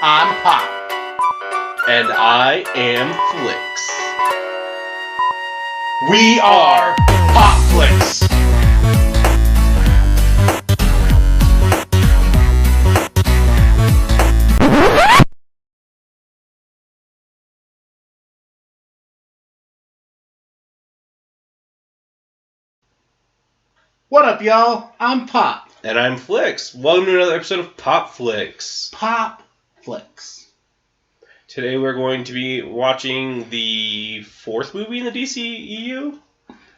I'm Pop. And I am Flix. We are Pop-FLIX. What up, y'all? I'm Pop. And I'm Flix. Welcome to another episode of Pop-FLIX. Pop-FLIX. Today we're going to be watching the fourth movie in the DCEU.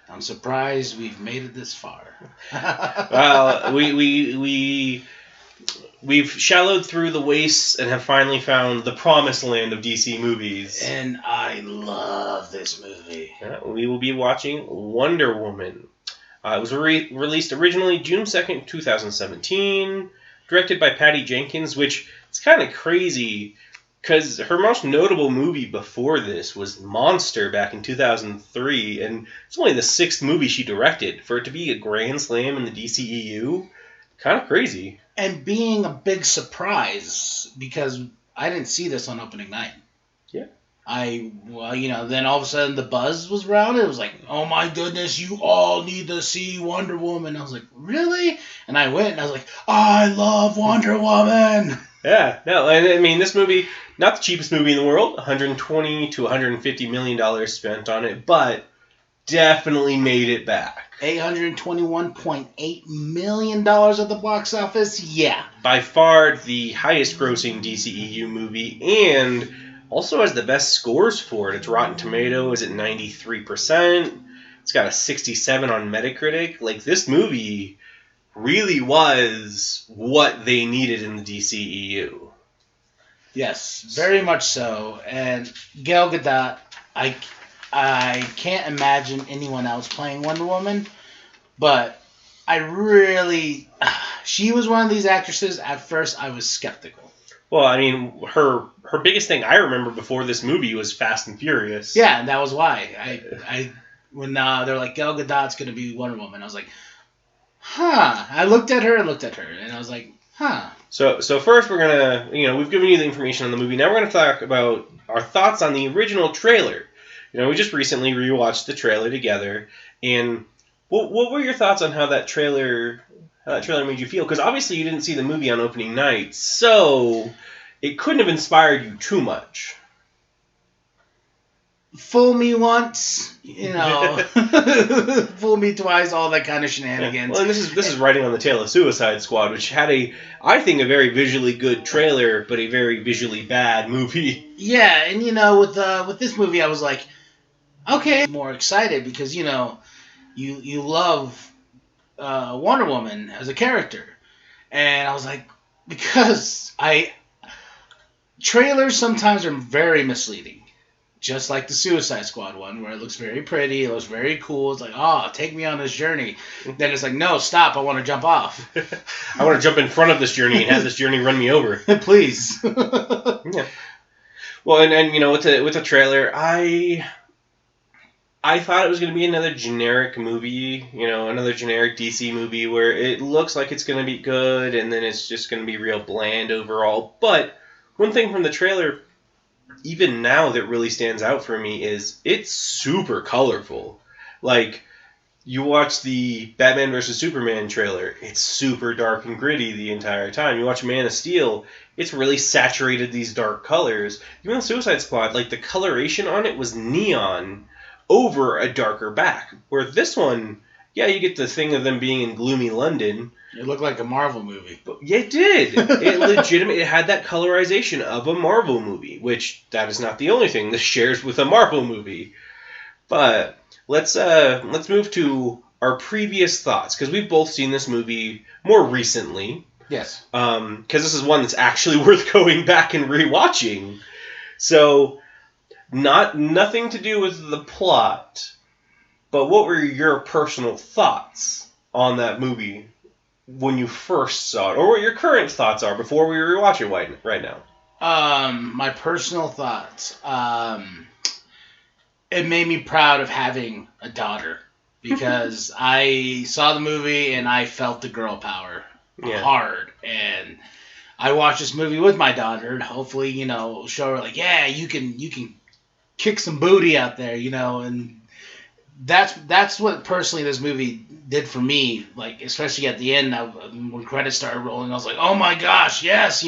I'm surprised we've made it this far. Well, we've shallowed through the wastes and have finally found the promised land of DC movies. And I love this movie. We will be watching Wonder Woman. It was released originally June 2nd, 2017, directed by Patty Jenkins, which is kind of crazy because her most notable movie before this was Monster back in 2003, and it's only the sixth movie she directed. For it to be a grand slam in the DCEU, kind of crazy. And being a big surprise, because I didn't see this on opening night. Yeah. Then all of a sudden the buzz was around it. It was like, oh my goodness, you all need to see Wonder Woman. I was like, really? And I went and I was like, I love Wonder Woman. Yeah, no, and I mean, this movie, not the cheapest movie in the world, $120 to $150 million spent on it, but definitely made it back. $821.8 million at the box office? Yeah. By far the highest grossing DCEU movie, and also has the best scores for it. Its Rotten Tomatoes at 93%. It's got a 67 on Metacritic. Like, this movie really was what they needed in the DCEU. Yes, very much so. And Gal Gadot, I can't imagine anyone else playing Wonder Woman, but she was one of these actresses, at first I was skeptical. Well, I mean, her biggest thing I remember before this movie was Fast and Furious. Yeah, and that was why. When they're like, Gal Gadot's going to be Wonder Woman, I was like, huh. I looked at her, and I was like, huh. So first we're going to, we've given you the information on the movie. Now we're going to talk about our thoughts on the original trailer. We just recently rewatched the trailer together, and what were your thoughts on how that trailer made you feel? Because obviously you didn't see the movie on opening night, so it couldn't have inspired you too much. Fool me once, fool me twice, all that kind of shenanigans. Well, and this is riding on the tail of Suicide Squad, which had I think a very visually good trailer, but a very visually bad movie. Yeah, and with this movie, I was like, okay, more excited because you love Wonder Woman as a character, and I was like, because trailers sometimes are very misleading. Just like the Suicide Squad one, where it looks very pretty, it looks very cool. It's like, oh, take me on this journey. Then it's like, no, stop, I want to jump off. I want to jump in front of this journey and have this journey run me over. Please. Yeah. Well, and with the trailer, I thought it was going to be another generic movie, another generic DC movie where it looks like it's going to be good, and then it's just going to be real bland overall. But one thing from the trailer, even now, that really stands out for me is it's super colorful. Like, you watch the Batman vs. Superman trailer, it's super dark and gritty the entire time. You watch Man of Steel, it's really saturated these dark colors. Even the Suicide Squad, like, the coloration on it was neon over a darker back. Where this one, yeah, you get the thing of them being in gloomy London. It looked like a Marvel movie. Yeah, it did. It had that colorization of a Marvel movie, which that is not the only thing this shares with a Marvel movie. But let's move to our previous thoughts, because we've both seen this movie more recently. Yes. Because this is one that's actually worth going back and rewatching. So, nothing to do with the plot, but what were your personal thoughts on that movie when you first saw it, or what your current thoughts are before we rewatch it right now? My personal thoughts. It made me proud of having a daughter, because I saw the movie and I felt the girl power hard. And I watched this movie with my daughter, and hopefully, show her like, yeah, you can kick some booty out there, and that's what personally this movie did for me. Like, especially at the end, when credits started rolling, I was like, oh my gosh, yes,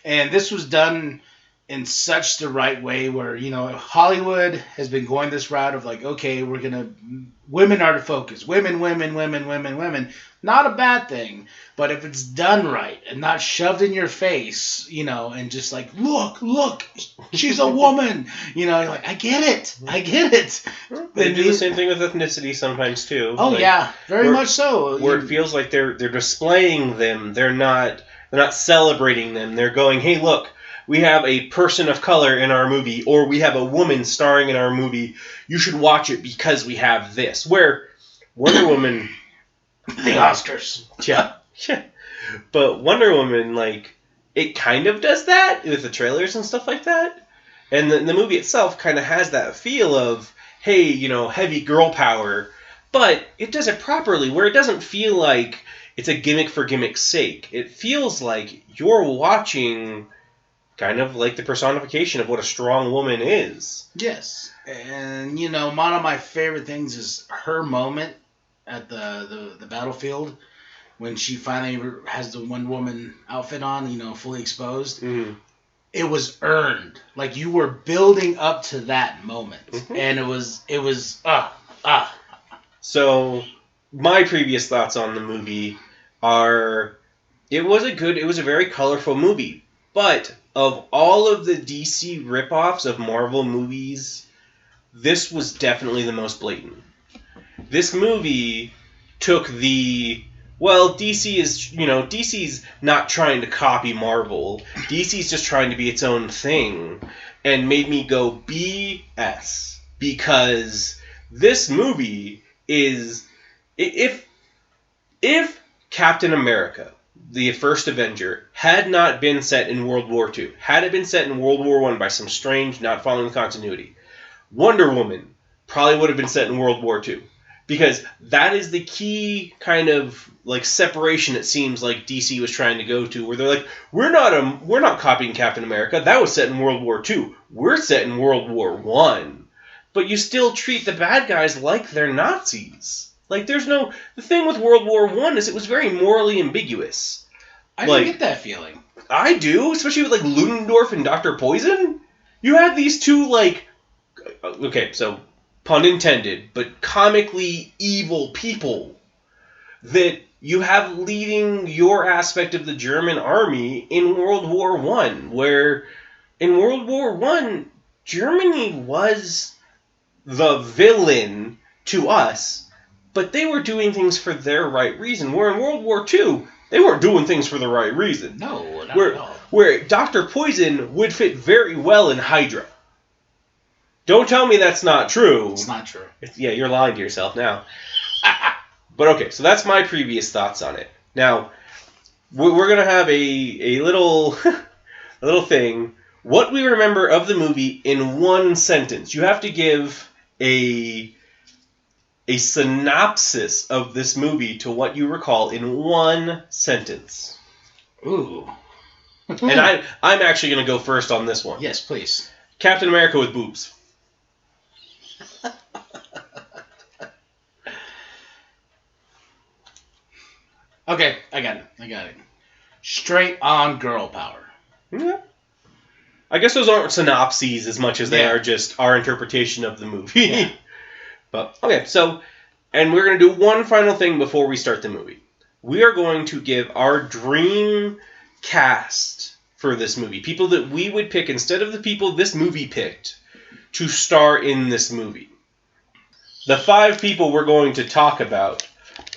And this was done in such the right way where, Hollywood has been going this route of like, okay, women are the focus. Women. Not a bad thing, but if it's done right and not shoved in your face, and just like, look, she's a woman, you're like, I get it. They do the same thing with ethnicity sometimes too. Oh, like, yeah, very much so. Where it feels like they're displaying them, they're not celebrating them. They're going, hey, look, we have a person of color in our movie, or we have a woman starring in our movie. You should watch it because we have this. Where Wonder Woman... the Oscars. Yeah. But Wonder Woman, like, it kind of does that with the trailers and stuff like that. And the movie itself kind of has that feel of, hey, heavy girl power. But it does it properly, where it doesn't feel like it's a gimmick for gimmick's sake. It feels like you're watching... kind of like the personification of what a strong woman is. Yes. And, one of my favorite things is her moment at the battlefield when she finally has the Wonder Woman outfit on, fully exposed. Mm-hmm. It was earned. Like, you were building up to that moment. Mm-hmm. And it was So, my previous thoughts on the movie are, it was a very colorful movie. But of all of the DC ripoffs of Marvel movies, this was definitely the most blatant. This movie took DC's not trying to copy Marvel. DC's just trying to be its own thing, and made me go BS, because this movie is, if Captain America, the first Avenger, had not been set in World War II, had it been set in World War I by some strange, not following continuity, Wonder Woman probably would have been set in World War II. Because that is the key kind of like separation it seems like DC was trying to go to, where they're like, we're not copying Captain America. That was set in World War II. We're set in World War I. But you still treat the bad guys like they're Nazis. Like, the thing with World War I is it was very morally ambiguous. I didn't get that feeling. I do, especially with, like, Ludendorff and Dr. Poison. You had these two, like, okay, so, pun intended, but comically evil people that you have leading your aspect of the German army in World War I, where in World War I, Germany was the villain to us, but they were doing things for their right reason. Where in World War II, they weren't doing things for the right reason. No, not at all. Where Dr. Poison would fit very well in Hydra. Don't tell me that's not true. It's not true. Yeah, you're lying to yourself now. But okay, so that's my previous thoughts on it. Now, we're going to have a little a little thing. What we remember of the movie in one sentence. You have to give a synopsis of this movie to what you recall in one sentence. Ooh. And I'm actually going to go first on this one. Yes, please. Captain America with boobs. Okay, I got it. Straight on girl power. Yeah. I guess those aren't synopses as much as they are just our interpretation of the movie. Yeah. But, okay, so, and we're going to do one final thing before we start the movie. We are going to give our dream cast for this movie. People that we would pick instead of the people this movie picked to star in this movie. The 5 people we're going to talk about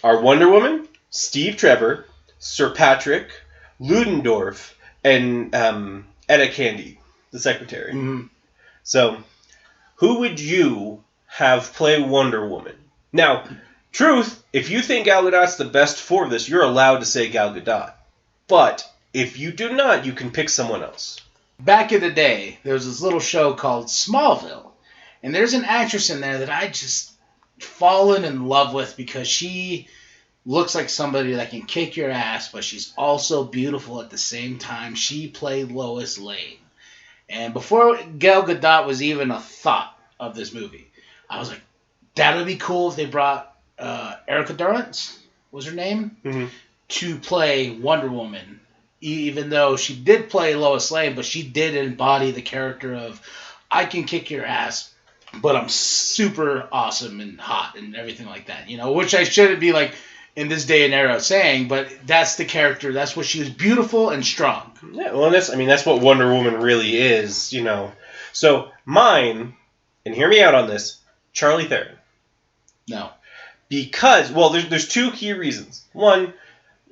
are Wonder Woman, Steve Trevor, Sir Patrick, Ludendorff, and Etta Candy, the secretary. Mm-hmm. So, who would you have play Wonder Woman? Now, truth, if you think Gal Gadot's the best for this, you're allowed to say Gal Gadot. But if you do not, you can pick someone else. Back in the day, there was this little show called Smallville. And there's an actress in there that I just fallen in love with because she looks like somebody that can kick your ass, but she's also beautiful at the same time. She played Lois Lane. And before Gal Gadot was even a thought of this movie, I was like, that would be cool if they brought Erica Durance, was her name, to play Wonder Woman. Even though she did play Lois Lane, but she did embody the character of, I can kick your ass, but I'm super awesome and hot and everything like that. Which I shouldn't be like in this day and era saying, but that's the character. That's what she was, beautiful and strong. Yeah, well, that's what Wonder Woman really is, So mine, and hear me out on this, Charlie Theron. No. Because, well, there's two key reasons. One,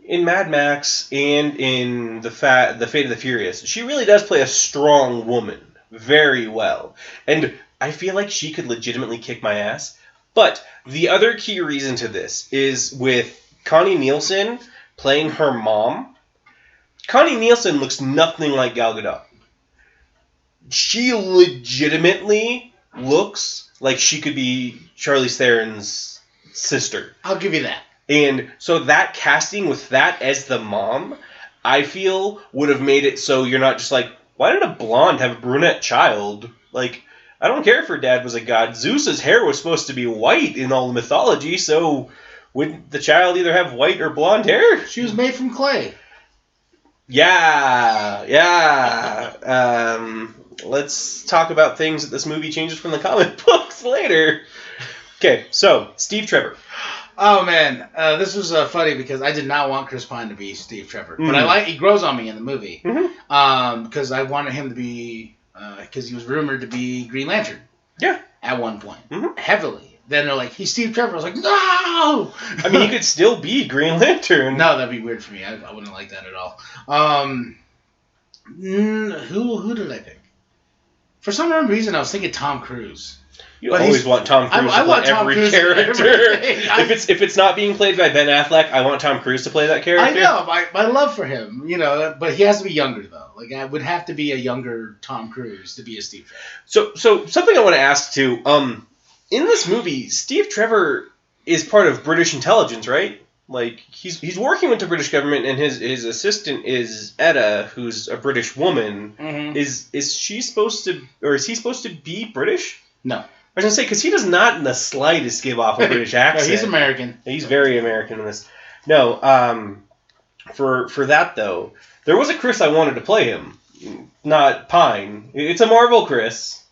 in Mad Max and in the Fate of the Furious, she really does play a strong woman very well. And I feel like she could legitimately kick my ass. But the other key reason to this is with Connie Nielsen playing her mom. Connie Nielsen looks nothing like Gal Gadot. She legitimately looks like she could be Charlize Theron's sister. I'll give you that. And so that casting with that as the mom, I feel would have made it so you're not just like, why did a blonde have a brunette child? Like, I don't care if her dad was a god. Zeus's hair was supposed to be white in all the mythology, so wouldn't the child either have white or blonde hair? She was made from clay. Yeah. Let's talk about things that this movie changes from the comic books later. Okay, so Steve Trevor. Oh man, this was funny because I did not want Chris Pine to be Steve Trevor, but he grows on me in the movie because I wanted him to be because he was rumored to be Green Lantern. Yeah, at one point, heavily. Then they're like, he's Steve Trevor. I was like, no. I mean, he could still be Green Lantern. No, that'd be weird for me. I wouldn't like that at all. Who did I pick? For some reason, I was thinking Tom Cruise. You always want Tom Cruise to play every character. If it's not being played by Ben Affleck, I want Tom Cruise to play that character. I know, my love for him, but he has to be younger though. Like I would have to be a younger Tom Cruise to be a Steve Trevor. So something I want to ask too. In this movie, Steve Trevor is part of British intelligence, right? Like he's working with the British government, and his assistant is Etta, who's a British woman. Mm-hmm. Is she supposed to, or is he supposed to be British? No. I was going to say, because he does not in the slightest give off a British accent. No, he's American. He's very American in this. No, for that, though, there was a Chris I wanted to play him, not Pine. It's a Marvel Chris.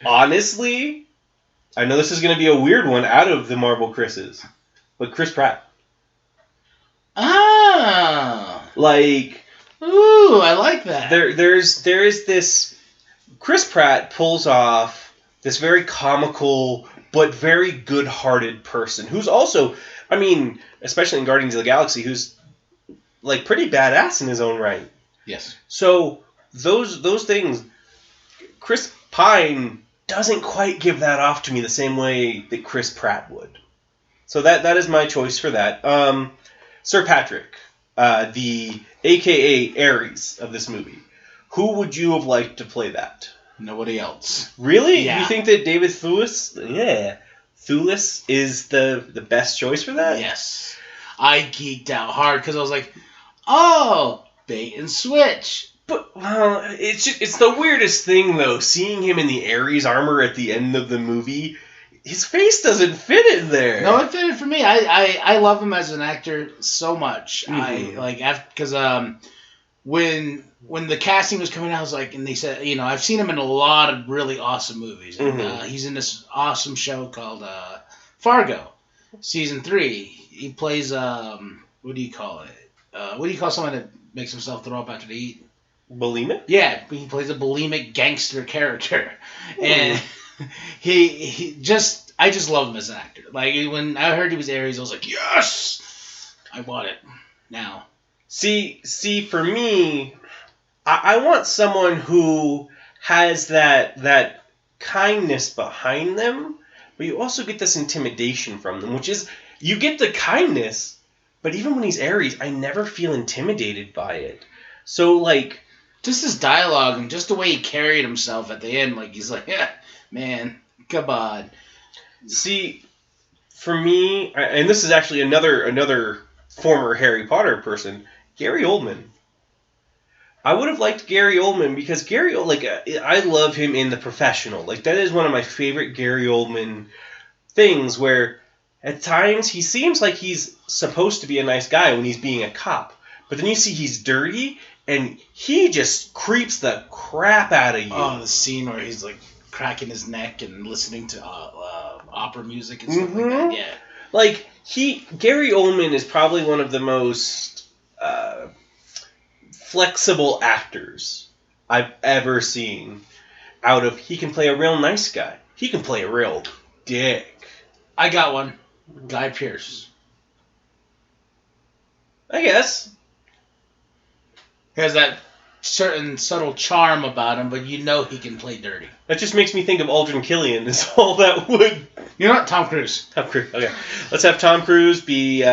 Honestly, I know this is going to be a weird one out of the Marvel Chris's, but Chris Pratt. Ah! Like... Ooh, I like that. There is this... Chris Pratt pulls off this very comical but very good-hearted person who's also, I mean, especially in Guardians of the Galaxy, who's like pretty badass in his own right. Yes. So those things, Chris Pine doesn't quite give that off to me the same way that Chris Pratt would. So that is my choice for that. Sir Patrick, the AKA Ares of this movie. Who would you have liked to play that? Nobody else. Really? Yeah. You think that David Thewlis? Yeah. Thewlis is the best choice for that? Yes. I geeked out hard because I was like, oh, bait and switch. But, well, it's the weirdest thing, though, seeing him in the Ares armor at the end of the movie. His face doesn't fit in there. No, it fitted for me. I love him as an actor so much. Mm-hmm. Because when the casting was coming out, I was like, and they said, I've seen him in a lot of really awesome movies. Mm-hmm. And, he's in this awesome show called Fargo, season 3. He plays what do you call it? What do you call someone that makes himself throw up after they eat? Bulimic? Yeah, he plays a bulimic gangster character, and he just I just love him as an actor. Like when I heard he was Ares, I was like, yes, I want it now. See, for me, I want someone who has that kindness behind them, but you also get this intimidation from them, which is, you get the kindness, but even when he's Ares, I never feel intimidated by it. So, like... Just his dialogue and just the way he carried himself at the end, like, he's like, yeah, man, come on. See, for me, and this is actually another former Harry Potter person, Gary Oldman. I would have liked Gary Oldman because I love him in The Professional. Like, that is one of my favorite Gary Oldman things where at times he seems like he's supposed to be a nice guy when he's being a cop. But then you see he's dirty and he just creeps the crap out of you. Oh, the scene where he's like cracking his neck and listening to opera music and stuff like that. Yeah. Like, Gary Oldman is probably one of the most flexible actors I've ever seen. He can play a real nice guy. He can play a real dick. I got one. Guy Pearce. I guess. He has that certain subtle charm about him, but you know he can play dirty. That just makes me think of Aldrin Killian is all that would. You know what? Tom Cruise. Tom Cruise. Okay. Let's have Tom Cruise be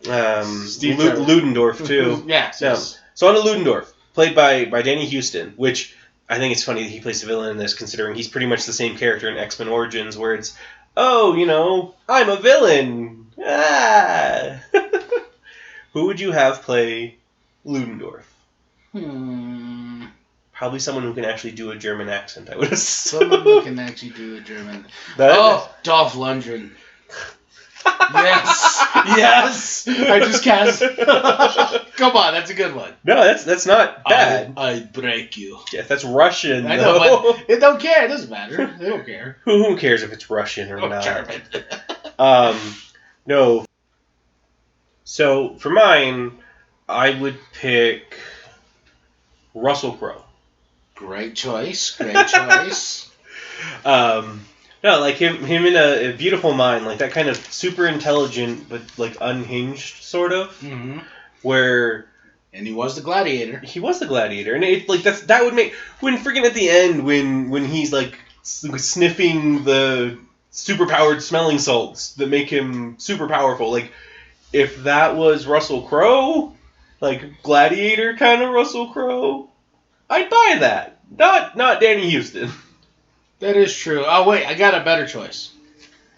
Ludendorff, too. Yeah. No. So on to Ludendorff, played by Danny Huston, which I think it's funny that he plays the villain in this, considering he's pretty much the same character in X-Men Origins, where it's, I'm a villain. Ah. Who would you have play Ludendorff? Probably someone who can actually do a German accent, I would assume. Someone who can actually do a German. Dolph Lundgren. Yes. Yes. I just cast. Come on, that's a good one. No, that's not bad. I break you. Yeah, that's Russian. I know, but it don't care. It doesn't matter. They don't care. Who cares if it's Russian or not? German. No. So for mine, I would pick Russell Crowe. Great choice. Great choice. No, like him in a Beautiful Mind, like that kind of super intelligent but like unhinged sort of, where. And he was the gladiator. He was the gladiator, and it like that would make when freaking at the end when he's like sniffing the superpowered smelling salts that make him super powerful. Like if that was Russell Crowe, like gladiator kind of Russell Crowe, I'd buy that. Not Danny Huston. That is true. Oh wait, I got a better choice.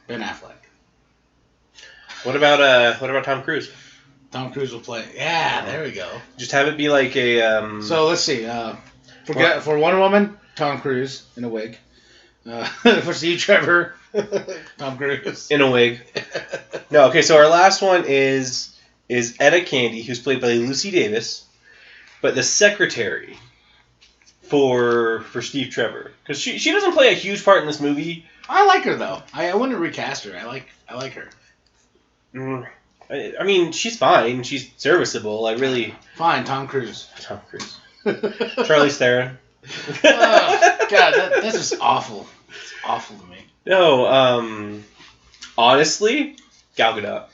Ben Affleck. What about Tom Cruise? Tom Cruise will play. Yeah, there we go. Just have it be like a. So let's see. For Wonder Woman, Tom Cruise in a wig. For Steve Trevor, Tom Cruise in a wig. No, okay. So our last one is Etta Candy, who's played by Lucy Davis, but the secretary for Steve Trevor, because she doesn't play a huge part in this movie. I like her though. I wouldn't recast her. I like her. I mean, she's fine. She's serviceable. Fine. Tom Cruise. Charlize Theron. Oh, God, that's just awful. It's awful to me. No, honestly, Gal Gadot.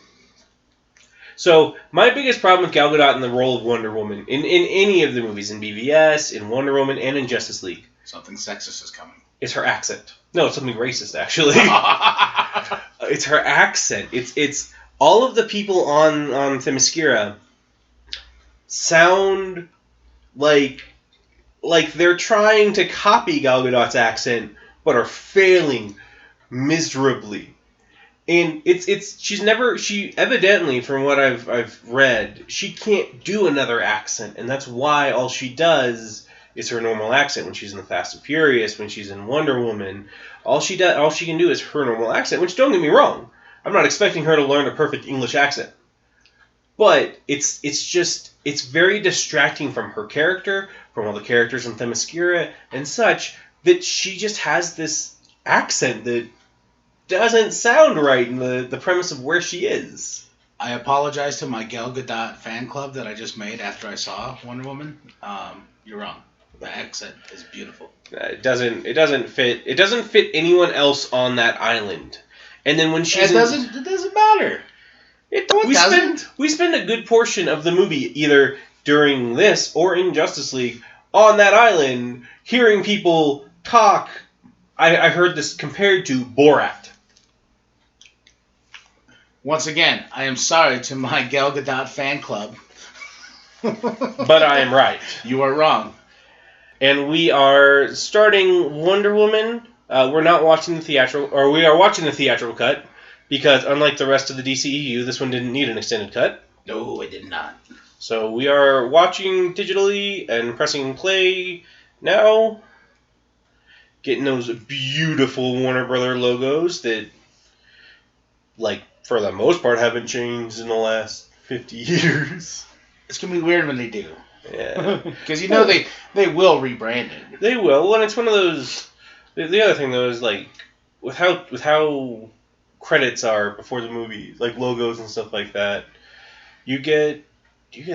So, my biggest problem with Gal Gadot in the role of Wonder Woman, in any of the movies, in BVS, in Wonder Woman, and in Justice League. Something sexist is coming. It's her accent. No, it's something racist, actually. It's her accent. It's all of the people on Themyscira sound like they're trying to copy Gal Gadot's accent, but are failing miserably. And she evidently, from what I've read, she can't do another accent, and that's why all she does is her normal accent when she's in the Fast and Furious, when she's in Wonder Woman. All she can do is her normal accent, which, don't get me wrong, I'm not expecting her to learn a perfect English accent. But it's very distracting from her character, from all the characters in Themyscira and such, that she just has this accent that doesn't sound right in the premise of where she is. I apologize to my Gal Gadot fan club that I just made after I saw Wonder Woman. You're wrong. The accent is beautiful. It doesn't fit anyone else on that island. And then when she's it doesn't matter. We spend a good portion of the movie either during this or in Justice League on that island hearing people talk. I heard this compared to Borat. Once again, I am sorry to my Gal Gadot fan club. But I am right. You are wrong. And we are starting Wonder Woman. We are watching the theatrical cut. Because unlike the rest of the DCEU, this one didn't need an extended cut. No, it did not. So we are watching digitally and pressing play now. Getting those beautiful Warner Brother logos that, like, for the most part, haven't changed in the last 50 years. It's going to be weird when they do. Yeah. Because they will rebrand it. They will, and it's one of those... The other thing, though, is, like, with how credits are before the movie, like logos and stuff like that, you get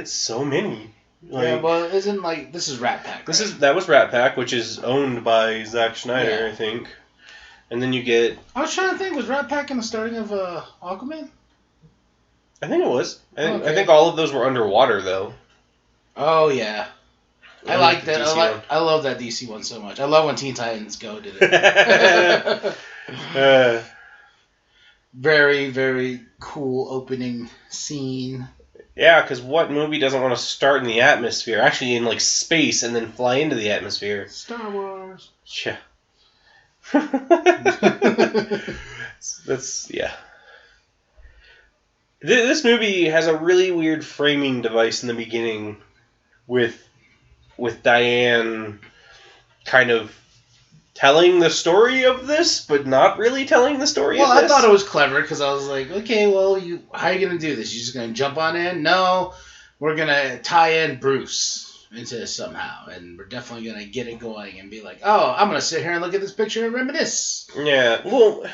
so many. Like, yeah, well, isn't like this is Rat Pack. Right? That was Rat Pack, which is owned by Zack Snyder, I think. And then you get. I was trying to think, was Rat Pack in the starting of Aquaman? I think it was. I think all of those were underwater though. Oh yeah, I like that. I love that DC one so much. I love when Teen Titans Go did it. Very, very cool opening scene. Yeah, because what movie doesn't want to start in the atmosphere? Actually, in like space and then fly into the atmosphere. Star Wars. Yeah. That's yeah. This movie has a really weird framing device in the beginning, with Diane kind of telling the story of this, but not really telling the story of this. Well, I thought it was clever because I was like, okay, well, how are you going to do this? You just going to jump on in? No, we're going to tie in Bruce into this somehow, and we're definitely going to get it going and be like, oh, I'm going to sit here and look at this picture and reminisce. Yeah, well,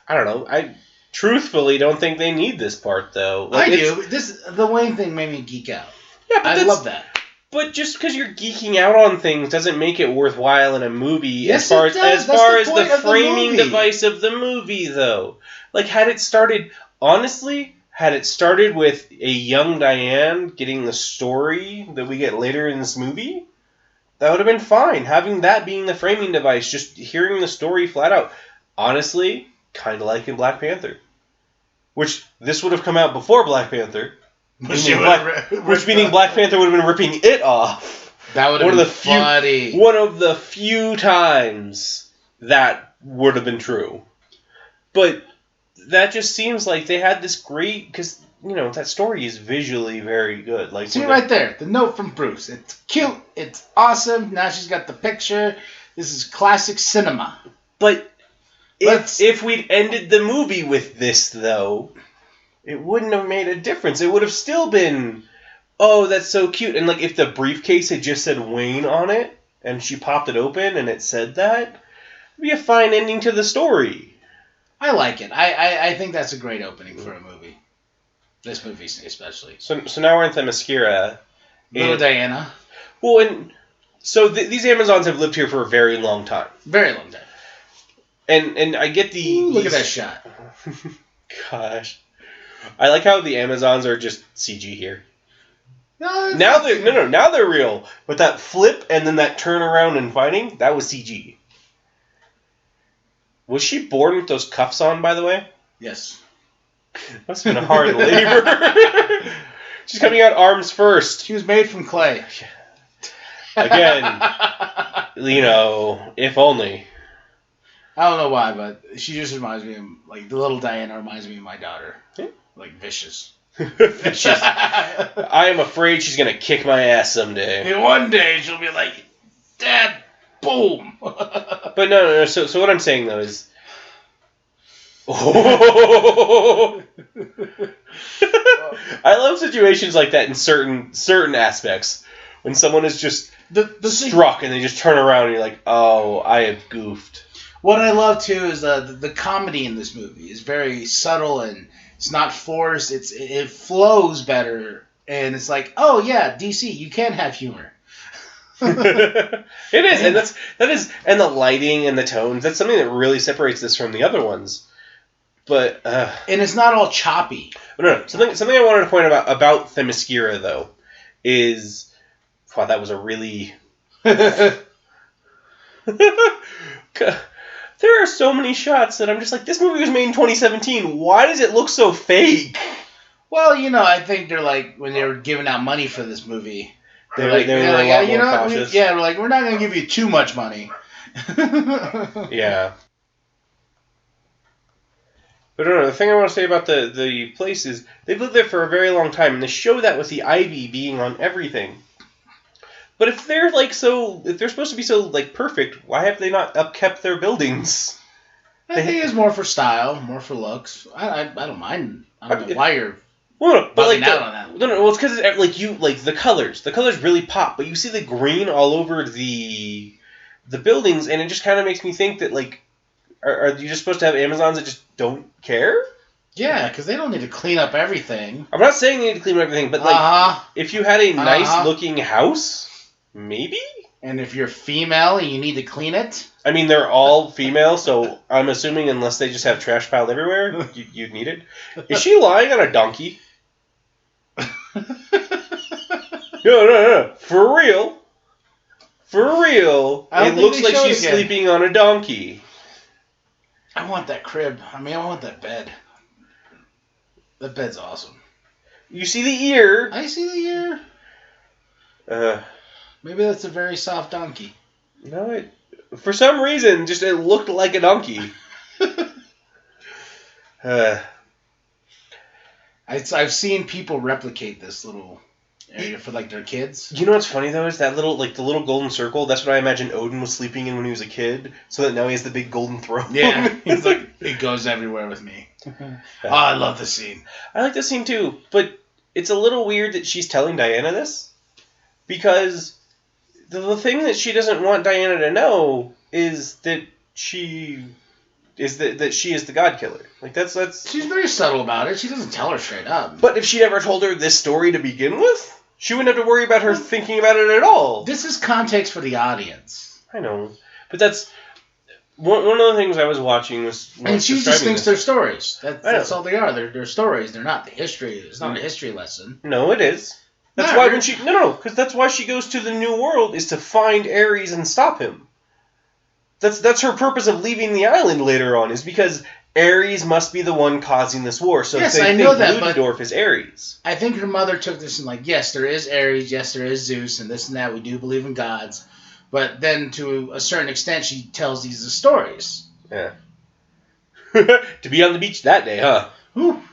I don't know. I truthfully don't think they need this part, though. Like, I do. The Wayne thing made me geek out. Yeah, but I love that. But just because you're geeking out on things doesn't make it worthwhile in a movie. Yes, as far it does. as far as That's the the framing movie. device of the movie, though, like had it started with a young Diane getting the story that we get later in this movie, that would have been fine. Having that being the framing device, just hearing the story flat out, honestly, kind of like in Black Panther, which this would have come out before Black Panther. Which meaning Black Panther would have been ripping it off. That would have been funny. One of the few times that would have been true. But that just seems like they had this great... Because, that story is visually very good. Like, see right there, the note from Bruce. It's cute. It's awesome. Now she's got the picture. This is classic cinema. But if we'd ended the movie with this, though... It wouldn't have made a difference. It would have still been, oh, that's so cute. And like if the briefcase had just said Wayne on it, and she popped it open and it said that, it'd be a fine ending to the story. I like it. I think that's a great opening for a movie. This movie especially. So now we're in Themyscira. Little Diana. Well, and so these Amazons have lived here for a very long time. Very long time. And I get the... Ooh, look at that shot. Gosh. I like how the Amazons are just CG here. Now they're real. But that flip and then that turnaround and fighting, that was CG. Was she born with those cuffs on, by the way? Yes. Must have been a hard labor. She's coming out arms first. She was made from clay. Again, if only. I don't know why, but she just reminds me of, like, the little Diana reminds me of my daughter. Yeah. Like, vicious. Vicious. I am afraid she's going to kick my ass someday. And one day she'll be like, Dad, boom. But no. So what I'm saying, though, is... Oh. I love situations like that in certain aspects. When someone is just struck and they just turn around and you're like, oh, I have goofed. What I love, too, is the comedy in this movie is very subtle and it's not forced. It flows better. And it's like, oh, yeah, DC, you can have humor. It is. And that is, and the lighting and the tones, that's something that really separates this from the other ones. But and it's not all choppy. No. Something I wanted to point about Themyscira, though, is... Wow, that was a really... There are so many shots that I'm just like, this movie was made in 2017. Why does it look so fake? Well, I think they're like, when they were giving out money for this movie, they were a lot more cautious. We're like, we're not going to give you too much money. Yeah. But no, the thing I want to say about the place is they've lived there for a very long time, and they show that with the ivy being on everything. But if they're if they're supposed to be so perfect, why have they not upkept their buildings? I think it's more for style, more for looks. I don't mind. I don't know why you're but bugging out on that. No, well, it's because the colors. The colors really pop, but you see the green all over the buildings, and it just kind of makes me think that are you just supposed to have Amazons that just don't care? Yeah, because they don't need to clean up everything. I'm not saying they need to clean up everything, but if you had a nice looking house, maybe. And if you're female and you need to clean it, I mean they're all female, so I'm assuming unless they just have trash piled everywhere, you'd need it. Is she lying on a donkey? No, for real. It looks like she's sleeping on a donkey. I want that crib. I want that bed. That bed's awesome. You see the ear. I see the ear. Maybe that's a very soft donkey. No, for some reason, it looked like a donkey. I've seen people replicate this little area for their kids. You know what's funny though is that the little golden circle. That's what I imagine Odin was sleeping in when he was a kid. So that now he has the big golden throne. Yeah, he's it goes everywhere with me. Oh, I love this scene. I like this scene too, but it's a little weird that she's telling Diana this because the thing that she doesn't want Diana to know is that she is the god killer. That's she's very subtle about it. She doesn't tell her straight up. But if she'd ever told her this story to begin with, she wouldn't have to worry about her thinking about it at all. This is context for the audience. I know, but that's one of the things I was watching was. And she just thinks they're stories. That's all they are. They're stories. They're not the history. It's not a history lesson. No, it is. That's why when she because that's why she goes to the New World is to find Ares and stop him. That's her purpose of leaving the island later on is because Ares must be the one causing this war. So yes, they I think know that, Ludendorff is Ares. I think her mother took this and yes, there is Ares, yes, there is Zeus, and this and that. We do believe in gods. But then to a certain extent, she tells these as stories. Yeah. To be on the beach that day, huh? Whew.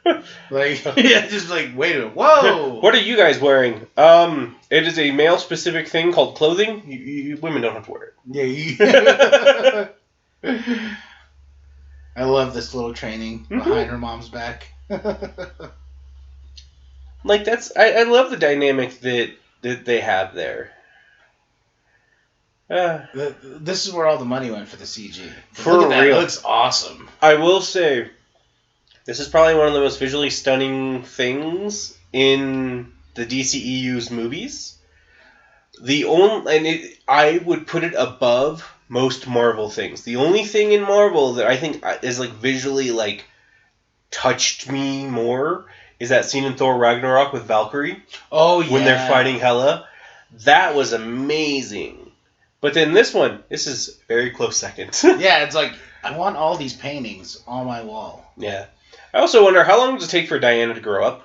Just wait a minute. Whoa! What are you guys wearing? It is a male-specific thing called clothing. You women don't have to wear it. Yeah. I love this little training behind her mom's back. I love the dynamic that they have there. This is where all the money went for the CG. For Look at that. real. It looks awesome. I will say, this is probably one of the most visually stunning things in the DCEU's movies. I would put it above most Marvel things. The only thing in Marvel that I think is visually touched me more is that scene in Thor Ragnarok with Valkyrie. Oh yeah. When they're fighting Hela. That was amazing. But then this is very close second. Yeah, it's I want all these paintings on my wall. Yeah. I also wonder, how long does it take for Diana to grow up?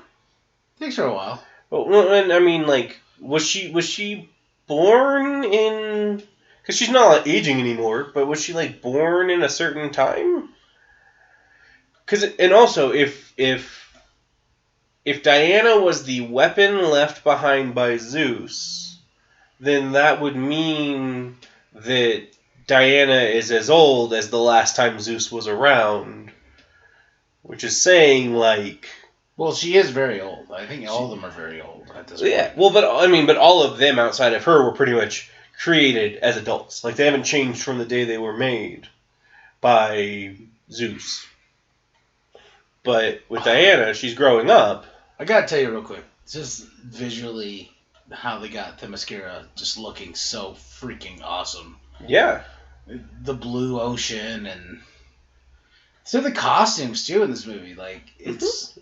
Takes her a while. Well, and was she born in... Because she's not aging anymore, but was she born in a certain time? And also, if Diana was the weapon left behind by Zeus, then that would mean that Diana is as old as the last time Zeus was around. Which is saying, Well, she is very old. I think all of them are very old at this point. Yeah, well, but all of them outside of her were pretty much created as adults. They haven't changed from the day they were made by Zeus. But with Diana, she's growing up. I gotta tell you real quick, just visually, how they got Themyscira just looking so freaking awesome. Yeah. The blue ocean and... So the costumes, too, in this movie, it's...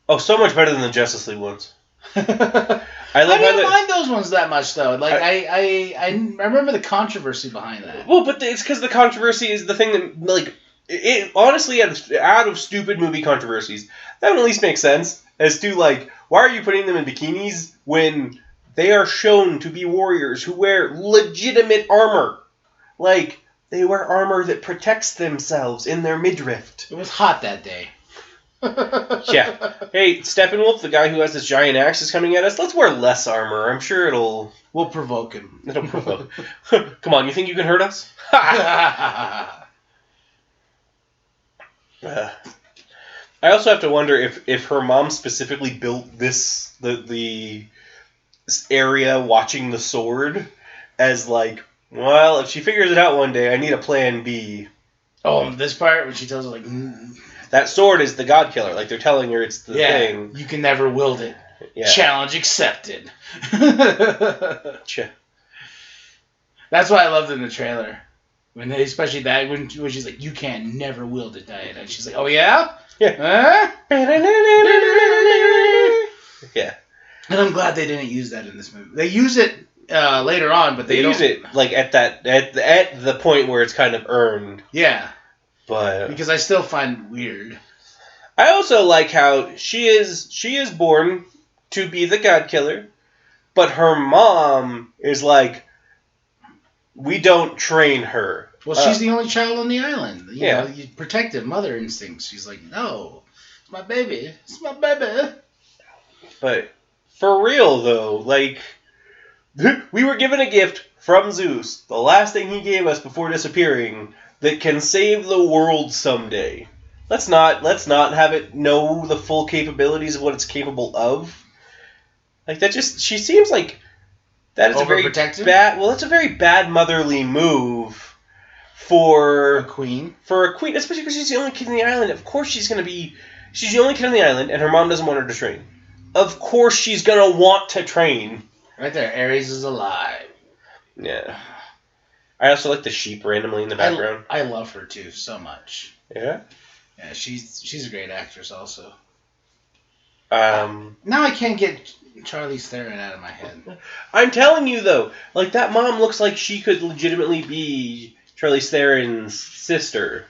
Oh, so much better than the Justice League ones. I didn't mind those ones that much, though. I remember the controversy behind that. Well, but it's because the controversy is the thing that, it honestly, out of stupid movie controversies, that would at least make sense as to, why are you putting them in bikinis when they are shown to be warriors who wear legitimate armor? They wear armor that protects themselves in their midriff. It was hot that day. Yeah. Hey, Steppenwolf, the guy who has this giant axe is coming at us. Let's wear less armor. I'm sure We'll provoke him. It'll provoke. Come on, you think you can hurt us? I also have to wonder if her mom specifically built the area watching the sword as like, well, if she figures it out one day, I need a plan B. Oh, this part when she tells her like, that sword is the God Killer. Like they're telling her it's the thing. You can never wield it. Yeah. Challenge accepted. That's why I loved it in the trailer. Especially that when she's like, you can never wield it, Diana. And she's like, oh yeah? Yeah. Huh? Yeah. And I'm glad they didn't use that in this movie. They use it later on, but they don't use it like at the point where it's kind of earned. Yeah. But because I still find it weird. I also like how she is born to be the God Killer, but her mom is like, we don't train her. Well, she's the only child on the island. You know, protective mother instincts. She's like, no, it's my baby. It's my baby. But for real, though, like, we were given a gift from Zeus, the last thing he gave us before disappearing, that can save the world someday. Let's not have it know the full capabilities of what it's capable of. Like, she seems like that is a very bad. Well, that's a very bad motherly move for a queen. Especially because she's the only kid on the island. Of course, she's the only kid on the island, and her mom doesn't want her to train. Of course, she's gonna want to train. Right there, Ares is alive. Yeah. I also like the sheep randomly in the background. I love her too so much. Yeah. Yeah, she's a great actress also. Now I can't get Charlize Theron out of my head. I'm telling you though, like that mom looks like she could legitimately be Charlize Theron's sister,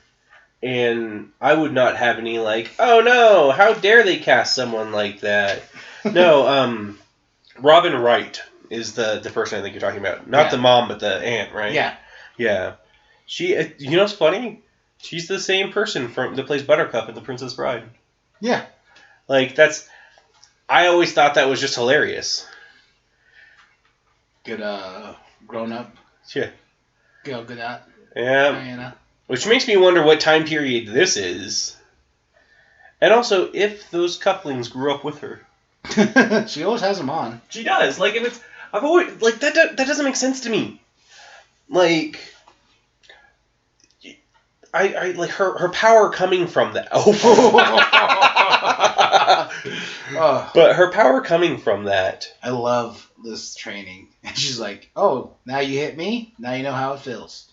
and I would not have any like, oh no, how dare they cast someone like that? No, Robin Wright is the person I think you're talking about, not the mom but the aunt, right? Yeah. Yeah. She, you know what's funny? She's the same person that plays Buttercup in The Princess Bride. Yeah. Like, I always thought that was just hilarious. Good, grown up. Yeah. Good out. Yeah. Diana. Which makes me wonder what time period this is. And also, if those couplings grew up with her. She always has them on. She does. Like, and I've always, like, that doesn't make sense to me. Like, I like her power coming from that. But her power coming from that. I love this training. And she's like, oh, now you hit me? Now you know how it feels.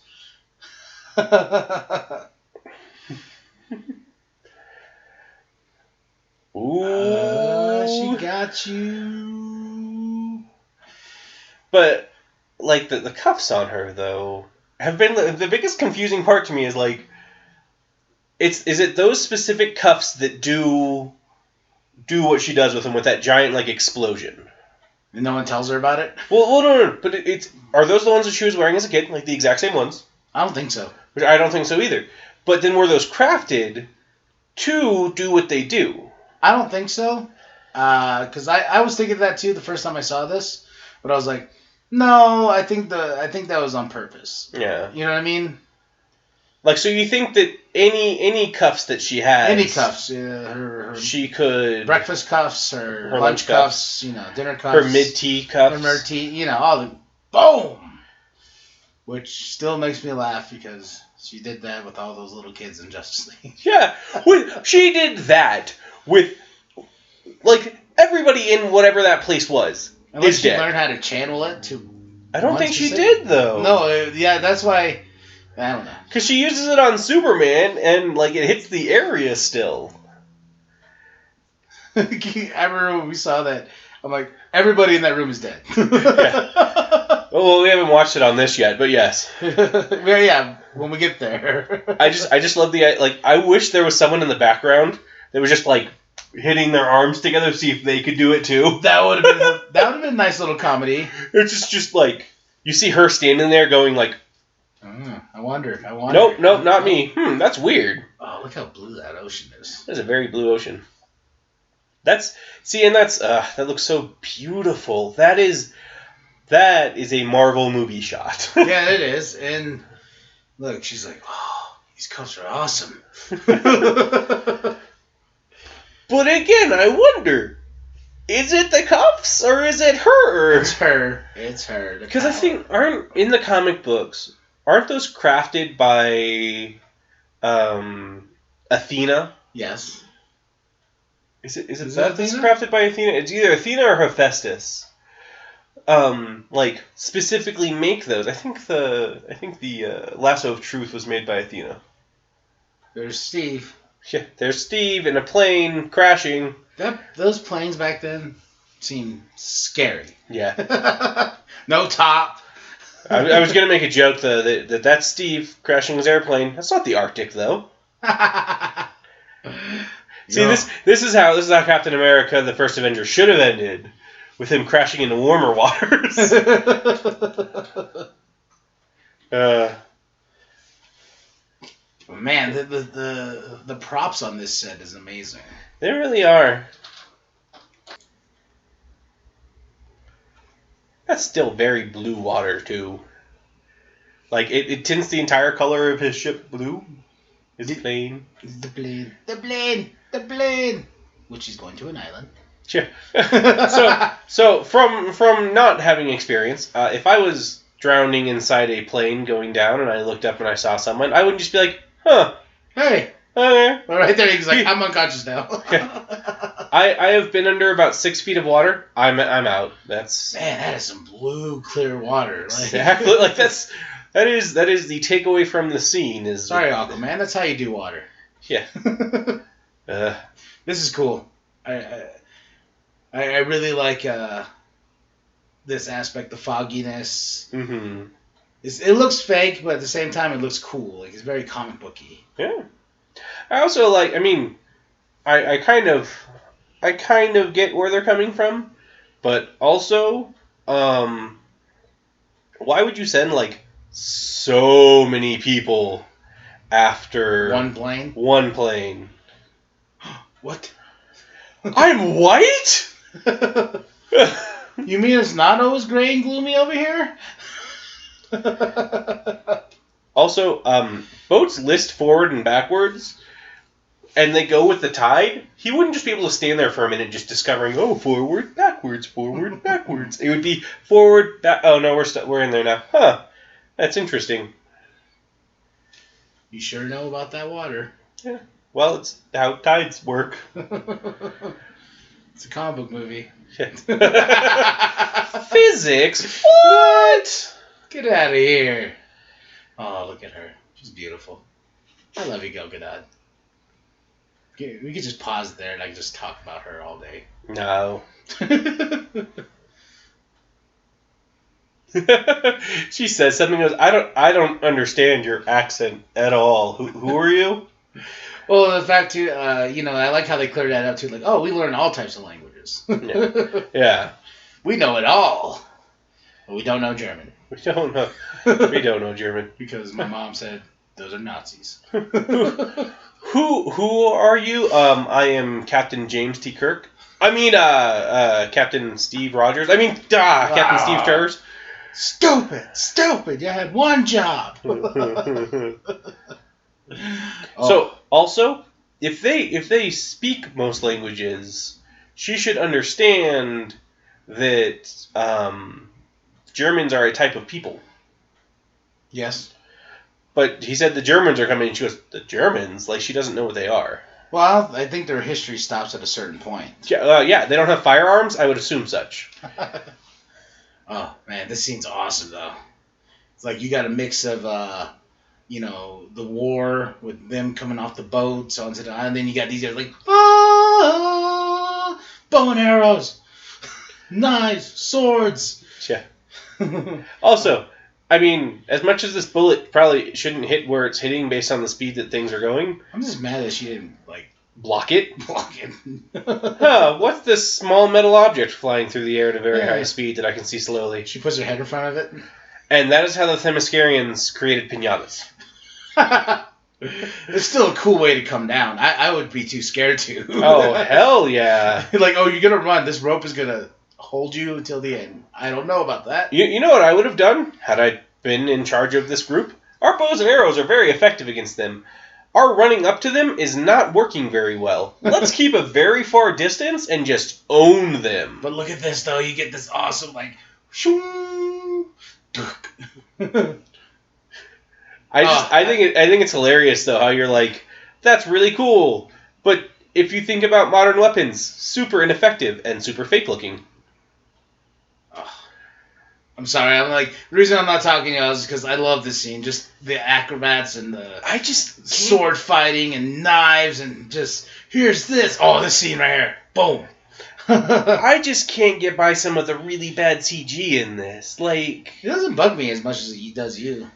Ooh. She got you. But, like, the cuffs on her, though, have been the biggest confusing part to me is, like, is it those specific cuffs that do what she does with them with that giant, like, explosion? And no one tells her about it? Well, no. But are those the ones that she was wearing as a kid? Like, the exact same ones? I don't think so. Which I don't think so either. But then were those crafted to do what they do? I don't think so. Because I was thinking that too the first time I saw this. But I was like, no, I think that was on purpose. Yeah. You know what I mean? Like, so you think that any cuffs that she has... Any cuffs. Her she could... breakfast cuffs, her lunch cuffs, dinner cuffs. Her mid-tea cuffs. Her mid-tea, all the... Boom! Which still makes me laugh because she did that with all those little kids in Justice League. Yeah. She did that with... Like, everybody in whatever that place was Unless is she dead. learned how to channel it to... I don't think she did, though. No, yeah, that's why... I don't know. Because she uses it on Superman, and, like, it hits the area still. I remember when we saw that, I'm like, everybody in that room is dead. Yeah. Well, we haven't watched it on this yet, but yes. Yeah, when we get there. I just love the, like, I wish there was someone in the background that was just, like, hitting their arms together to see if they could do it, too. That would have been a nice little comedy. It's just like, you see her standing there going, like, I wonder. Nope, not me. That's weird. Oh, look how blue that ocean is. That's a very blue ocean. That looks so beautiful. That is a Marvel movie shot. Yeah, it is. And look, she's like, oh, these cups are awesome. But again, I wonder, is it the cuffs or is it her? It's her. Because I think in the comic books, aren't those crafted by Athena? Yes. Is it that that's crafted by Athena? It's either Athena or Hephaestus. Specifically make those. I think the Lasso of Truth was made by Athena. There's Steve. Yeah, there's Steve in a plane crashing. Those planes back then seemed scary. Yeah. No top. I was gonna make a joke though that's Steve crashing his airplane. That's not the Arctic though. See, this is how Captain America: The First Avenger should have ended, with him crashing into warmer waters. Man, the props on this set is amazing. They really are. That's still very blue water too. Like it tints the entire color of his ship blue. His plane. The plane. Which is going to an island. Yeah. so from not having experience, if I was drowning inside a plane going down and I looked up and I saw someone, I wouldn't just be like, huh. Hey. Okay. Well, right there, he's like, I'm unconscious now. I have been under about 6 feet of water. I'm out. Man, that is some blue, clear water. Exactly. Like that is the takeaway from the scene. Is sorry, Aquaman. That's how you do water. Yeah. This is cool. I really like this aspect, the fogginess. Mm-hmm. It looks fake, but at the same time, it looks cool. Like it's very comic booky. Yeah. I also like. I mean, I kind of get where they're coming from, but also, why would you send so many people after one plane? One plane. What? I'm white? You mean it's not always gray and gloomy over here? Also, boats list forward and backwards, and they go with the tide. He wouldn't just be able to stand there for a minute just discovering, forward, backwards, forward, backwards. It would be forward, back. Oh no, we're in there now. Huh? That's interesting. You sure know about that water. Yeah. Well, it's how tides work. It's a comic book movie. Physics? What? Get out of here. Oh, look at her. She's beautiful. I love you, Gal Gadot. We could just pause there and I could just talk about her all day. No. She says something. Goes, I don't understand your accent at all. Who are you? Well, the fact too, I like how they cleared that up too. Like, we learn all types of languages. Yeah. We know it all, but we don't know German. We don't know German Because my mom said those are Nazis. Who are you? I am Captain James T. Kirk. I mean, Captain Steve Rogers. I mean, Captain Steve Sturrs. Stupid! You had one job. So, also, if they speak most languages, she should understand that Germans are a type of people. Yes. But he said the Germans are coming, and she goes, the Germans? Like, she doesn't know what they are. Well, I think their history stops at a certain point. Yeah, they don't have firearms? I would assume such. Oh, man, this scene's awesome, though. It's like you got a mix of, the war with them coming off the boats onto the island, and then you got these guys like, bow and arrows, knives, swords. Yeah. Also, I mean, as much as this bullet probably shouldn't hit where it's hitting based on the speed that things are going. I'm just mad that she didn't, block it. Huh, what's this small metal object flying through the air at a very high speed that I can see slowly? She puts her head in front of it. And that is how the Themyscirians created piñatas. It's still a cool way to come down. I would be too scared to. Oh, hell yeah. Like, oh, you're going to run. This rope is going to hold you until the end. I don't know about that. You know what I would have done had I been in charge of this group? Our bows and arrows are very effective against them. Our running up to them is not working very well. Let's keep a very far distance and just own them. But look at this, though. You get this awesome, like, shoo. I think it's hilarious though how you're like, that's really cool, but if you think about modern weapons, super ineffective and super fake looking. I'm sorry. I'm like, the reason I'm not talking about is because I love this scene. Just the acrobats and the sword fighting and knives and just here's this. Oh, this scene right here. Boom. I just can't get by some of the really bad CG in this. Like, it doesn't bug me as much as it does you.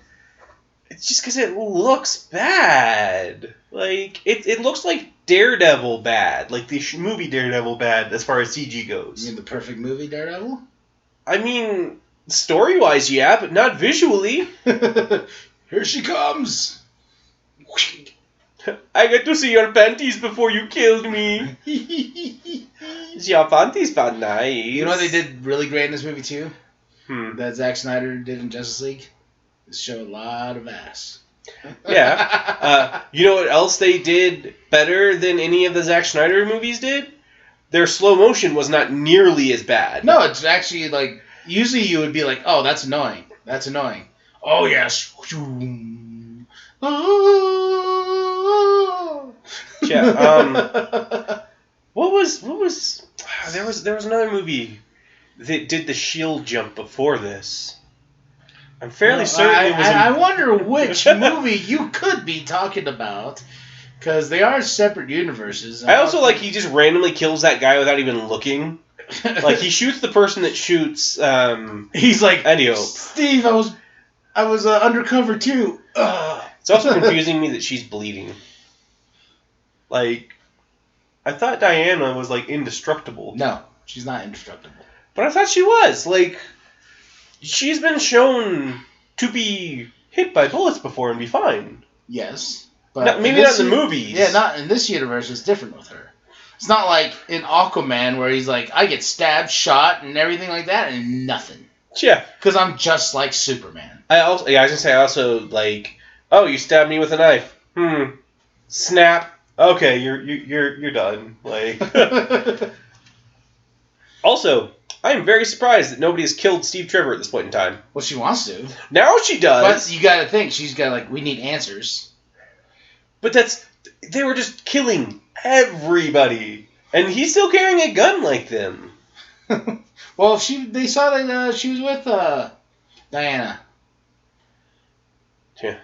It's just because it looks bad. Like, it looks like Daredevil bad. Like the movie Daredevil bad as far as CG goes. You mean the perfect movie Daredevil? I mean, story-wise, yeah, but not visually. Here she comes. I get to see your panties before you killed me. Your panties are nice. You know what they did really great in this movie, too? That Zack Snyder did in Justice League? Show a lot of ass. Yeah. You know what else they did better than any of the Zack Snyder movies did? Their slow motion was not nearly as bad. No, it's actually like, usually you would be like, oh, that's annoying. That's annoying. Oh, yes. Yeah. What was there was another movie that did the shield jump before this. I'm fairly certain it was. I wonder which movie you could be talking about, because they are separate universes. I also like he just randomly kills that guy without even looking. Like he shoots the person that shoots. He's like, Ennio. Steve, I was undercover too. It's also confusing me that she's bleeding. Like, I thought Diana was like indestructible. No, she's not indestructible. But I thought she was. Like, she's been shown to be hit by bullets before and be fine. Yes. But maybe not in the movies. Yeah, not in this universe. It's different with her. It's not like in Aquaman where he's like, I get stabbed, shot, and everything like that, and nothing. Yeah. Because I'm just like Superman. I was gonna say, like, oh, you stabbed me with a knife. Snap. Okay, you're done. Like. Also, I am very surprised that nobody has killed Steve Trevor at this point in time. Well, she wants to. Now she does. But you gotta think, she's got like, we need answers. But they were just killing everybody. And he's still carrying a gun like them. Well, they saw that she was with Diana. Yeah.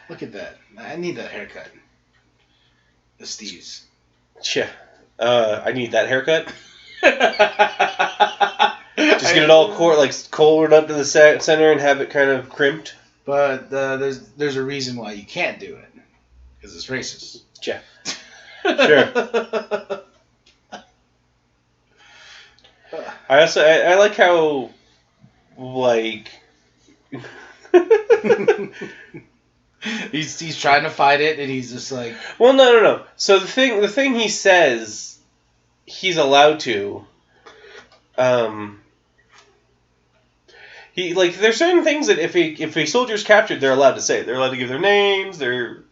Look at that. I need that haircut. The Steve's. Yeah. I need that haircut. Just get it all colored up to the center and have it kind of crimped. But there's a reason why you can't do it. Because it's racist. Yeah. Sure. I like how, like... he's trying to fight it, and he's just like... Well, no. So the thing he says he's allowed to... there's certain things that if a soldier's captured, they're allowed to say. They're allowed to give their names, their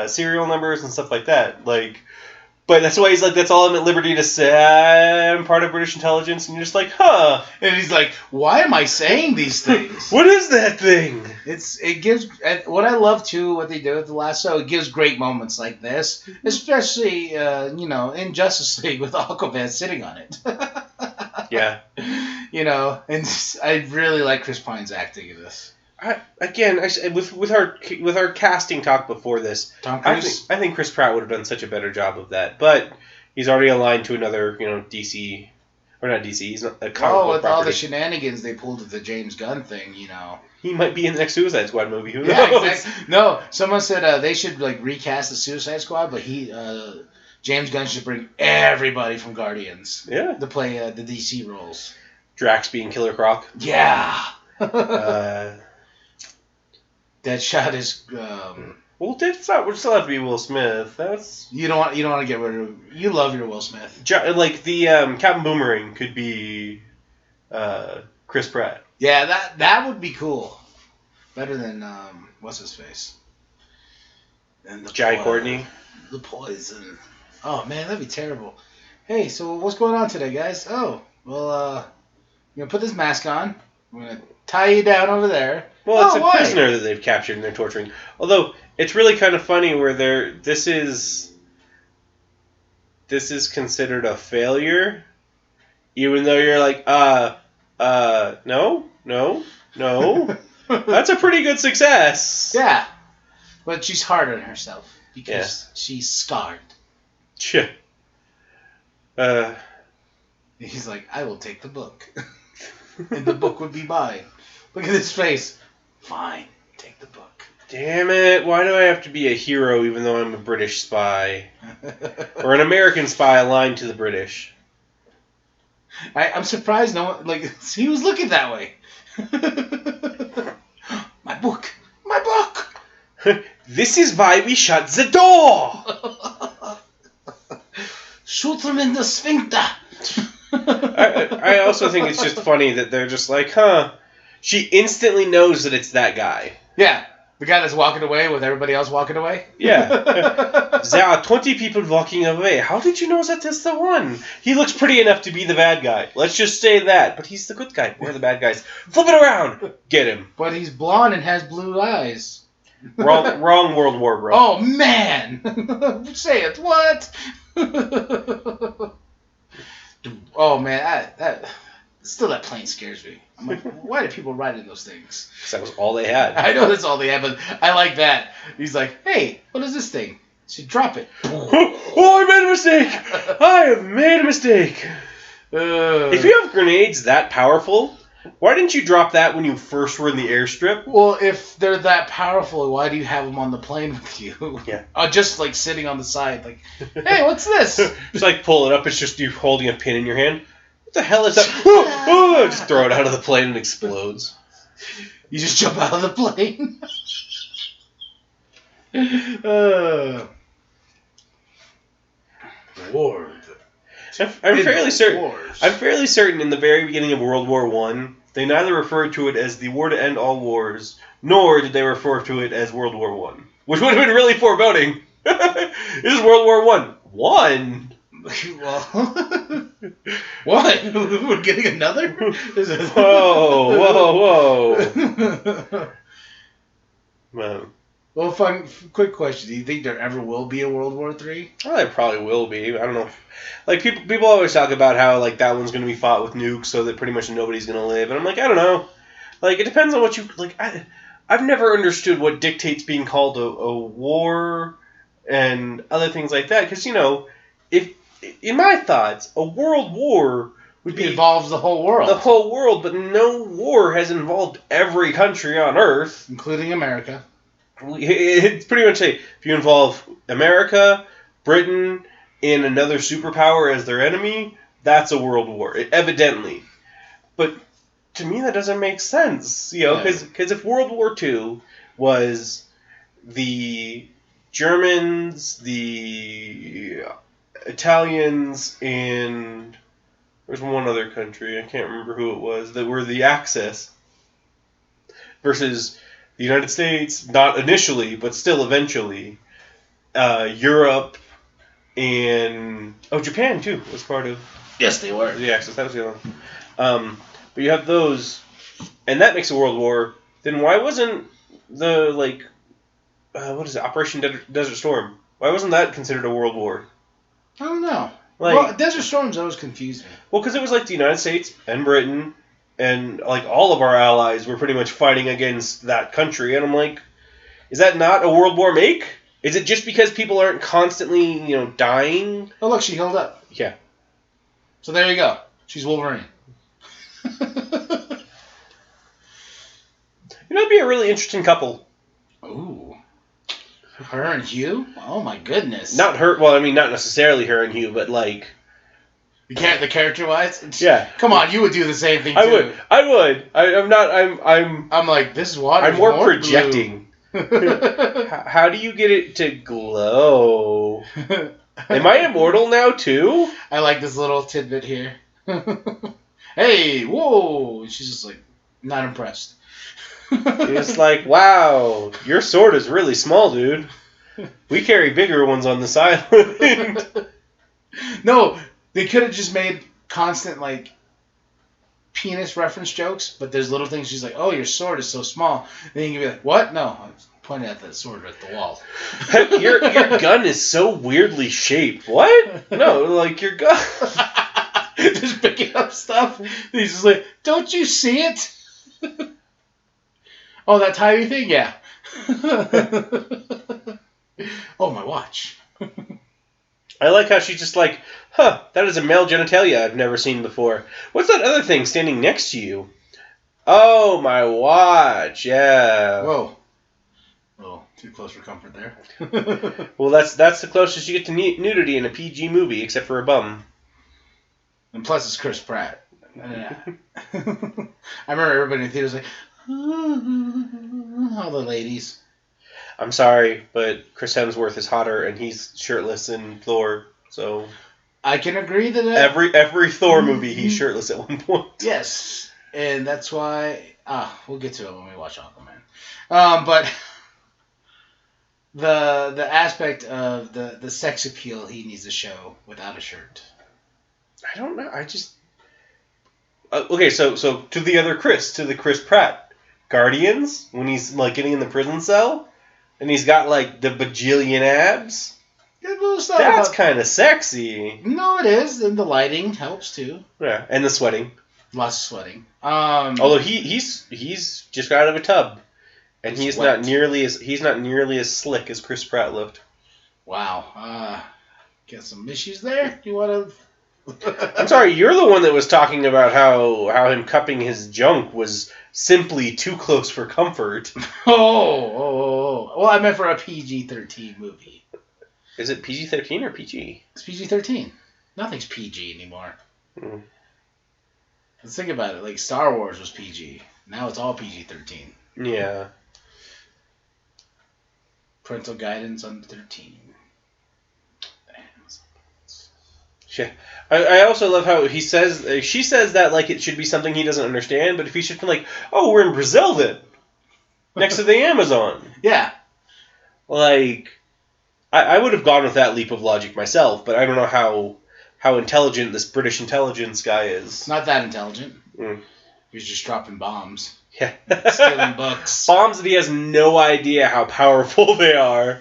serial numbers, and stuff like that. Like... But that's why he's like, that's all I'm at liberty to say. I'm part of British intelligence. And you're just like, huh. And he's like, why am I saying these things? What is that thing? It gives, what I love too, what they do with the last show, it gives great moments like this. Especially, in Justice League with Aquaman sitting on it. Yeah. And I really like Chris Pine's acting in this. With our casting talk before this, Tom Cruise? I think Chris Pratt would have done such a better job of that. But he's already aligned to another, DC, or not DC. He's not a comic book with property. all the shenanigans they pulled with the James Gunn thing, He might be in the next Suicide Squad movie. Who knows? Yeah, exactly. No, someone said they should recast the Suicide Squad, but James Gunn should bring everybody from Guardians. Yeah. To play the DC roles. Drax being Killer Croc. Yeah. uh, Deadshot is. Well, Deadshot would still have to be Will Smith. That's You don't want to get rid of. You love your Will Smith. like the Captain Boomerang could be Chris Pratt. Yeah, that would be cool. Better than what's his face. And the Jai Courtney. The Poison. Oh man, that'd be terrible. Hey, so what's going on today, guys? Oh, well, I'm gonna put this mask on. I'm gonna tie you down over there. Well, it's a why? prisoner that they've captured and they're torturing. Although it's really kind of funny where this is considered a failure, even though you're like, no, that's a pretty good success. Yeah, but she's hard on herself because she's scarred. Shit. He's like, I will take the book, and the book would be mine. Look at his face. Fine, take the book. Damn it! Why do I have to be a hero even though I'm a British spy? Or an American spy aligned to the British? I'm surprised no one, he was looking that way. My book! My book! This is why we shut the door! Shoot them in the sphincter! I also think it's just funny that they're just like, huh. She instantly knows that it's that guy. Yeah. The guy that's walking away with everybody else walking away? Yeah. There are 20 people walking away. How did you know that is the one? He looks pretty enough to be the bad guy. Let's just say that. But he's the good guy. We're the bad guys. Flip it around. Get him. But he's blonde and has blue eyes. Wrong World War, bro. Oh, man. Say it. What? Oh, man. Still, that plane scares me. I'm like, why do people ride in those things? Because that was all they had. I know that's all they had, but I like that. He's like, hey, what is this thing? Should drop it. Oh, I made a mistake. I have made a mistake. If you have grenades that powerful, why didn't you drop that when you first were in the airstrip? Well, if they're that powerful, why do you have them on the plane with you? Yeah. Just like sitting on the side, like, hey, what's this? Just like pull it up. It's just you holding a pin in your hand. What the hell is that? Just throw it out of the plane and it explodes. You just jump out of the plane. Lord. I'm fairly certain in the very beginning of World War I, they neither referred to it as the war to end all wars, nor did they refer to it as World War I, which would have been really foreboding. This is World War I. One. Well, what? We're getting another? Whoa. Man. Well, quick question. Do you think there ever will be a World War III? Well, there probably will be. I don't know. Like, people always talk about how, like, that one's going to be fought with nukes so that pretty much nobody's going to live. And I'm like, I don't know. Like, it depends on what you... Like, I've never understood what dictates being called a war and other things like that. Because, if... In my thoughts, a world war would be... It involves the whole world. The whole world, but no war has involved every country on Earth. Including America. It's pretty much if you involve America, Britain, and another superpower as their enemy, that's a world war, evidently. But to me, that doesn't make sense, because if World War II was the Germans, the Italians, and there's one other country, I can't remember who it was, that were the Axis, versus the United States, not initially, but still eventually, Europe, and... Oh, Japan, too, was part of... Yes, they were. The Axis, that was the other one. But you have those, and that makes a world war. Then why wasn't the, Operation Desert Storm? Why wasn't that considered a world war? I don't know. Well, Desert Storm's always confused me. Well, because it was the United States and Britain and all of our allies were pretty much fighting against that country, and I'm like, is that not a world war make? Is it just because people aren't constantly, dying? Oh, look, she held up. Yeah. So there you go. She's Wolverine. It'd be a really interesting couple. Ooh. Her and Hugh? Oh, my goodness. Not her, well, I mean, not necessarily her and Hugh, but, The character-wise? Yeah. Come on, you would do the same thing, too. I would. I'm not... I'm like, this is water. I'm more projecting. How do you get it to glow? Am I immortal now, too? I like this little tidbit here. Hey, whoa! She's just like, not impressed. It's like, wow, your sword is really small, dude. We carry bigger ones on this island. No, they could have just made constant, like, penis reference jokes, but there's little things she's like, oh, your sword is so small. And then you can be like, what? No, I was pointing at the sword at the wall. Your gun is so weirdly shaped. What? No, like, your gun... Just picking up stuff. He's just like, don't you see it? Oh, that tiny thing? Yeah. Oh, my watch. I like how she's just like, that is a male genitalia I've never seen before. What's that other thing standing next to you? Oh, my watch, yeah. Whoa. A little too close for comfort there. Well, that's the closest you get to nudity in a PG movie, except for a bum. And plus, it's Chris Pratt. I remember everybody in the theater was like, all the ladies. I'm sorry, but Chris Hemsworth is hotter, and he's shirtless in Thor, so... I can agree that... Every Thor movie, he's shirtless at one point. Yes, and that's why... we'll get to it when we watch Aquaman. But the aspect of the sex appeal he needs to show without a shirt. I don't know. I just... okay, so to the Chris Pratt. Guardians, when he's, like, getting in the prison cell, and he's got, like, the bajillion abs. That's kind of sexy. No, it is. And the lighting helps, too. Yeah, and the sweating. Lots of sweating. Although he's just got out of a tub. And he's not nearly as slick as Chris Pratt looked. Wow. Got some issues there? You want to... I'm sorry, you're the one that was talking about how him cupping his junk was simply too close for comfort. Oh. Well, I meant for a PG-13 movie. Is it PG-13 or PG? It's PG-13. Nothing's PG anymore. Let's think about it. Like, Star Wars was PG. Now it's all PG-13. Yeah. Parental guidance under 13. Yeah. I also love how she says that like it should be something he doesn't understand, but if he should be like, oh, we're in Brazil then, next to the Amazon. Yeah. Like, I would have gone with that leap of logic myself, but I don't know how intelligent this British intelligence guy is. Not that intelligent. He's just dropping bombs. Yeah. Stealing books. Bombs that he has no idea how powerful they are.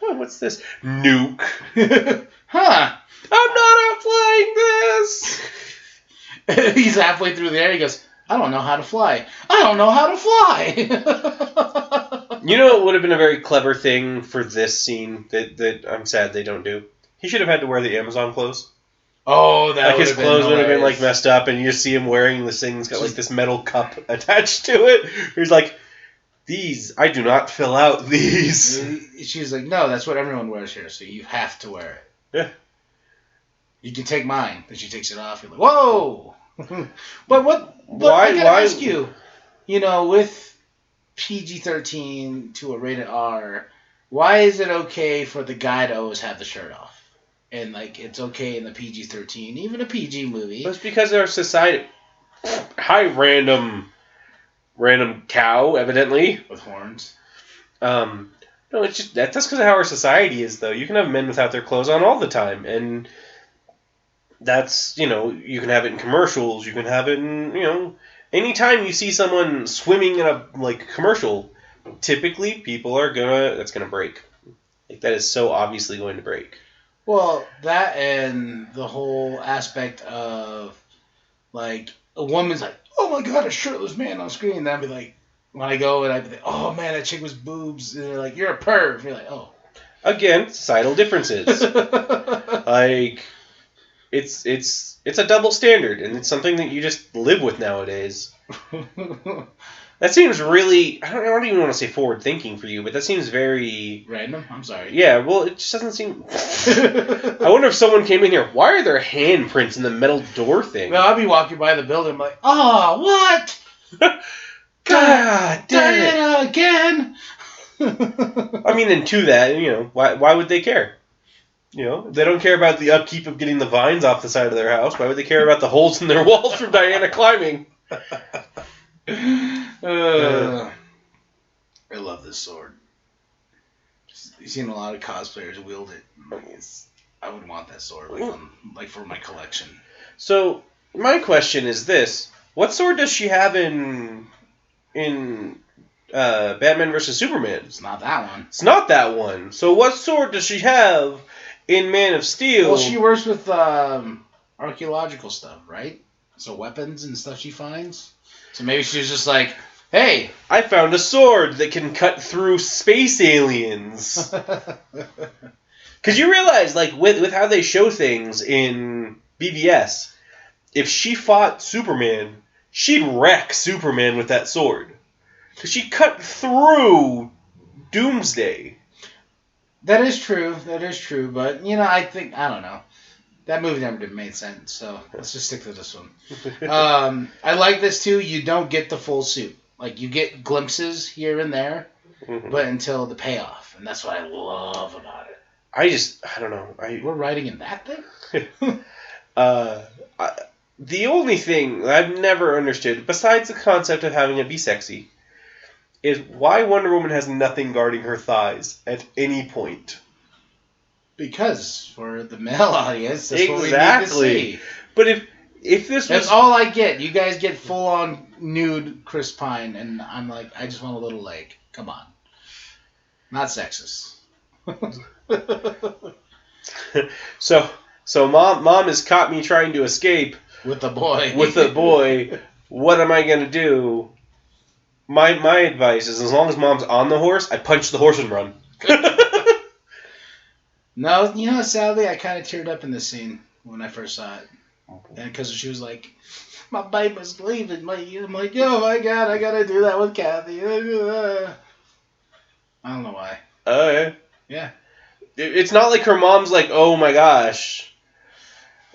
Oh, what's this? Nuke. Huh. I'm not outflying this! He's halfway through the air. He goes, I don't know how to fly. I don't know how to fly. You know what would have been a very clever thing for this scene that I'm sad they don't do? He should have had to wear the Amazon clothes. Oh, that like would his have clothes been would have been hilarious. like messed up, and you just see him wearing this thing that's got like this metal cup attached to it. He's like, these, I do not fill out these. She's like, no, that's what everyone wears here, so you have to wear it. Yeah. You can take mine. Then she takes it off. You're like, whoa! But I gotta ask you, with PG-13 to a rated R, why is it okay for the guy to always have the shirt off? And, like, it's okay in the PG-13, even a PG movie. It's because our society... Hi, random cow, evidently. With horns. No, it's just... That's because of how our society is, though. You can have men without their clothes on all the time, and... That's, you can have it in commercials, you can have it in, anytime you see someone swimming in a, commercial, typically people are that's gonna break. Like, that is so obviously going to break. Well, that and the whole aspect of, like, a woman's like, oh my god, a shirtless man on screen, and I'd be like, when I go and I'd be like, oh man, that chick was boobs, and they're like, you're a perv, and you're like, oh. Again, societal differences. Like... It's a double standard, and it's something that you just live with nowadays. That seems really... I don't even want to say forward-thinking for you, but that seems very... Random? I'm sorry. Yeah, well, it just doesn't seem... I wonder if someone came in here, why are there handprints in the metal door thing? Well, I'll be walking by the building, I'm like, oh, what? God damn it again! I mean, and to that, why would they care? They don't care about the upkeep of getting the vines off the side of their house. Why would they care about the holes in their walls from Diana climbing? I love this sword. You've seen a lot of cosplayers wield it. I would want that sword, like for my collection. So, my question is this: what sword does she have in Batman vs Superman? It's not that one. It's not that one. So, what sword does she have in Man of Steel? Well, she works with archaeological stuff, right? So weapons and stuff she finds. So maybe she was just like, hey, I found a sword that can cut through space aliens. Because you realize, like, with how they show things in BVS, if she fought Superman, she'd wreck Superman with that sword. Because she cut through Doomsday. That is true. But, I don't know. That movie never made sense, so let's just stick to this one. I like this, too. You don't get the full suit. Like, you get glimpses here and there, but until the payoff. And that's what I love about it. I don't know. We're riding in that thing? The only thing I've never understood, besides the concept of having it be sexy, is why Wonder Woman has nothing guarding her thighs at any point. Because for the male audience, that's what we need to see. But if this was... That's all I get. You guys get full-on nude Chris Pine, and I'm like, I just want a little leg. Come on. Not sexist. So mom has caught me trying to escape. With the boy. What am I going to do? My advice is, as long as mom's on the horse, I punch the horse and run. No, sadly, I kind of teared up in this scene when I first saw it. And because she was like, my baby's leaving me. I'm like, oh my God, I got to do that with Kathy. I don't know why. Oh, yeah. Yeah. It's not like her mom's like, oh my gosh.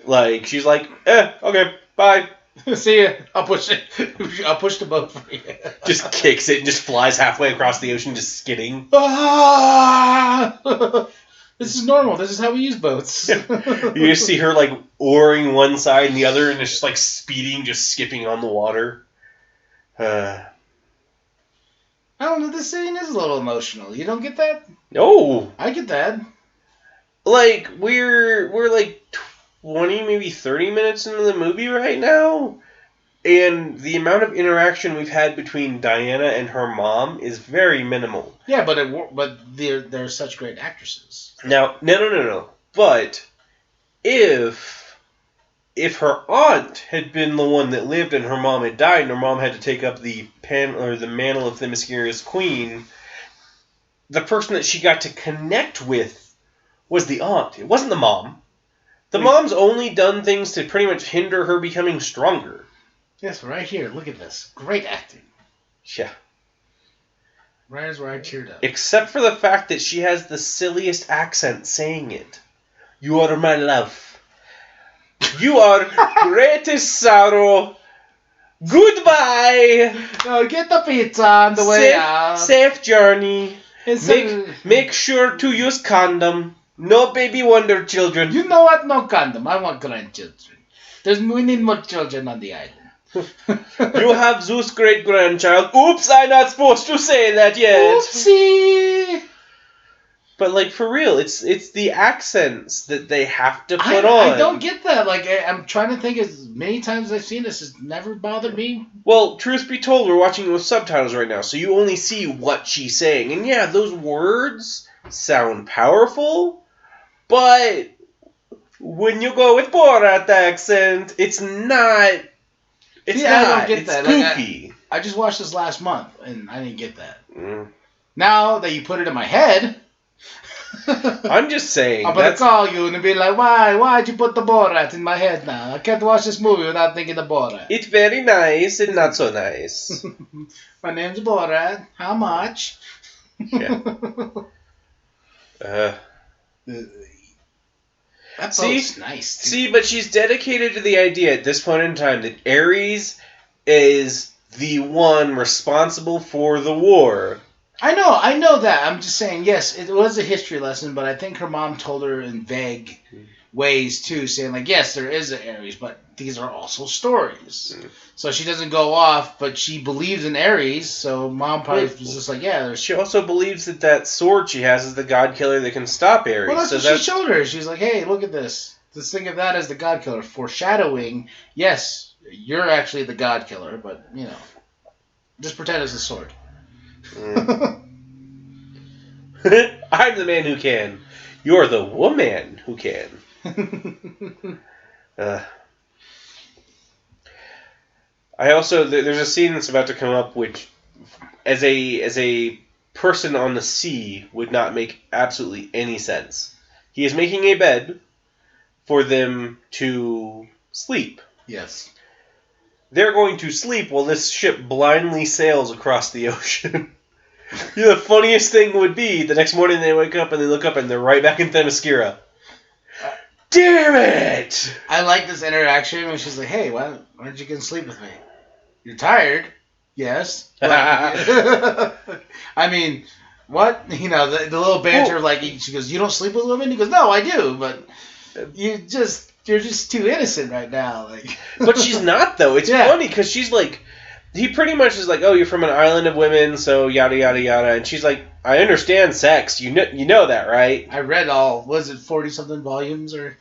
Like, she's like, okay, bye. See ya. I'll push the boat for you. Just kicks it and just flies halfway across the ocean, just skidding. Ah! This is normal. This is how we use boats. You just see her, like, oaring one side and the other, and it's just, like, speeding, just skipping on the water. I don't know. This scene is a little emotional. You don't get that? No. I get that. Like, we're like 20, maybe 30 minutes into the movie right now, and the amount of interaction we've had between Diana and her mom is very minimal. Yeah, but they're such great actresses. Now, no. But if her aunt had been the one that lived and her mom had died, and her mom had to take up the mantle of the mysterious queen, the person that she got to connect with was the aunt. It wasn't the mom. The mom's only done things to pretty much hinder her becoming stronger. Yes, right here. Look at this. Great acting. Yeah. Right as where I cheered up. Except for the fact that she has the silliest accent saying it. You are my love. You are greatest sorrow. Goodbye. Oh, get the pizza on the way out. Safe journey. Make sure to use condom. No baby wonder children. You know what? No condom. I want grandchildren. We need more children on the island. You have Zeus' great-grandchild. Oops, I'm not supposed to say that yet. Oopsie. But, like, for real, it's the accents that they have to put on. I don't get that. Like, I'm trying to think as many times as I've seen this, it's never bothered me. Well, truth be told, we're watching it with subtitles right now, so you only see what she's saying. And yeah, those words sound powerful, but when you go with Borat accent, it's not... It's not. I don't get that. Goofy. I just watched this last month, and I didn't get that. Now that you put it in my head, I'm just saying. I'm gonna call you and be like, why'd you put the Borat in my head now? I can't watch this movie without thinking of Borat. It's very nice and not so nice. My name's Borat. How much? Yeah. That boat's nice, too. See, but she's dedicated to the idea at this point in time that Ares is the one responsible for the war. I know that. I'm just saying, yes, it was a history lesson, but I think her mom told her in vague ways, too, saying, like, yes, there is an Ares, but these are also stories. So she doesn't go off, but she believes in Ares, so mom probably was just like, yeah. She also believes that sword she has is the god killer that can stop Ares. Well, that's what she showed her. She's like, hey, look at this. Just think of that as the god killer. Foreshadowing, yes, you're actually the god killer, but, just pretend it's a sword. I'm the man who can. You're the woman who can. I also there's a scene that's about to come up which, as a person on the sea, would not make absolutely any sense. He is making a bed for them to sleep. Yes. They're going to sleep while this ship blindly sails across the ocean. The funniest thing would be the next morning they wake up and they look up and they're right back in Themyscira. Damn it! I like this interaction when she's like, hey, why don't you get to sleep with me? You're tired? Yes. I mean, what? The little banter of like, she goes, you don't sleep with women? He goes, no, I do, but you're just too innocent right now. Like, but she's not, though. It's funny because she's like, he pretty much is like, oh, you're from an island of women, so yada, yada, yada. And she's like, I understand sex. You know that, right? I read 40-something volumes? Or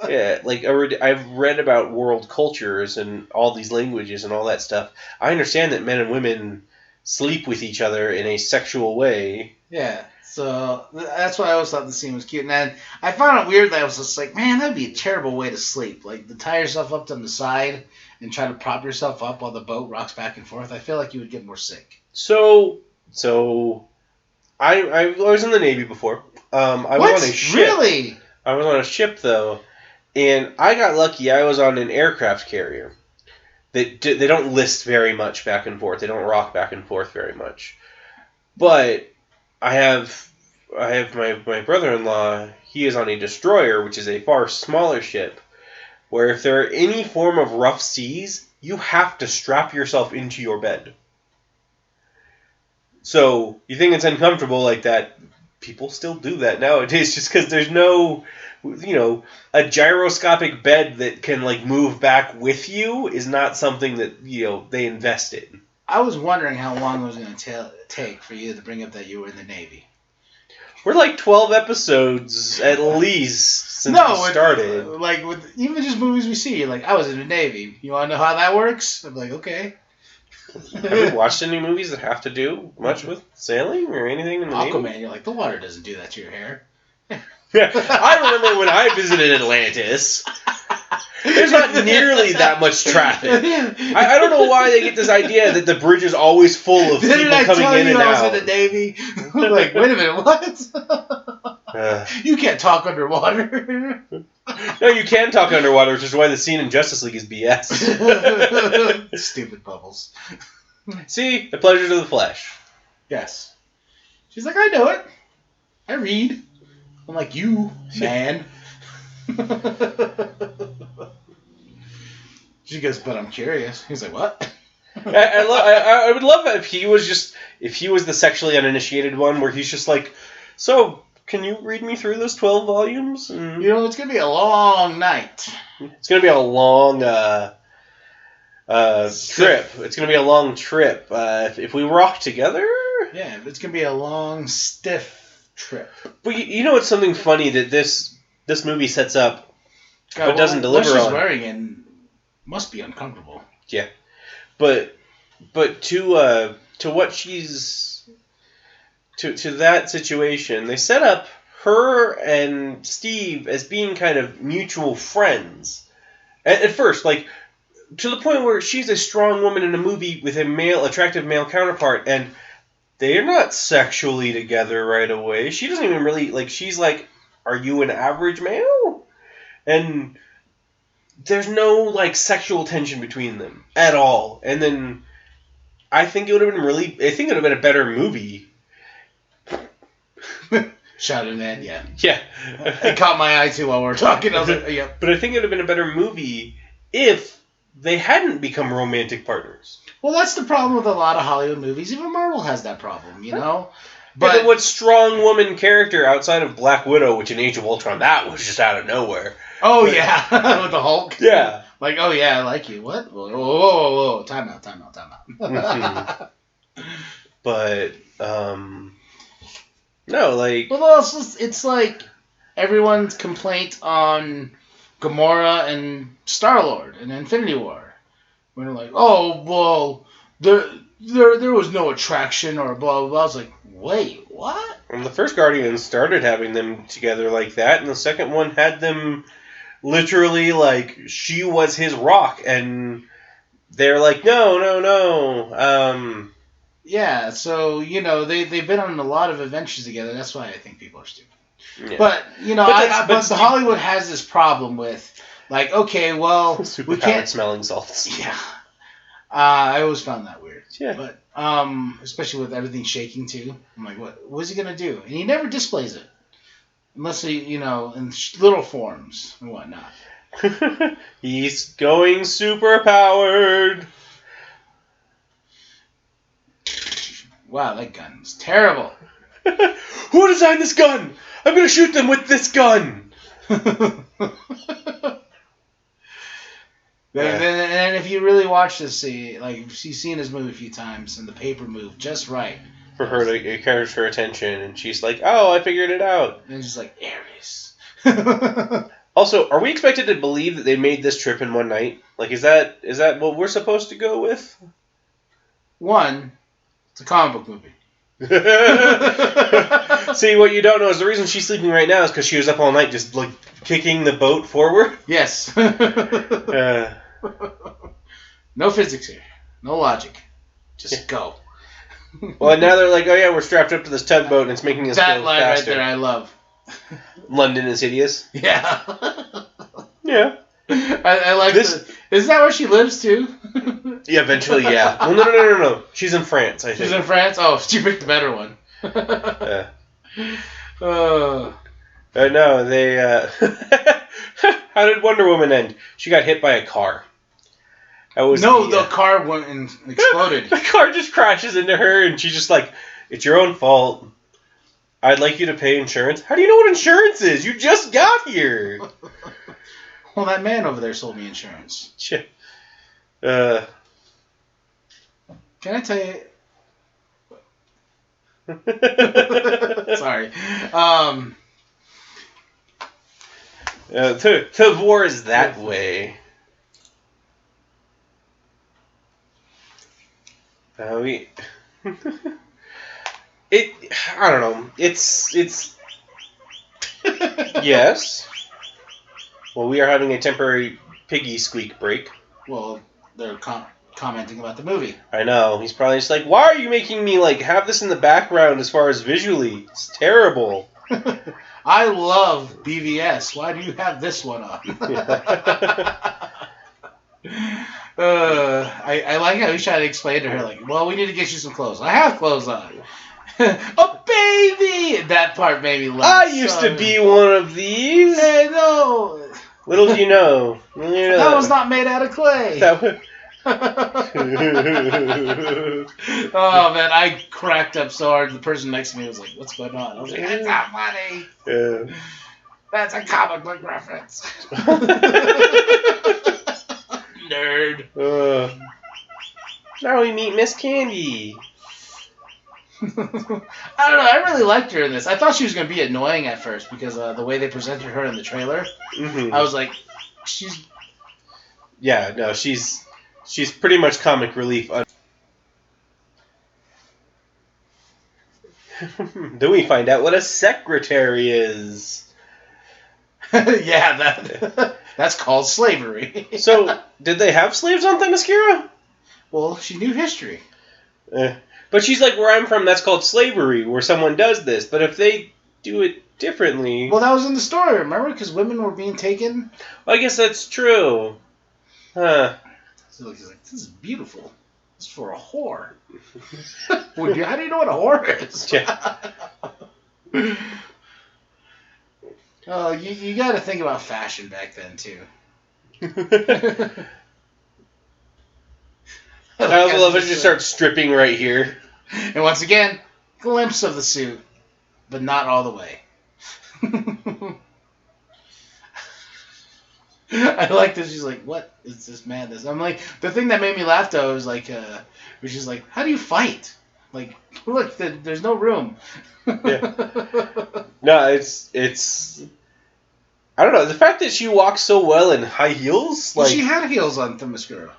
Yeah, like, I've read about world cultures and all these languages and all that stuff. I understand that men and women sleep with each other in a sexual way. Yeah, so that's why I always thought the scene was cute. And then I found it weird that I was just like, man, that'd be a terrible way to sleep. Like, to tie yourself up on the side and try to prop yourself up while the boat rocks back and forth. I feel like you would get more sick. So I was in the Navy before. I was on a ship. Really? I was on a ship, though, and I got lucky. I was on an aircraft carrier. They don't list very much back and forth. They don't rock back and forth very much. But I have my brother-in-law. He is on a destroyer, which is a far smaller ship, where if there are any form of rough seas, you have to strap yourself into your bed. So, you think it's uncomfortable like that, people still do that nowadays just because there's no, a gyroscopic bed that can, like, move back with you is not something that, they invest in. I was wondering how long it was going to take for you to bring up that you were in the Navy. We're like 12 episodes at least since we started. Like, with even just movies we see, like, I was in the Navy. You want to know how that works? I'm like, okay. Have you watched any movies that have to do much with sailing or anything in the Navy? Aquaman, you're like, the water doesn't do that to your hair. Yeah, I remember when I visited Atlantis. There's not nearly that much traffic. I don't know why they get this idea that the bridge is always full of people coming in and out. I was in the Navy? I'm like, wait a minute, what? You can't talk underwater. No, you can talk underwater, which is why the scene in Justice League is BS. Stupid bubbles. See? The pleasures of the flesh. Yes. She's like, I know it. I read. I'm like, you, man. She goes, but I'm curious. He's like, what? I would love it if he was the sexually uninitiated one, where he's just like, so, can you read me through this 12 volumes? And it's going to be a long night. It's going to be a long trip. It's going to be a long trip. If we rock together? Yeah, it's going to be a long, stiff trip. But it's something funny that this movie sets up, but doesn't deliver on. What she's wearing in must be uncomfortable. Yeah, but to what she's to that situation, they set up her and Steve as being kind of mutual friends. At first, like, to the point where she's a strong woman in a movie with a attractive male counterpart, and they're not sexually together right away. She doesn't even really, like, she's like, are you an average male? And there's no, like, sexual tension between them at all. And then I think it would have been a better movie. Shouted man, yeah. Yeah. It caught my eye too while we were talking. I was like, yep. But I think it would have been a better movie if they hadn't become romantic partners. Well, that's the problem with a lot of Hollywood movies. Even Marvel has that problem, you know? But yeah, what strong woman character outside of Black Widow, which in Age of Ultron, that was just out of nowhere. Oh, yeah. With the Hulk? Yeah. Like, oh, yeah, I like you. What? Whoa, whoa, whoa. Time out. Mm-hmm. But, no, like... Well, it's like everyone's complaint on Gamora and Star-Lord in Infinity War. When they're like, oh, well, there was no attraction or blah, blah, blah. I was like, wait, what? And the first Guardians started having them together like that, and the second one had them literally like she was his rock, and they're like, no. Yeah, so, they've been on a lot of adventures together. That's why I think people are stupid. Yeah. But, but Hollywood has this problem with, like, okay, well, we can't... smelling salts. Yeah. I always found that weird. Yeah. But, especially with everything shaking, too. I'm like, what is he going to do? And he never displays it. Unless he, in little forms and whatnot. He's going super powered. Wow, that gun's terrible. Who designed this gun? I'm going to shoot them with this gun. And if you really watch this, she's seen this movie a few times, and the paper moved just right. For her to catch her attention, and she's like, oh, I figured it out. And she's like, Ares. Also, are we expected to believe that they made this trip in one night? Like, is that what we're supposed to go with? One, it's a comic book movie. See, what you don't know is the reason she's sleeping right now is because she was up all night just, like, kicking the boat forward. Yes. No physics here. No logic. Just go. Well, now they're like, oh yeah, we're strapped up to this tugboat and it's making us that go line faster. right there I love. London is hideous. Yeah. Yeah. I like this. Is that where she lives too? Yeah, eventually, yeah. Well, no. She's in France, I think. She's in France? Oh, she picked the better one. No, they... How did Wonder Woman end? She got hit by a car. The car went and exploded. The car just crashes into her, and she's just like, it's your own fault. I'd like you to pay insurance. How do you know what insurance is? You just got here. Well, that man over there sold me insurance. Shit. Can I tell you... Sorry. The war is that way. I don't know. It's yes. Well, we are having a temporary piggy squeak break. Well, they're commenting about the movie. I know. He's probably just like, why are you making me have this in the background as far as visually? It's terrible. I love BVS. Why do you have this one on? I like how he's trying to explain to her, like, well, we need to get you some clothes. I have clothes on. Oh, baby! That part made me laugh. I used to be one of these. Hey, no. Little do you know. That was not made out of clay. Oh, man, I cracked up so hard. The person next to me was like, what's going on? I was like, that's not funny. Yeah. That's a comic book reference. Nerd. Now we meet Miss Candy. I don't know. I really liked her in this. I thought she was going to be annoying at first because the way they presented her in the trailer. Mm-hmm. I was like, she's... Yeah, no, she's pretty much comic relief. Then we find out what a secretary is. Yeah, that's called slavery. So, did they have slaves on Themyscira? Well, she knew history. But she's like, where I'm from, that's called slavery, where someone does this. But if they do it differently... Well, that was in the story, remember? Because women were being taken. Well, I guess that's true. Huh. So he's like, this is beautiful. It's for a whore. How do you know what a whore is? Yeah. Oh, you got to think about fashion back then, too. I love it. Just start stripping right here. And once again, glimpse of the suit, but not all the way. I like this. She's like, "What is this madness?" I'm like, the thing that made me laugh though was like, where she's like, "How do you fight? Like, look, there's no room." Yeah. No, it's. I don't know, the fact that she walks so well in high heels. Well, like she had heels on Themyscira.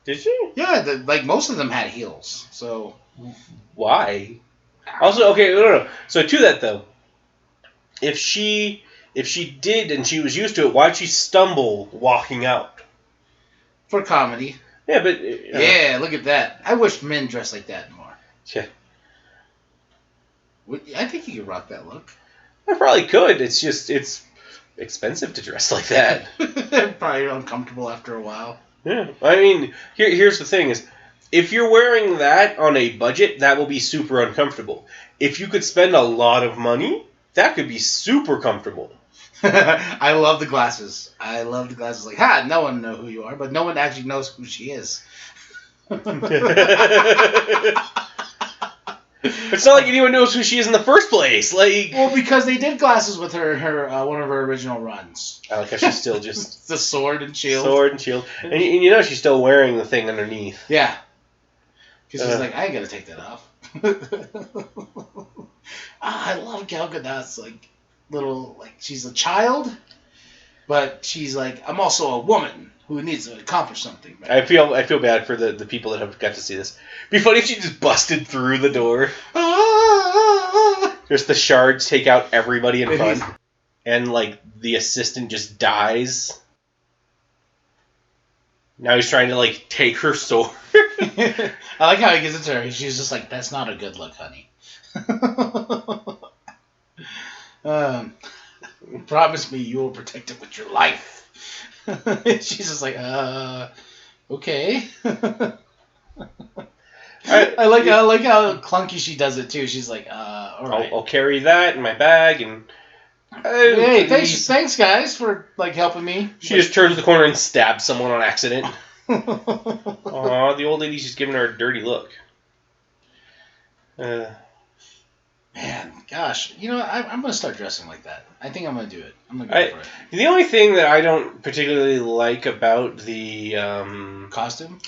Did she? Yeah, like most of them had heels. So why? Also, okay, no. So to that though, if she did and she was used to it, why'd she stumble walking out? For comedy. Yeah, but yeah, look at that. I wish men dressed like that more. Yeah. I think you could rock that look. I probably could. It's just it's expensive to dress like that. Probably uncomfortable after a while. Yeah, I mean, here's the thing is, if you're wearing that on a budget, that will be super uncomfortable. If you could spend a lot of money, that could be super comfortable. I love the glasses. Like, ha, no one know who you are, but no one actually knows who she is. It's not like anyone knows who she is in the first place. Like, well, because they did glasses with her one of her original runs. I like how she's still just the sword and shield. And you know she's still wearing the thing underneath. Yeah. Because she's like, I ain't gonna take that off. I love Gal Gadot's like little she's a child, but she's like, I'm also a woman who needs to accomplish something. Right? I feel bad for the people that have got to see this. It'd be funny if she just busted through the door. Just the shards take out everybody in front, and like the assistant just dies. Now he's trying to like take her sword. I like how he gives it to her. She's just like, that's not a good look, honey. Promise me you will protect it with your life. She's just like, okay. I like how clunky she does it too. She's like, all right. I'll carry that in my bag and. Hey, thanks guys for like helping me. She just turns the corner and stabs someone on accident. Aw, the old lady's just giving her a dirty look. Man, gosh, I'm gonna start dressing like that. I think I'm gonna do it. I'm gonna go for it. The only thing that I don't particularly like about the costume,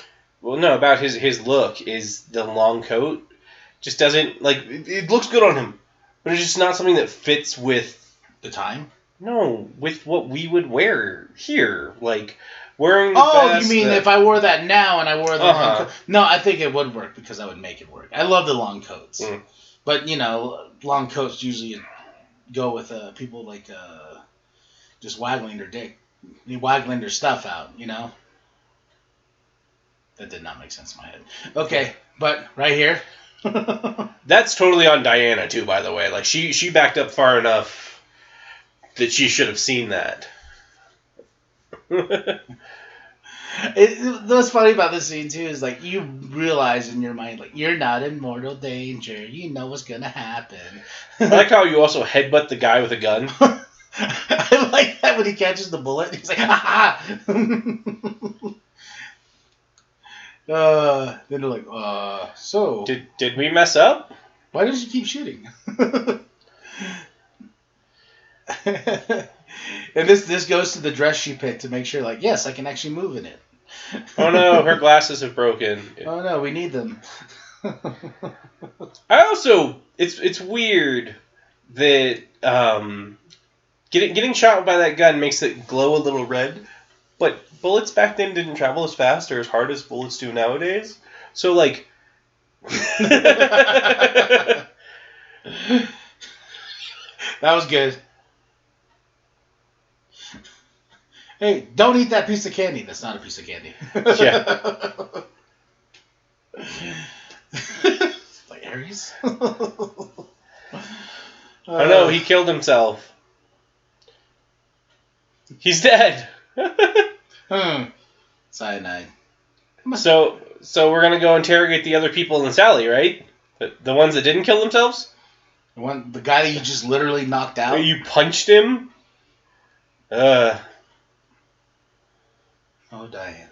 well, no, about his look is the long coat. Just doesn't like it looks good on him, but it's just not something that fits with the time. No, with what we would wear here, like wearing. You mean if I wore that now and I wore the long coat? No, I think it would work because I would make it work. I love the long coats. But, long coats usually go with people like just waggling their dick. Waggling their stuff out, That did not make sense in my head. Okay, but right here. That's totally on Diana, too, by the way. Like, she backed up far enough that she should have seen that. What's funny about this scene too is like you realize in your mind like you're not in mortal danger. You know what's gonna happen. I like how you also headbutt the guy with a gun. I like that when he catches the bullet. He's like, ha ha. Then they're like, so did we mess up? Why did you keep shooting? And this goes to the dress she picked to make sure, like, yes, I can actually move in it. Oh no, her glasses have broken. Oh no, we need them. I also, it's weird that getting shot by that gun makes it glow a little red, but bullets back then didn't travel as fast or as hard as bullets do nowadays. So like. That was good. Hey, don't eat that piece of candy. That's not a piece of candy. Yeah. Ares? Oh no, he killed himself. He's dead. Cyanide. So we're gonna go interrogate the other people in Sally, right? The ones that didn't kill themselves? The guy that you just literally knocked out? You punched him? Oh, Diana.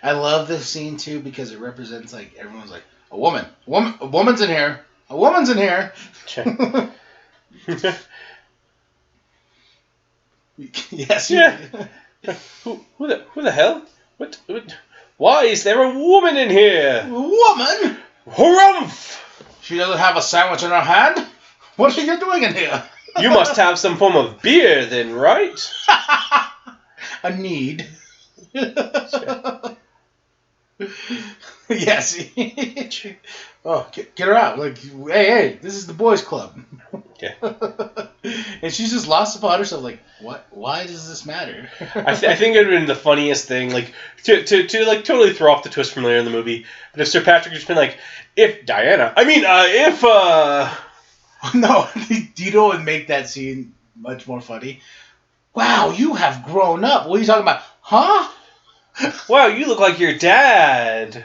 I love this scene too because it represents like everyone's like a woman's in here, a woman's in here. Yes. Yeah. Who the hell? What? Why is there a woman in here? Woman? Harumph! She doesn't have a sandwich in her hand? What are you doing in here? You must have some form of beer then, right? A need. Yes. Oh, get her out. Like, hey, this is the boys' club. Yeah. And she's just lost upon herself. Like, what? Why does this matter? I think it would have been the funniest thing, like to like totally throw off the twist from later in the movie. But if Sir Patrick had just been like, if No, you know what would make that scene much more funny? Wow, you have grown up. What are you talking about? Huh? Wow, you look like your dad.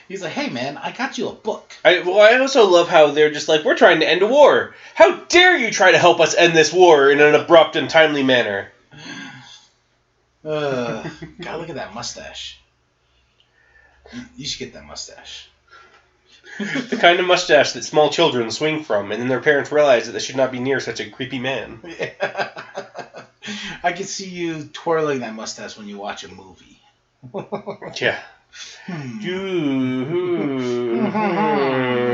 He's like, hey man, I got you a book. I also love how they're just like, we're trying to end a war. How dare you try to help us end this war in an abrupt and timely manner? God, look at that mustache. You should get that mustache. The kind of mustache that small children swing from, and then their parents realize that they should not be near such a creepy man. Yeah. I can see you twirling that mustache when you watch a movie. Yeah.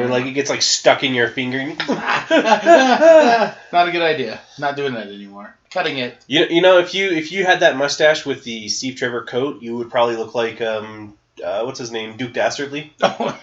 Like it gets like stuck in your finger. Not a good idea. Not doing that anymore. Cutting it. You know, if you had that mustache with the Steve Trevor coat, you would probably look like what's his name, Duke Dastardly. Oh.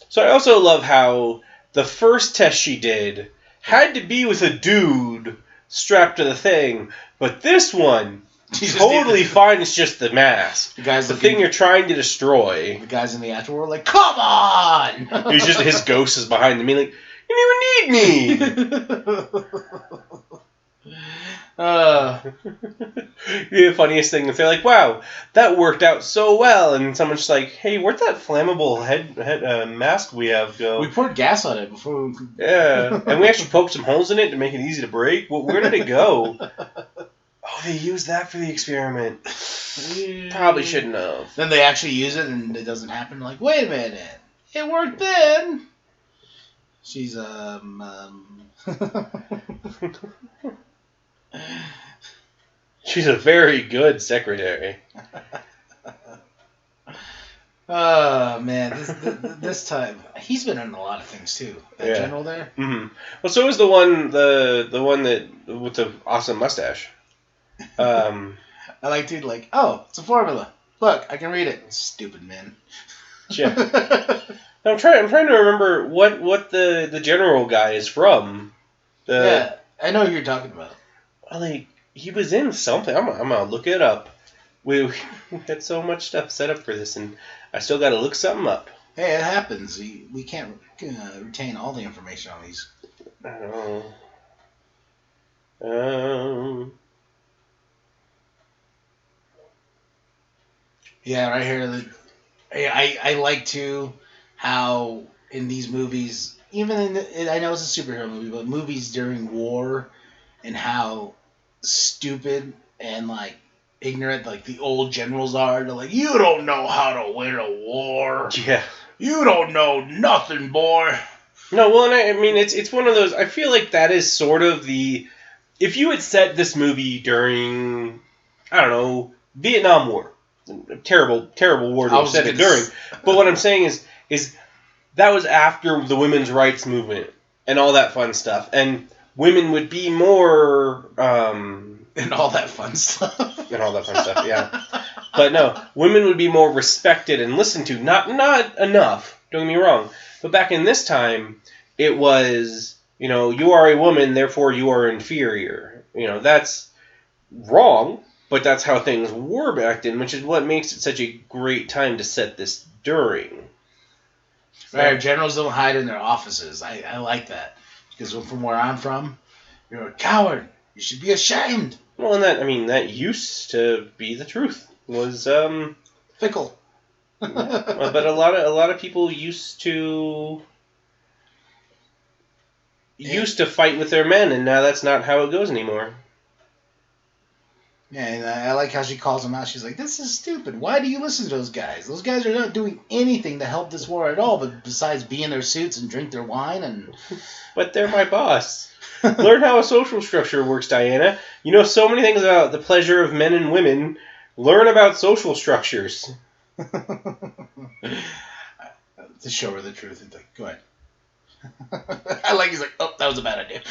So I also love how the first test she did had to be with a dude strapped to the thing, but this one totally fine. It's just the mask. The thing you're trying to destroy. The guys in the afterworld are like, come on! It's just his ghost is behind me, like, you didn't even need me! The funniest thing is they're like, wow, that worked out so well, and someone's just like, hey, where'd that flammable head mask we have go? We poured gas on it before we... Yeah, and we actually poked some holes in it to make it easy to break. Well, where did it go? Oh, they used that for the experiment. Probably shouldn't have. Then they actually use it and it doesn't happen. Like, wait a minute. It worked then. She's, She's a very good secretary. Oh, man. This time. He's been in a lot of things, too. That general there. Mm-hmm. Well, so was the one that with the awesome mustache. I like to oh, it's a formula. Look, I can read it. Stupid man. Yeah. I'm trying to remember what the general guy is from. Yeah, I know who you're talking about. Like he was in something. I'm gonna look it up. We had so much stuff set up for this, and I still got to look something up. Hey, it happens. We can't retain all the information on these. I don't know. Yeah, right here. I like too how in these movies, even I know it's a superhero movie, but movies during war and how stupid and ignorant the old generals are. They're like, you don't know how to win a war. Yeah. You don't know nothing, boy. No, well, and I mean it's one of those. I feel like that is sort of the. If you had set this movie during, I don't know, Vietnam War. Terrible war to have said it during. But what I'm saying is that was after the women's rights movement and all that fun stuff. And women would be more... and all that fun stuff. And all that fun stuff, yeah. But no, women would be more respected and listened to. Not enough, don't get me wrong. But back in this time, it was, you are a woman, therefore you are inferior. That's wrong, but that's how things were back then, which is what makes it such a great time to set this during. Right, generals don't hide in their offices. I like that. Because from where I'm from, you're a coward. You should be ashamed. Well, and that used to be the truth. Was fickle. But a lot of people used to fight with their men, and now that's not how it goes anymore. Yeah, and I like how she calls them out. She's like, "This is stupid. Why do you listen to those guys? Those guys are not doing anything to help this war at all, but besides be in their suits and drink their wine and." But they're my boss. Learn how a social structure works, Diana. You know so many things about the pleasure of men and women. Learn about social structures. To show her the truth, it's like, go ahead. He's like, oh, that was a bad idea.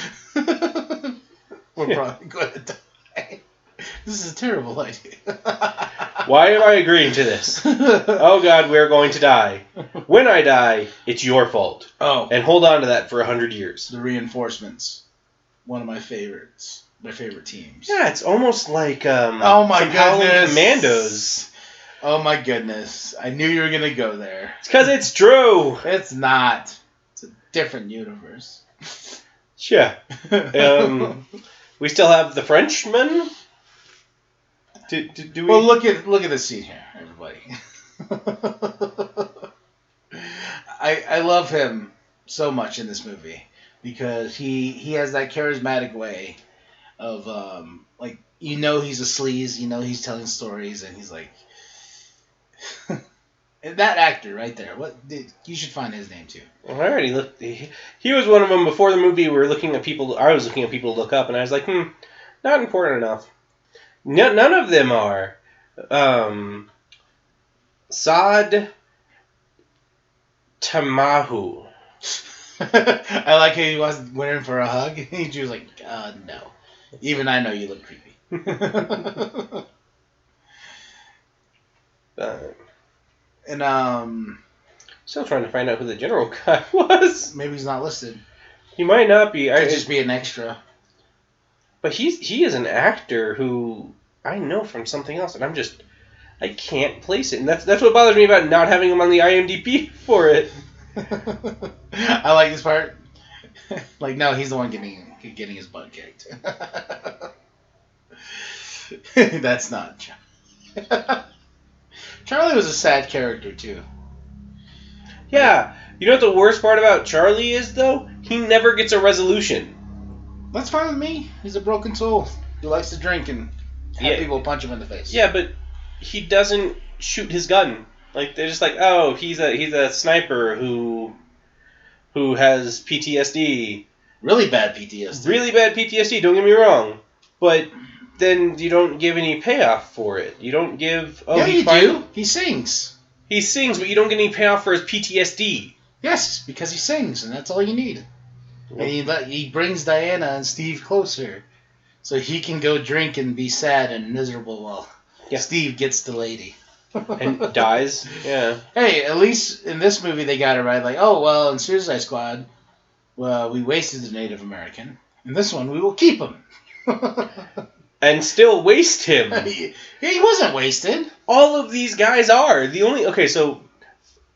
Go ahead. This is a terrible idea. Why am I agreeing to this? Oh God, we're going to die. When I die, it's your fault. Oh. And hold on to that for 100 years. The Reinforcements. One of my favorites. My favorite teams. Yeah, it's almost like oh my goodness. Commandos. Oh my goodness. I knew you were going to go there. It's because it's true. It's not. It's a different universe. Sure. We still have the Frenchmen. Do we... Well, look at this scene here, everybody. I love him so much in this movie because he has that charismatic way of he's a sleaze, he's telling stories, and he's like that actor right there. You should find his name too. Well, I already looked. He was one of them before the movie. We were looking at people. I was looking at people to look up, and I was like, not important enough. None of them are. Saad Tamahu. I like how he went in for a hug. He was like, no. Even I know you look creepy. And still trying to find out who the general guy was. Maybe he's not listed. He might not be. Could just be an extra. But he is an actor who I know from something else, and I can't place it. And that's what bothers me about not having him on the IMDb for it. I like this part. No, he's the one getting his butt kicked. That's not Charlie. Charlie was a sad character too. Yeah. You know what the worst part about Charlie is, though? He never gets a resolution. That's fine with me. He's a broken soul. He likes to drink and have people punch him in the face. Yeah, but he doesn't shoot his gun. They're just like, oh, he's a sniper who has PTSD. Really bad PTSD. Really bad PTSD, don't get me wrong. But then you don't give any payoff for it. You don't give... Oh, yeah, you do. He sings. He sings, but you don't get any payoff for his PTSD. Yes, because he sings, and that's all you need. And he brings Diana and Steve closer, so he can go drink and be sad and miserable while Steve gets the lady. And dies. Yeah. Hey, at least in this movie they got it right. In Suicide Squad, well, we wasted the Native American. In this one, we will keep him. And still waste him. He wasn't wasted. All of these guys are. Okay, so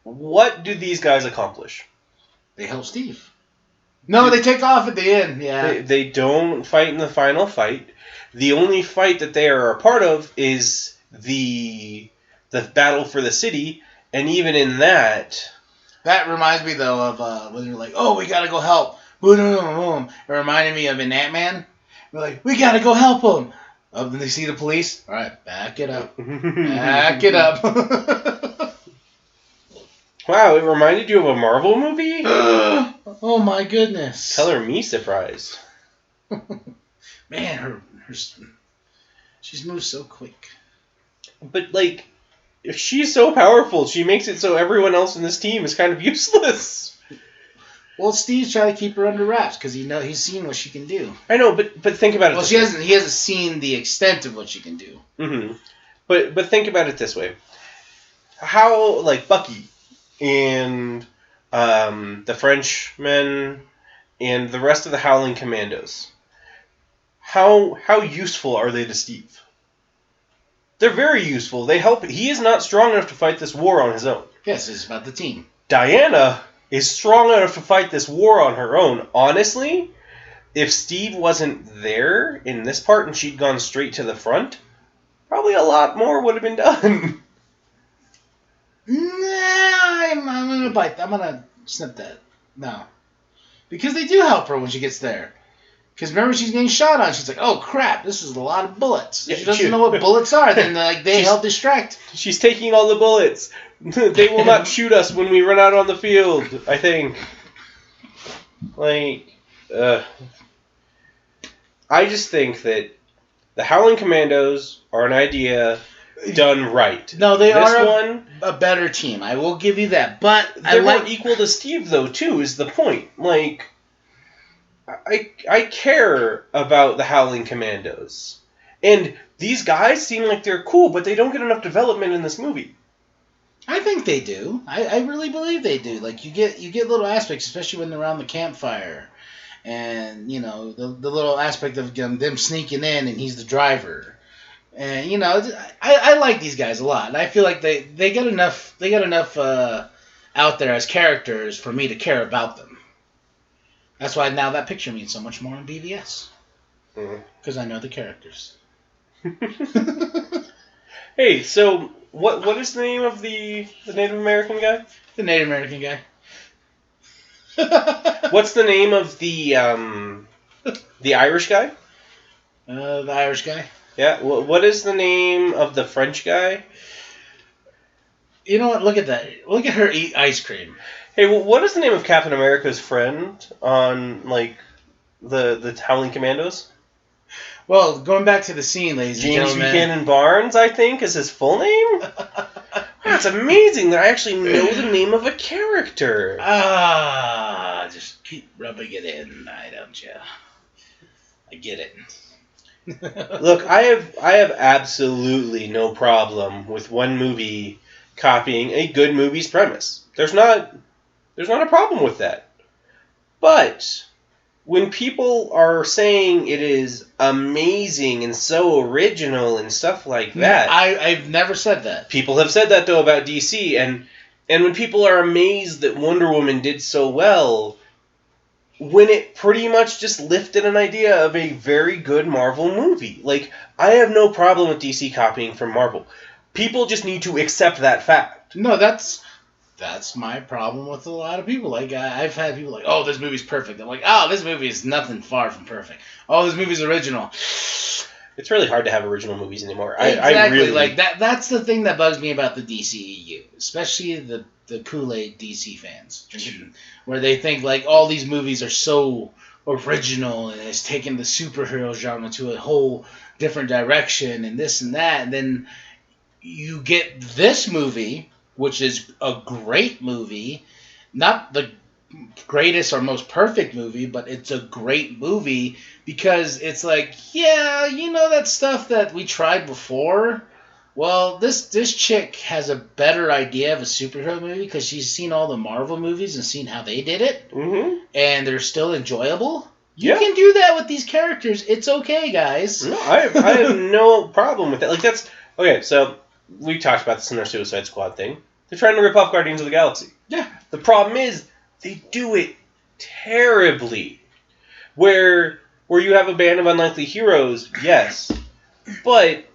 what do these guys accomplish? They help Steve. No, they take off at the end. Yeah. They don't fight in the final fight. The only fight that they are a part of is the battle for the city, and even in that... That reminds me, though, of when they're like, oh, we gotta go help. It reminded me of an Ant-Man. We're like, we gotta go help him. Then they see the police. All right, back it up. Back it up. Wow, it reminded you of a Marvel movie? Oh, my goodness. Color me surprised. Man, she's moved so quick. But, if she's so powerful, she makes it so everyone else in this team is kind of useless. Well, Steve's trying to keep her under wraps because he's seen what she can do. I know, but think about it. Well, he hasn't seen the extent of what she can do. Mm-hmm. But think about it this way. How, like, Bucky and the Frenchmen and the rest of the Howling Commandos, how useful are they to Steve? They're very useful. They help. He is not strong enough to fight this war on his own. Yes, it's about the team. Diana is strong enough to fight this war on her own. Honestly, if Steve wasn't there in this part and she'd gone straight to the front, probably a lot more would have been done. I'm gonna bite. I'm gonna snip that. No, because they do help her when she gets there. Because remember, she's getting shot on. She's like, "Oh crap, this is a lot of bullets." Yeah, she doesn't know what bullets are. Then they help distract. She's taking all the bullets. They will not shoot us when we run out on the field. I think. Like, I just think that the Howling Commandos are an idea done right. No, they are a better team. I will give you that. But they're more equal to Steve, though, too, is the point. Like, I care about the Howling Commandos. And these guys seem like they're cool, but they don't get enough development in this movie. I think they do. I really believe they do. Like, you get little aspects, especially when they're around the campfire. And, you know, the little aspect of them sneaking in and he's the driver. And, you know, I like these guys a lot. And I feel like they get enough out there as characters for me to care about them. That's why now that picture means so much more in BVS. Because I know the characters. Hey, so what is the name of the Native American guy? The Native American guy. What's the name of the Irish guy? The Irish guy. Yeah. What is the name of the French guy? You know what? Look at that. Look at her eat ice cream. Hey, what is the name of Captain America's friend on, like, the Howling Commandos? Well, going back to the scene, ladies and James gentlemen. Buchanan Barnes, I think, is his full name? It's amazing that I actually know the name of a character. Just keep rubbing it in, don't you? I get it. Look, I have absolutely no problem with one movie copying a good movie's premise. There's not a problem with that. But when people are saying it is amazing and so original and stuff like that, I've never said that. People have said that though about DC, and when people are amazed that Wonder Woman did so well, when it pretty much just lifted an idea of a very good Marvel movie. Like, I have no problem with DC copying from Marvel. People just need to accept that fact. No, that's my problem with a lot of people. Like, I've had people like, "Oh, this movie's perfect." I'm like, "Oh, this movie is nothing far from perfect." "Oh, this movie's original." It's really hard to have original movies anymore. Exactly. I really like that's the thing that bugs me about the DCEU, especially the Kool-Aid DC fans, where they think like all these movies are so original and it's taken the superhero genre to a whole different direction and this and that, and then you get this movie, which is a great movie, not the greatest or most perfect movie, but it's a great movie because it's like, yeah, you know that stuff that we tried before? Well, this chick has a better idea of a superhero movie because she's seen all the Marvel movies and seen how they did it, and they're still enjoyable. You can do that with these characters. It's okay, guys. No, I have no problem with that. Like, that's... Okay, so we talked about this in our Suicide Squad thing. They're trying to rip off Guardians of the Galaxy. Yeah. The problem is, they do it terribly. Where you have a band of unlikely heroes, yes. But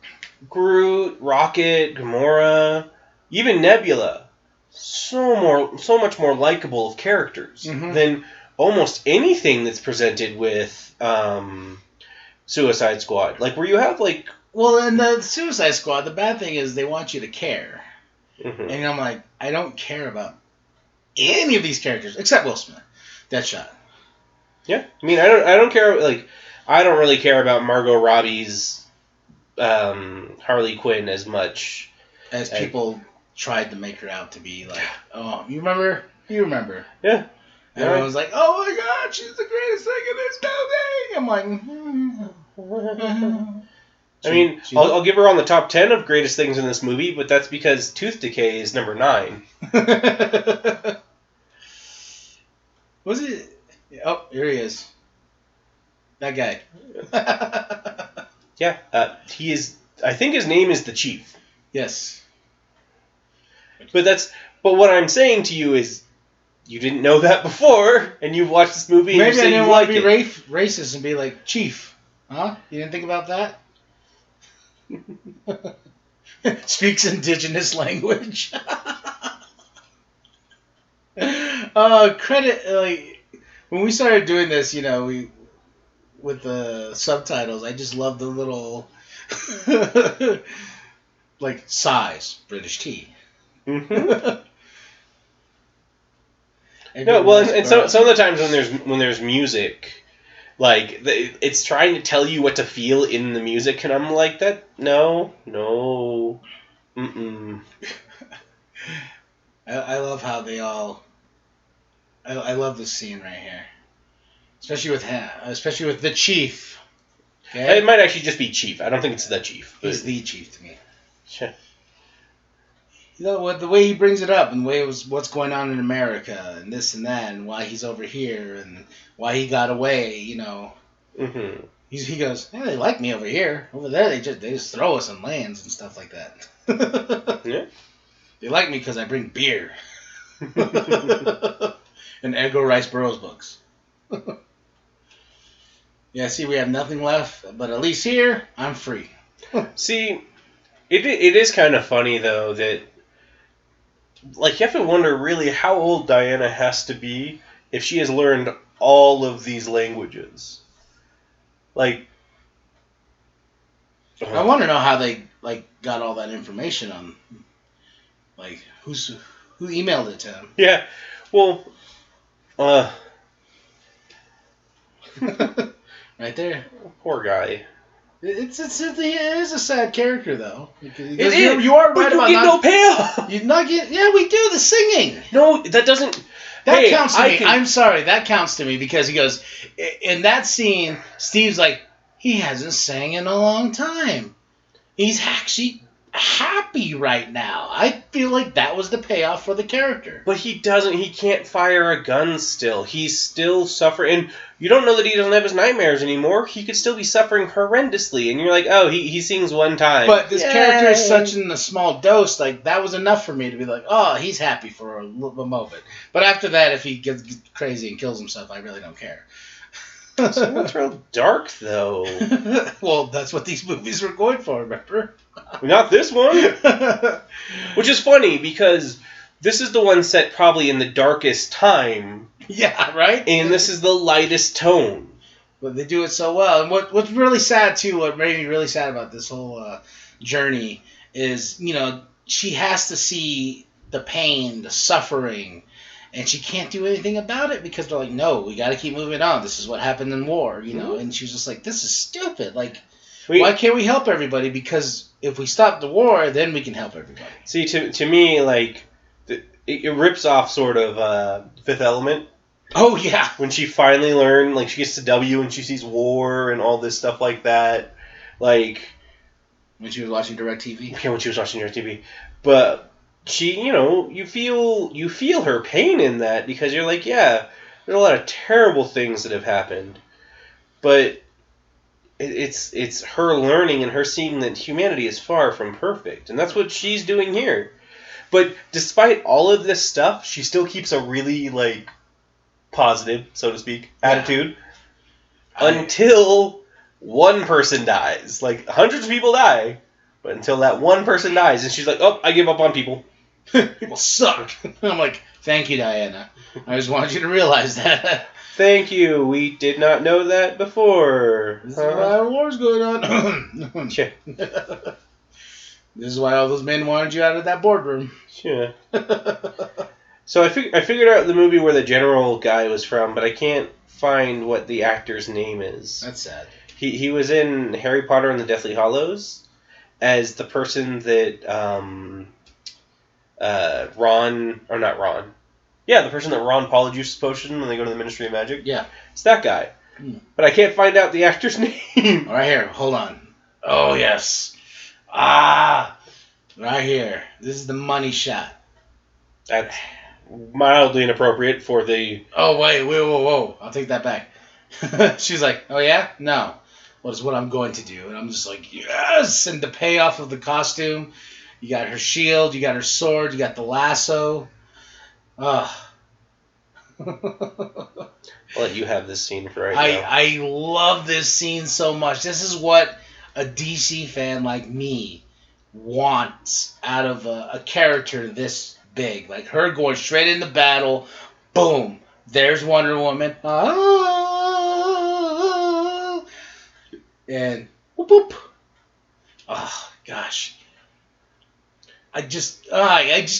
Groot, Rocket, Gamora, even Nebula, so much more likable of characters than almost anything that's presented with Suicide Squad. Like, where you have, like... Well, in the Suicide Squad, the bad thing is they want you to care. And I'm like, I don't care about any of these characters except Will Smith. Deadshot. Yeah, I mean, I don't care. Like, I don't really care about Margot Robbie's Harley Quinn as much as people tried to make her out to be. Like, oh, you remember? You remember? Yeah. Everyone was like, "Oh my God, she's the greatest thing in this movie." I'm like, I mean, I'll give her on the top 10 of greatest things in this movie, but that's because tooth decay is number 9. Was it? Oh, here he is. That guy. Yeah, he is. I think his name is the Chief. Yes. But what I'm saying to you is, you didn't know that before, and you've watched this movie. And maybe you say I didn't you want like to be it. racist and be like, Chief, huh? You didn't think about that? Speaks indigenous language. Credit, like, when we started doing this, we with the subtitles, I just love the little like size British tea. Mm-hmm. No, well, and some of the times when there's music, like it's trying to tell you what to feel in the music, and I'm like, that no, mm-mm. I love how they all. I love this scene right here, especially with him, especially with the Chief. Okay? It might actually just be Chief. I don't think it's the Chief. He's the Chief to me. Sure. What the way he brings it up, and the way it was what's going on in America, and this and that, and why he's over here, and why he got away. Mm-hmm. He goes, yeah, they like me over here. Over there, they just throw us in lands and stuff like that. Yeah. They like me because I bring beer. And Edgar Rice Burroughs books. Yeah, see, we have nothing left, but at least here, I'm free. See, it is kind of funny, though, that, like, you have to wonder, really, how old Diana has to be if she has learned all of these languages. Like... I want to know how they, like, got all that information on, like, who emailed it to him. Yeah, well... Right there. Poor guy. It is a sad character, though. It is. You are right but about you get no payoff. You not get. Yeah, we do the singing. No, that doesn't. That counts to me. I'm sorry, that counts to me because he goes in that scene. Steve's like, he hasn't sang in a long time. He's actually happy right now. I feel like that was the payoff for the character. But he doesn't. He can't fire a gun still. He's still suffering. And you don't know that he doesn't have his nightmares anymore. He could still be suffering horrendously. And you're like, oh, he sings one time. But this character is such in a small dose. Like, that was enough for me to be like, oh, he's happy for a moment. But after that, if he gets crazy and kills himself, I really don't care. So that's real dark, though. Well, that's what these movies were going for, remember? Not this one. Which is funny, because this is the one set probably in the darkest time. Yeah, right? And this is the lightest tone. But they do it so well. And what's really sad, too, what made me really sad about this whole journey is, she has to see the pain, the suffering, and she can't do anything about it because they're like, no, we got to keep moving on. This is what happened in war, Mm-hmm. And she's just like, this is stupid. Like, why can't we help everybody? Because if we stop the war, then we can help everybody. See, to me, like, it rips off sort of Fifth Element. Oh, yeah. When she finally learned, like, she gets to W and she sees war and all this stuff like that. Like... When she was watching DirecTV? Yeah, when she was watching DirecTV. But... She, you feel her pain in that because you're like, yeah, there's a lot of terrible things that have happened, but it's her learning and her seeing that humanity is far from perfect, and that's what she's doing here. But despite all of this stuff, she still keeps a really, like, positive, so to speak, attitude until one person dies. Like, hundreds of people die, but until that one person dies, and she's like, oh, I give up on people. People suck. I'm like, thank you, Diana. I just wanted you to realize that. Thank you. We did not know that before. This is why a war's going on. Sure. This is why all those men wanted you out of that boardroom. Sure. So I figured out the movie where the general guy was from, but I can't find what the actor's name is. That's sad. He was in Harry Potter and the Deathly Hallows as the person that Ron, or not Ron. Yeah, the person that Ron polyjuices potion when they go to the Ministry of Magic. Yeah. It's that guy. But I can't find out the actor's name. Right here, hold on. Oh, yes. Ah, right here. This is the money shot. That's mildly inappropriate for the... Oh, wait, whoa. I'll take that back. She's like, oh, yeah? No. Well, it's what I'm going to do. And I'm just like, yes! And the payoff of the costume. You got her shield, you got her sword, you got the lasso. Ugh. I'll let you have this scene for now. I love this scene so much. This is what a DC fan like me wants out of a character this big. Like her going straight into battle. Boom. There's Wonder Woman. Ah, and whoop whoop. Oh gosh. I just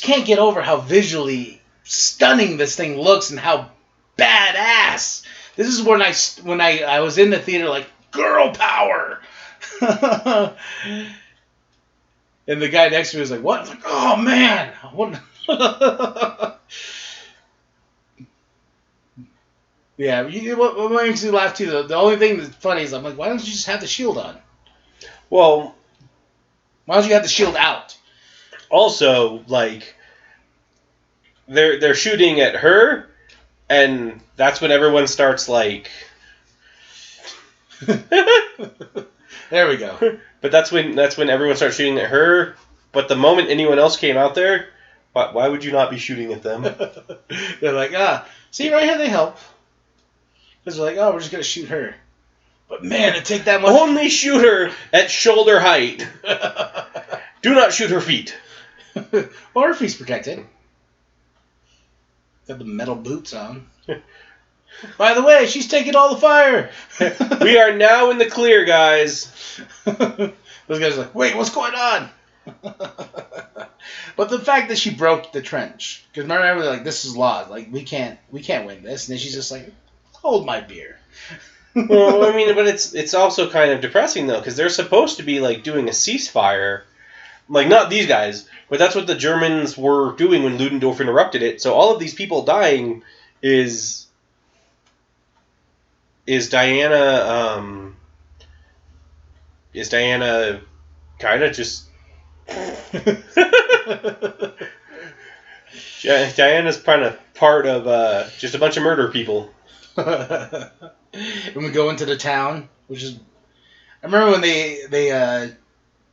can't get over how visually stunning this thing looks and how badass. This is when I was in the theater like girl power. And the guy next to me was like, "What?" I was like, "Oh man, what?" Yeah, what makes me laugh too? The only thing that's funny is I'm like, why don't you just have the shield on? Well, why don't you have the shield out? Also, like, they're shooting at her, and that's when everyone starts like. There we go. But that's when everyone starts shooting at her. But the moment anyone else came out there, why would you not be shooting at them? They're like, see right here they help. Because they're like, we're just gonna shoot her. But man, it take that much. Only shoot her at shoulder height. Do not shoot her feet. Well, her feet's protected. Got the metal boots on. By the way, she's taking all the fire. We are now in the clear, guys. Those guys are like, wait, what's going on? But the fact that she broke the trench, because remember, like, this is law. Like, we can't win this. And then she's just like, hold my beer. Well, I mean, but it's also kind of depressing though, because they're supposed to be like doing a ceasefire. Like, not these guys, but that's what the Germans were doing when Ludendorff interrupted it. So all of these people dying is Diana kind of just Diana's kind of part of just a bunch of murder people. When we go into the town, which is, I remember when they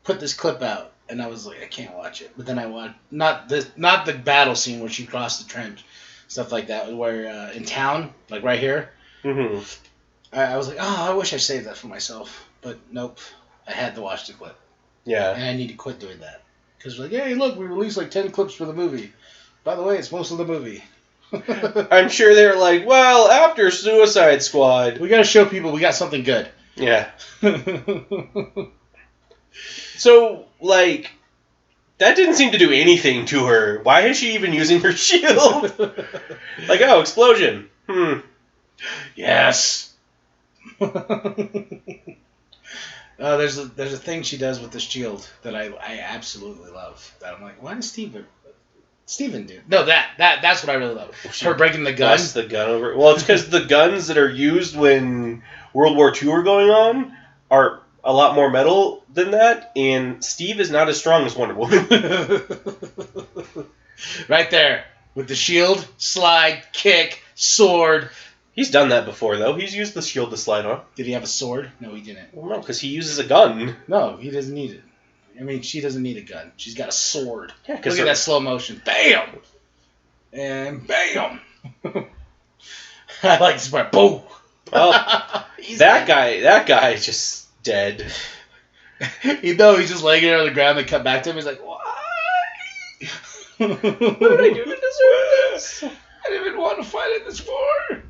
put this clip out. And I was like, I can't watch it. But then I watched not the battle scene where she crossed the trench, stuff like that. Where in town, like right here, I was like, I wish I saved that for myself. But nope, I had to watch the clip. Yeah. And I need to quit doing that because like, hey, look, we released like 10 clips for the movie. By the way, it's most of the movie. I'm sure they're like, well, after Suicide Squad, we got to show people we got something good. Yeah. So, like, that didn't seem to do anything to her. Why is she even using her shield? Like, oh, explosion. Yes. There's a thing she does with the shield that I absolutely love. That I'm like, why does Steven do? No, that's what I really love. Her breaking the gun. Busts the gun over. Well, it's because the guns that are used when World War II are going on are a lot more metal than that, and Steve is not as strong as Wonder Woman. Right there. With the shield, slide, kick, sword. He's done that before, though. He's used the shield to slide on. Did he have a sword? No, he didn't. Well, no, because he uses a gun. No, he doesn't need it. I mean, she doesn't need a gun. She's got a sword. Yeah, look at that slow motion. Bam! And bam! I like this part. Boom! Well, that guy is just dead. He's just laying there on the ground and cut back to him. He's like, why? What did I do to deserve this? I didn't even want to fight in this war.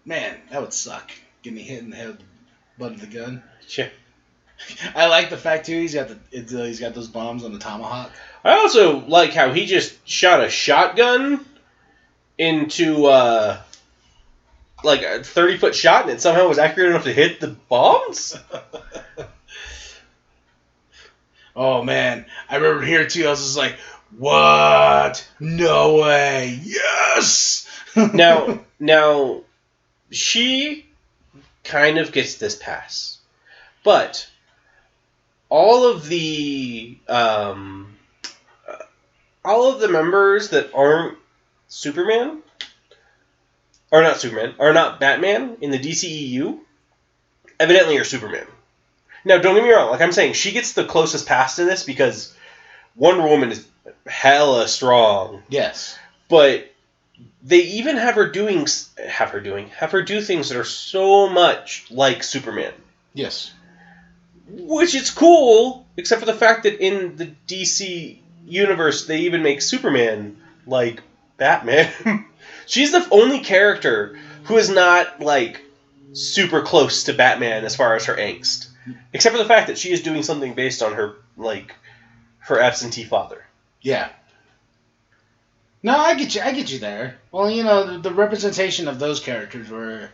Man, that would suck. Getting hit in the head with the butt of the gun. Sure. I like the fact too. He's got those bombs on the tomahawk. I also like how he just shot a shotgun into like a 30-foot shot, and it somehow was accurate enough to hit the bombs. Oh man, I remember here too. I was just like, What? No way. Yes. Now, she kind of gets this pass, but all of the members that aren't Superman, are not Batman in the DCEU, evidently are Superman. Now, don't get me wrong. Like I'm saying, she gets the closest pass to this because Wonder Woman is hella strong. Yes. But they even have her do things that are so much like Superman. Yes. Which is cool, except for the fact that in the DC universe, they even make Superman like Batman. She's the only character who is not, like, super close to Batman as far as her angst. Except for the fact that she is doing something based on her, like, her absentee father. Yeah. No, I get you there. Well, you know, the representation of those characters were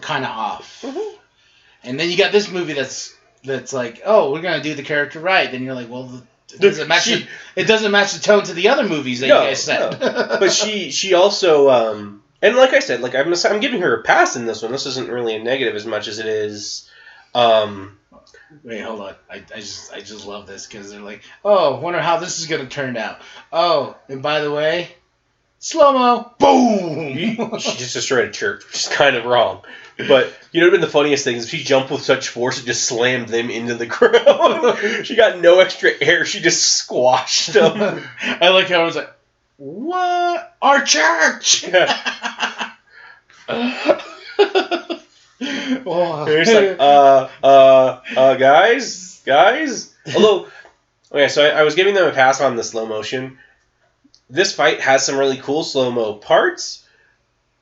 kind of off. Mm-hmm. And then you got this movie that's like, oh, we're gonna do the character right. Then you're like, well, it doesn't match. It doesn't match the tone to the other movies that you guys said. No. But she also and like I said, like I'm giving her a pass in this one. This isn't really a negative as much as it is. Wait, hold on. I just love this because they're like, oh, wonder how this is gonna turn out. Oh, and by the way, slow mo, boom. She just destroyed a church, which is kind of wrong. But you know what would have been the funniest thing is if she jumped with such force and just slammed them into the ground. She got no extra air. She just squashed them. I like how I was like, what? Our church! Yeah. Oh. It's like, guys. Although, okay, so I was giving them a pass on the slow motion. This fight has some really cool slow-mo parts,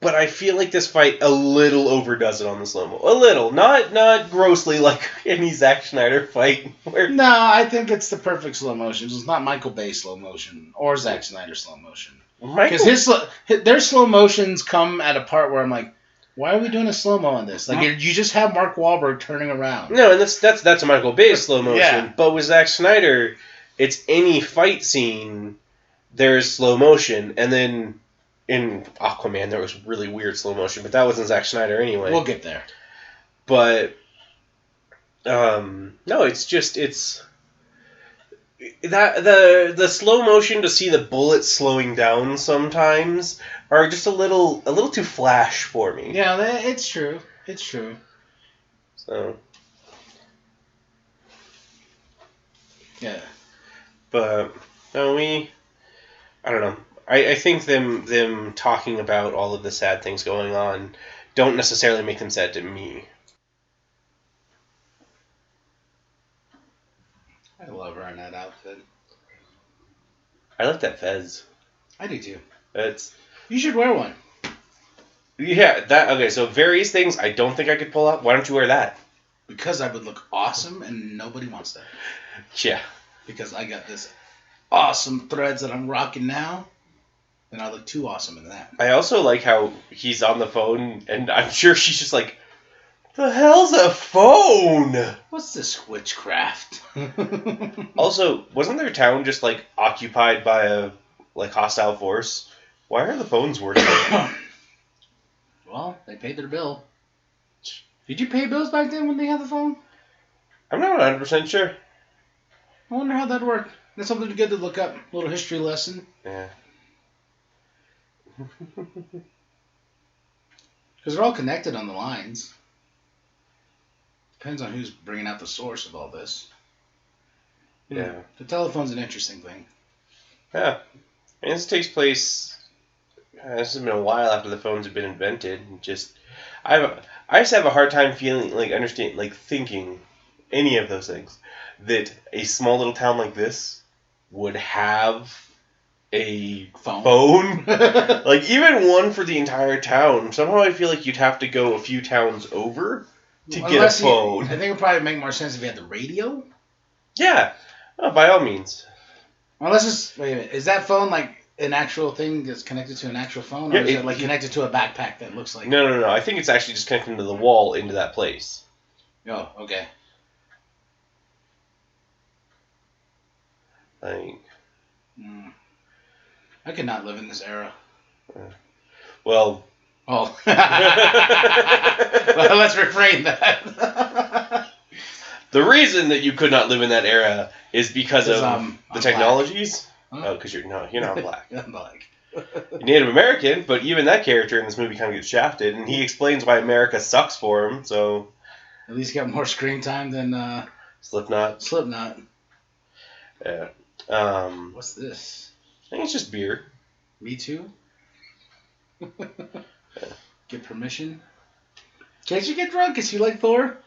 but I feel like this fight a little overdoes it on the slow-mo. A little. Not grossly like any Zack Snyder fight. Where... No, I think it's the perfect slow motion. It's not Michael Bay slow motion or Zack Snyder slow motion. Because their slow motions come at a part where I'm like, why are we doing a slow-mo on this? Like, you just have Mark Wahlberg turning around. No, and that's a Michael Bay slow motion. Yeah. But with Zack Snyder, it's any fight scene, there's slow motion. And then in Aquaman, there was really weird slow motion, but that wasn't Zack Snyder anyway. We'll get there. But, no, it's that the slow motion to see the bullets slowing down sometimes are just a little too flash for me. Yeah, it's true. It's true. So. Yeah. But no, I don't know. I think them talking about all of the sad things going on don't necessarily make them sad to me. I love her in that outfit. I like that fez. I do too. You should wear one. Yeah, okay, so various things I don't think I could pull off. Why don't you wear that? Because I would look awesome and nobody wants that. Yeah. Because I got this awesome threads that I'm rocking now. And I look too awesome in that. I also like how he's on the phone and I'm sure she's just like, the hell's a phone? What's this witchcraft? Also, wasn't their town just like occupied by a hostile force? Why are the phones working? Well, they paid their bill. Did you pay bills back then when they had the phone? I'm not 100% sure. I wonder how that worked. That's something good to look up. A little history lesson. Yeah. Because they're all connected on the lines. Depends on who's bringing out the source of all this. Yeah. The telephone's an interesting thing. Yeah. And this takes place... this has been a while after the phones have been invented. I just have a hard time feeling, thinking any of those things. That a small little town like this would have a phone. Even one for the entire town. Somehow I feel like you'd have to go a few towns over to get a phone. I think it would probably make more sense if you had the radio. Yeah. Oh, by all means. Well, let's just... Wait a minute. Is that phone an actual thing that's connected to an actual phone? Or is it connected to a backpack that looks like... No. I think it's actually just connected to the wall into that place. Oh, okay. I could not live in this era. Well. Oh. Well, let's refrain that. The reason that you could not live in that era is because of the technologies. Huh? Oh, because you're not black. I'm black. You're Native American, but even that character in this movie kind of gets shafted, and he explains why America sucks for him. So at least he got more screen time than Slipknot. Yeah. What's this? I think it's just beer. Me too. Get permission. Can't you get drunk? Is she like Thor?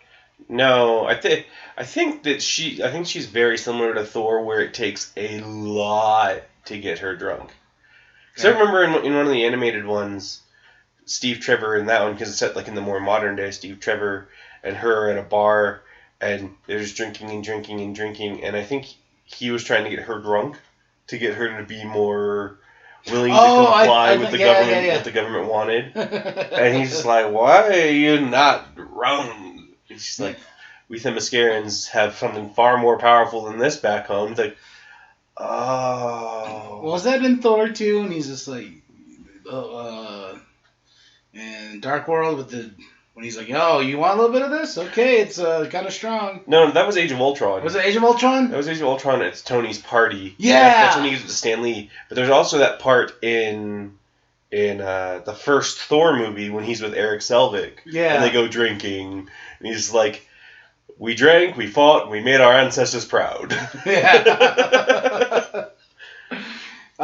No, I think she's very similar to Thor, where it takes a lot to get her drunk. Because I remember in one of the animated ones, Steve Trevor in that one, because it's set like in the more modern day, Steve Trevor and her at a bar, and they're just drinking and drinking and drinking, and I think he was trying to get her drunk to get her to be more willing to comply with the government, what the government wanted. And he's just like, why are you not drunk? And she's like, we Themyscirans have something far more powerful than this back home. He's like, oh. Was that in Thor 2? And he's just like, in Dark World when he's like, oh, you want a little bit of this? Okay, it's kind of strong. No, that was Age of Ultron. Was it Age of Ultron? That was Age of Ultron. It's Tony's party. Yeah. That's when he gets to Stan Lee. But there's also that part in the first Thor movie when he's with Eric Selvig. Yeah. And they go drinking. And he's like, we drank, we fought, and we made our ancestors proud. Yeah.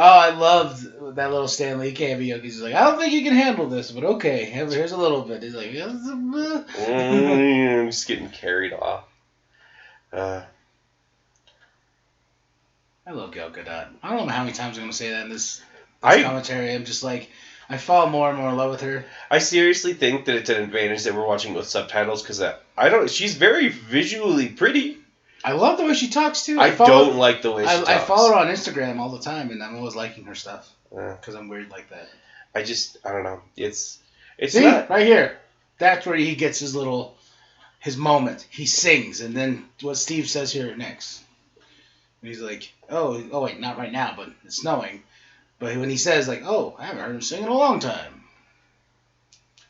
Oh, I loved that little Stan Lee cameo. He's like, I don't think you can handle this, but okay, here's a little bit. He's like, I'm just getting carried off. I love Gal Gadot. I don't know how many times I'm going to say that in this commentary. I'm just like, I fall more and more in love with her. I seriously think that it's an advantage that we're watching with subtitles, because she's very visually pretty. I love the way she talks, too. I don't like the way she talks. I follow her on Instagram all the time, and I'm always liking her stuff. Because I'm weird like that. I don't know. It's See? not... Right here. That's where he gets his moment. He sings, and then what Steve says here next. And he's like, oh wait, not right now, but it's snowing. But when he says, like, oh, I haven't heard him sing in a long time.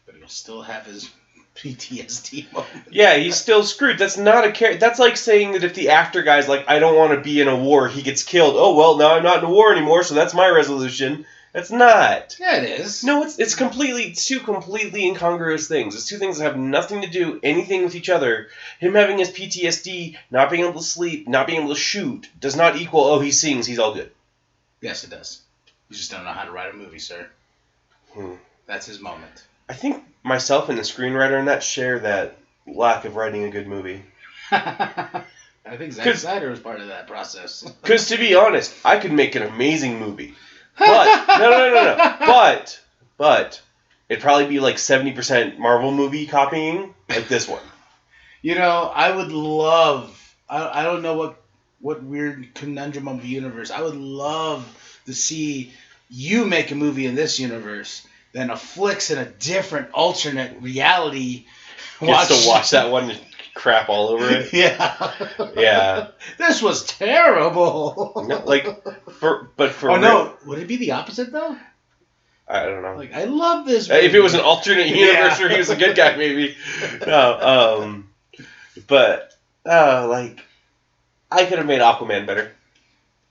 But he'll still have his PTSD moment. Yeah, he's still screwed. That's not a character. That's like saying that if the actor guy's like, I don't want to be in a war, he gets killed. Oh, well, now I'm not in a war anymore, so that's my resolution. That's not. Yeah, it is. No, it's two completely incongruous things. It's two things that have nothing to do anything with each other. Him having his PTSD, not being able to sleep, not being able to shoot, does not equal, oh, he sings, he's all good. Yes, it does. You just don't know how to write a movie, sir. That's his moment. I think myself and the screenwriter in that share that lack of writing a good movie. I think Zack Snyder was part of that process. Because to be honest, I could make an amazing movie. But, no. But, it'd probably be like 70% Marvel movie copying, like this one. You know, I would love, I don't know what weird conundrum of the universe, I would love to see you make a movie in this universe, then a Flix in a different alternate reality. Gets to watch that one and crap all over it. Yeah. Yeah. This was terrible. No, for oh, no. Would it be the opposite, though? I don't know. Like, I love this movie. If it was an alternate universe where he was a good guy, maybe. No, but, I could have made Aquaman better.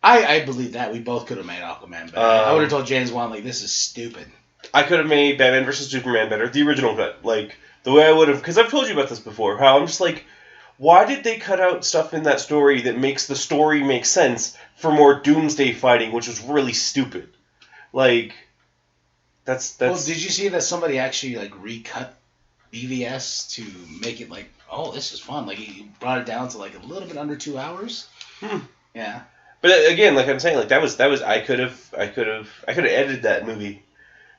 I believe that. We both could have made Aquaman better. I would have told James Wan, like, this is stupid. I could have made Batman vs. Superman better. The original cut. Like, the way I would have... Because I've told you about this before. How I'm just like, why did they cut out stuff in that story that makes the story make sense for more doomsday fighting, which was really stupid? Like, that's... Well, did you see that somebody actually, like, recut BVS to make it like, oh, this is fun. Like, he brought it down to, like, a little bit under 2 hours. Yeah. But again, like I'm saying, like that was I could have edited that movie.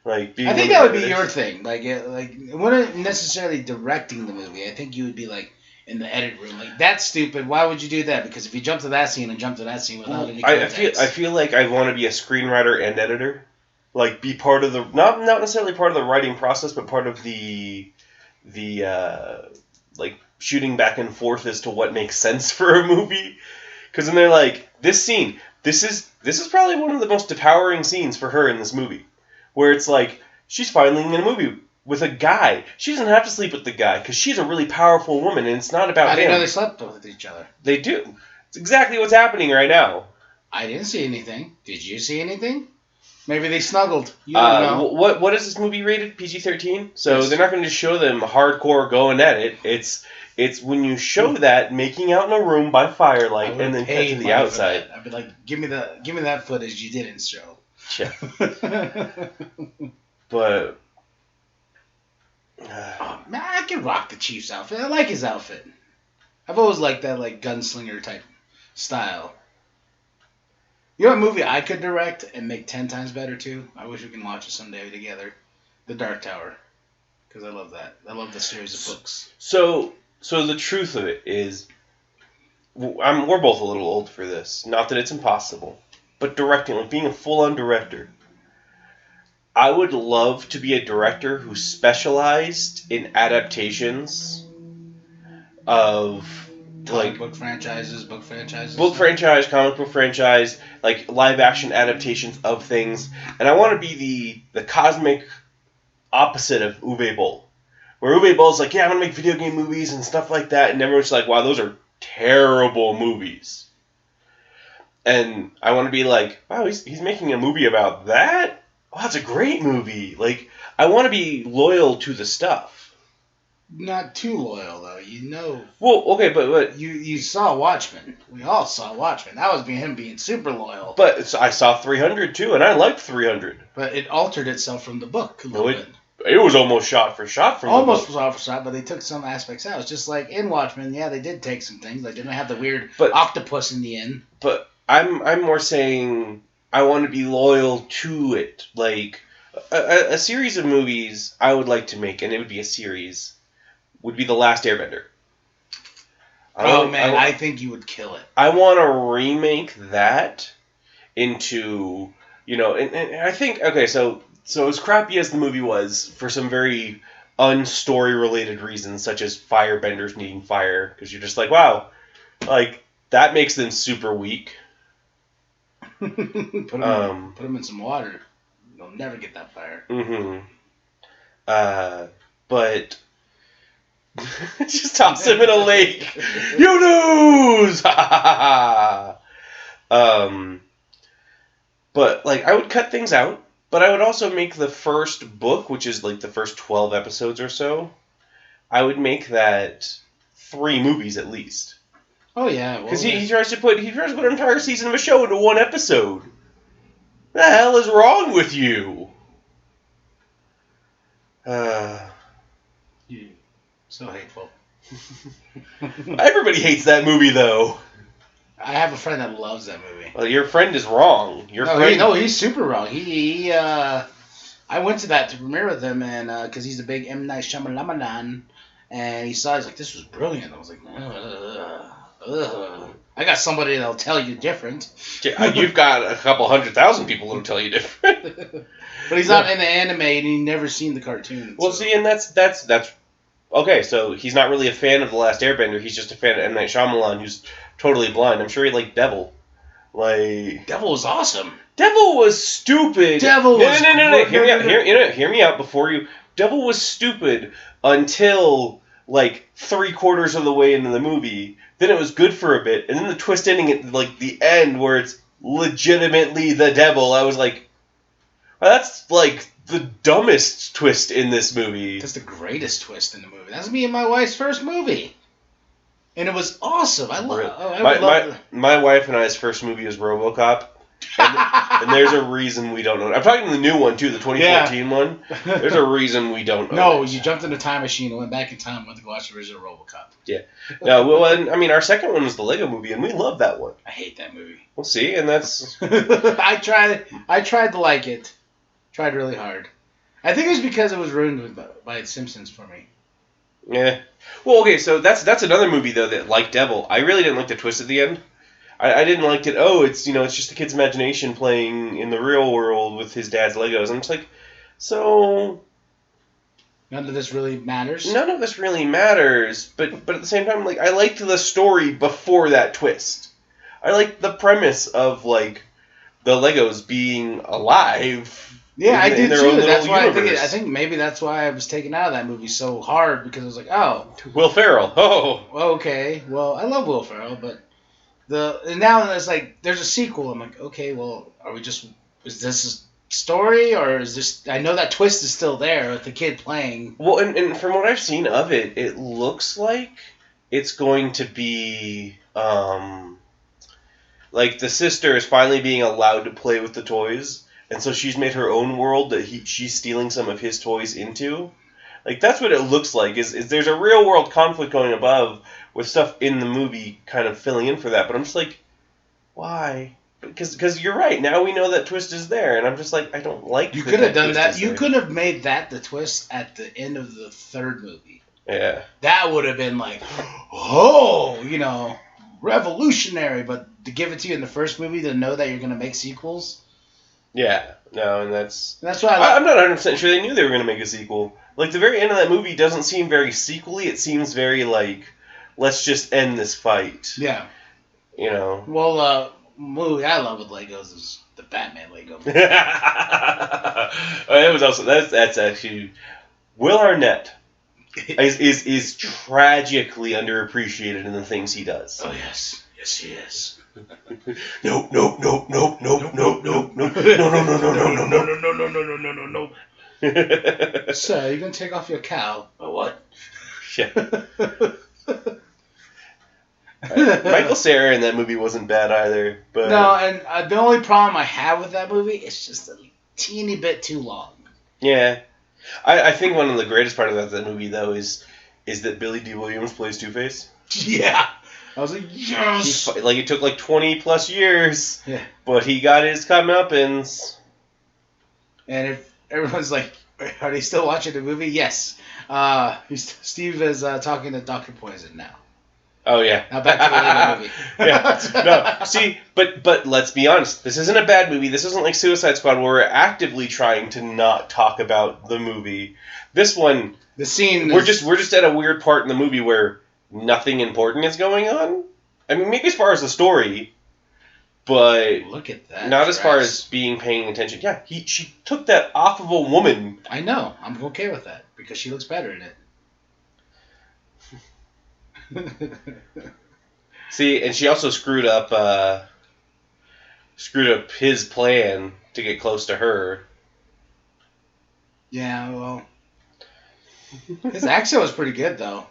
Like I think that would be your thing. Like it wouldn't necessarily directing the movie. I think you would be like in the edit room. Like that's stupid. Why would you do that? Because if you jump to that scene and jump to that scene without any context. I feel like I want to be a screenwriter and editor. Like be part of the not necessarily part of the writing process, but part of the like shooting back and forth as to what makes sense for a movie. Because then they're like, this scene, This is probably one of the most empowering scenes for her in this movie, where it's like she's finally in a movie with a guy. She doesn't have to sleep with the guy because she's a really powerful woman, and it's not about him. I didn't know they slept with each other. They do. It's exactly what's happening right now. I didn't see anything. Did you see anything? Maybe they snuggled. You don't know. What is this movie rated? PG-13? So yes. They're not going to show them hardcore going at it. It's when you show that making out in a room by firelight and then cut to the outside. I'd be like, give me that footage you didn't show. Yeah. But man, I can rock the Chief's outfit. I like his outfit. I've always liked that like gunslinger type style. You know what movie I could direct and make 10 times better too? I wish we can watch it someday together. The Dark Tower. Because I love that. I love the series of books. So the truth of it is, we're both a little old for this. Not that it's impossible. But directing, like being a full-on director, I would love to be a director who specialized in adaptations of comic book franchises, book franchises. Book franchise, comic book franchise, like live action adaptations of things. And I want to be the cosmic opposite of Uwe Boll. Where Uwe Boll's like, yeah, I'm going to make video game movies and stuff like that. And everyone's like, wow, those are terrible movies. And I want to be like, wow, he's making a movie about that? Oh, that's a great movie. Like, I want to be loyal to the stuff. Not too loyal, though. You know. Well, okay, but you saw Watchmen. We all saw Watchmen. That was him being super loyal. But I saw 300 too, and I liked 300. But it altered itself from the book a little bit. It was almost shot for shot from the book. Almost shot for shot, but they took some aspects out. It's just like in Watchmen. Yeah, they did take some things. They didn't have the weird octopus in the end. But I'm more saying I want to be loyal to it. Like a series of movies I would like to make, and it would be a series. Would be The Last Airbender. I think you would kill it. I want to remake that into, and I think, okay, so as crappy as the movie was, for some very unstory-related reasons, such as firebenders needing fire, because you're just like, wow, like, that makes them super weak. put them in some water. They'll never get that fire. Mm-hmm. But... just toss him in a lake. You lose! But, like, I would cut things out, but I would also make the first book, which is, like, the first 12 episodes or so, I would make that 3 movies at least. Oh, yeah. Because he tries to put an entire season of a show into 1 episode. What the hell is wrong with you? So hateful. Everybody hates that movie, though. I have a friend that loves that movie. Well, your friend is wrong. He's super wrong. I went to that to premiere with him, and because he's a big M. Night Shyamalan, and he saw it, he's like, this was brilliant. I was like, I got somebody that'll tell you different. Yeah, you've got a couple 100,000 people that'll tell you different. But he's not in the anime, and he's never seen the cartoon. Well, see, and that's okay, so he's not really a fan of The Last Airbender. He's just a fan of M. Night Shyamalan, who's totally blind. I'm sure he liked Devil. Devil was awesome. Devil was stupid. No. Hear me out before you... Devil was stupid until, like, 3/4 of the way into the movie. Then it was good for a bit. And then the twist ending at, like, the end where it's legitimately the devil. I was like, well, that's, like... the dumbest twist in this movie. That's the greatest twist in the movie. That's me and my wife's first movie. And it was awesome. My wife and I's first movie was RoboCop. And there's a reason we don't know. I'm talking the new one, too, the 2014 one. There's a reason we don't know. No, you jumped in a time machine and went back in time and went to go watch the original RoboCop. Yeah. No, well, and, I mean, our second one was the Lego movie, and we love that one. I hate that movie. Well, see, and that's... I tried to like it. Tried really hard. I think it was because it was ruined by Simpsons for me. Yeah. Well, okay, so that's another movie, though, that, like Devil, I really didn't like the twist at the end. I didn't like it, it's just a kid's imagination playing in the real world with his dad's Legos. And it's like, so... None of this really matters? None of this really matters, but at the same time, like, I liked the story before that twist. I like the premise of like the Legos being alive. Yeah, I do too. That's why universe. I think maybe that's why I was taken out of that movie so hard, because I was like, oh, Will Ferrell. Oh, okay. Well, I love Will Ferrell, but and now it's like there's a sequel. I'm like, okay, well, is this a story, or is this? I know that twist is still there with the kid playing. Well, and from what I've seen of it, it looks like it's going to be like the sister is finally being allowed to play with the toys, and so she's made her own world that she's stealing some of his toys into. Like, that's what it looks like, is there's a real world conflict going above with stuff in the movie kind of filling in for that, but I'm just like, why? Because you're right, now we know that twist is there, and I'm just like, I don't like You could have done that. You there. could have made that the twist at the end of the third movie. Yeah. That would have been like, oh, revolutionary, but to give it to you in the first movie to know that you're going to make sequels. Yeah, no, and that's why I'm not 100% sure they knew they were going to make a sequel. Like, the very end of that movie doesn't seem very sequel-y. It seems very, like, let's just end this fight. Yeah. Well, movie I love with Legos is the Batman Lego movie. It was also, that's actually, Will Arnett is tragically underappreciated in the things he does. Oh, yes. Yes, he is. No. Sir, you're gonna take off your cowl or what? Yeah. Michael Cera in that movie wasn't bad either, but no. And the only problem I have with that movie is just a teeny bit too long. Yeah, I think one of the greatest part of that movie though is that Billy D. Williams plays Two-Face. Yeah. I was like, yes! It took like 20 plus years, yeah, but he got his comeuppance. And if everyone's like, are they still watching the movie? Yes. Steve is talking to Dr. Poison now. Oh, yeah. Now back to the movie. Yeah. No, see, but let's be honest. This isn't a bad movie. This isn't like Suicide Squad where we're actively trying to not talk about the movie. This one, the scene, we're just at a weird part in the movie where nothing important is going on. I mean, maybe as far as the story, but look at that. Not as far as paying attention. Yeah, she took that off of a woman. I know. I'm okay with that because she looks better in it. See, and she also screwed up his plan to get close to her. Yeah, well, his accent was pretty good though.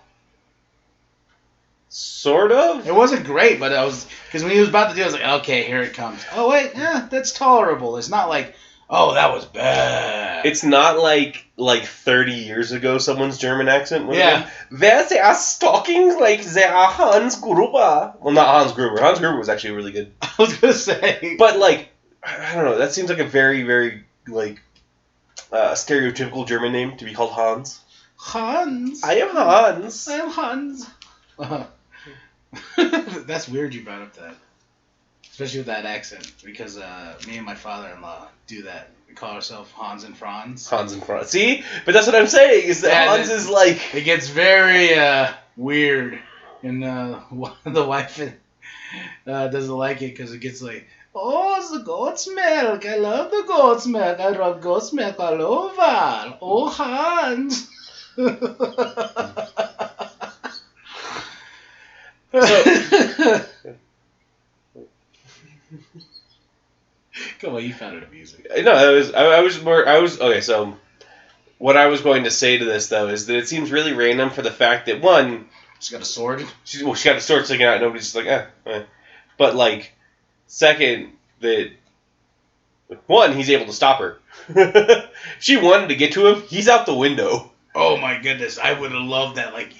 Sort of. It wasn't great, but because when he was about to do it, I was like, okay, here it comes. Oh wait, yeah, that's tolerable. It's not like, oh, that was bad. It's not like 30 years ago someone's German accent would have been. They are talking like they are Hans Gruber. Well, not Hans Gruber. Hans Gruber was actually really good. I was gonna say, but like, I don't know. That seems like a very, very like stereotypical German name to be called Hans. Hans. I am Hans. I am Hans. That's weird you brought up that. Especially with that accent, because me and my father-in-law do that. We call ourselves Hans and Franz. Hans and Franz. See? But that's what I'm saying, is that Hans is like... It gets very weird, and the wife doesn't like it because it gets like, oh, it's the goat's milk. I love the goat's milk. I rub goat's milk all over. Oh, Hans. So, come on, you found it amusing. No, okay. So, what I was going to say to this though is that it seems really random for the fact that one, she's got a sword. She got a sword sticking out. And nobody's just like, eh. But like, second, that one, he's able to stop her. She wanted to get to him. He's out the window. Oh my goodness, I would have loved that. Like,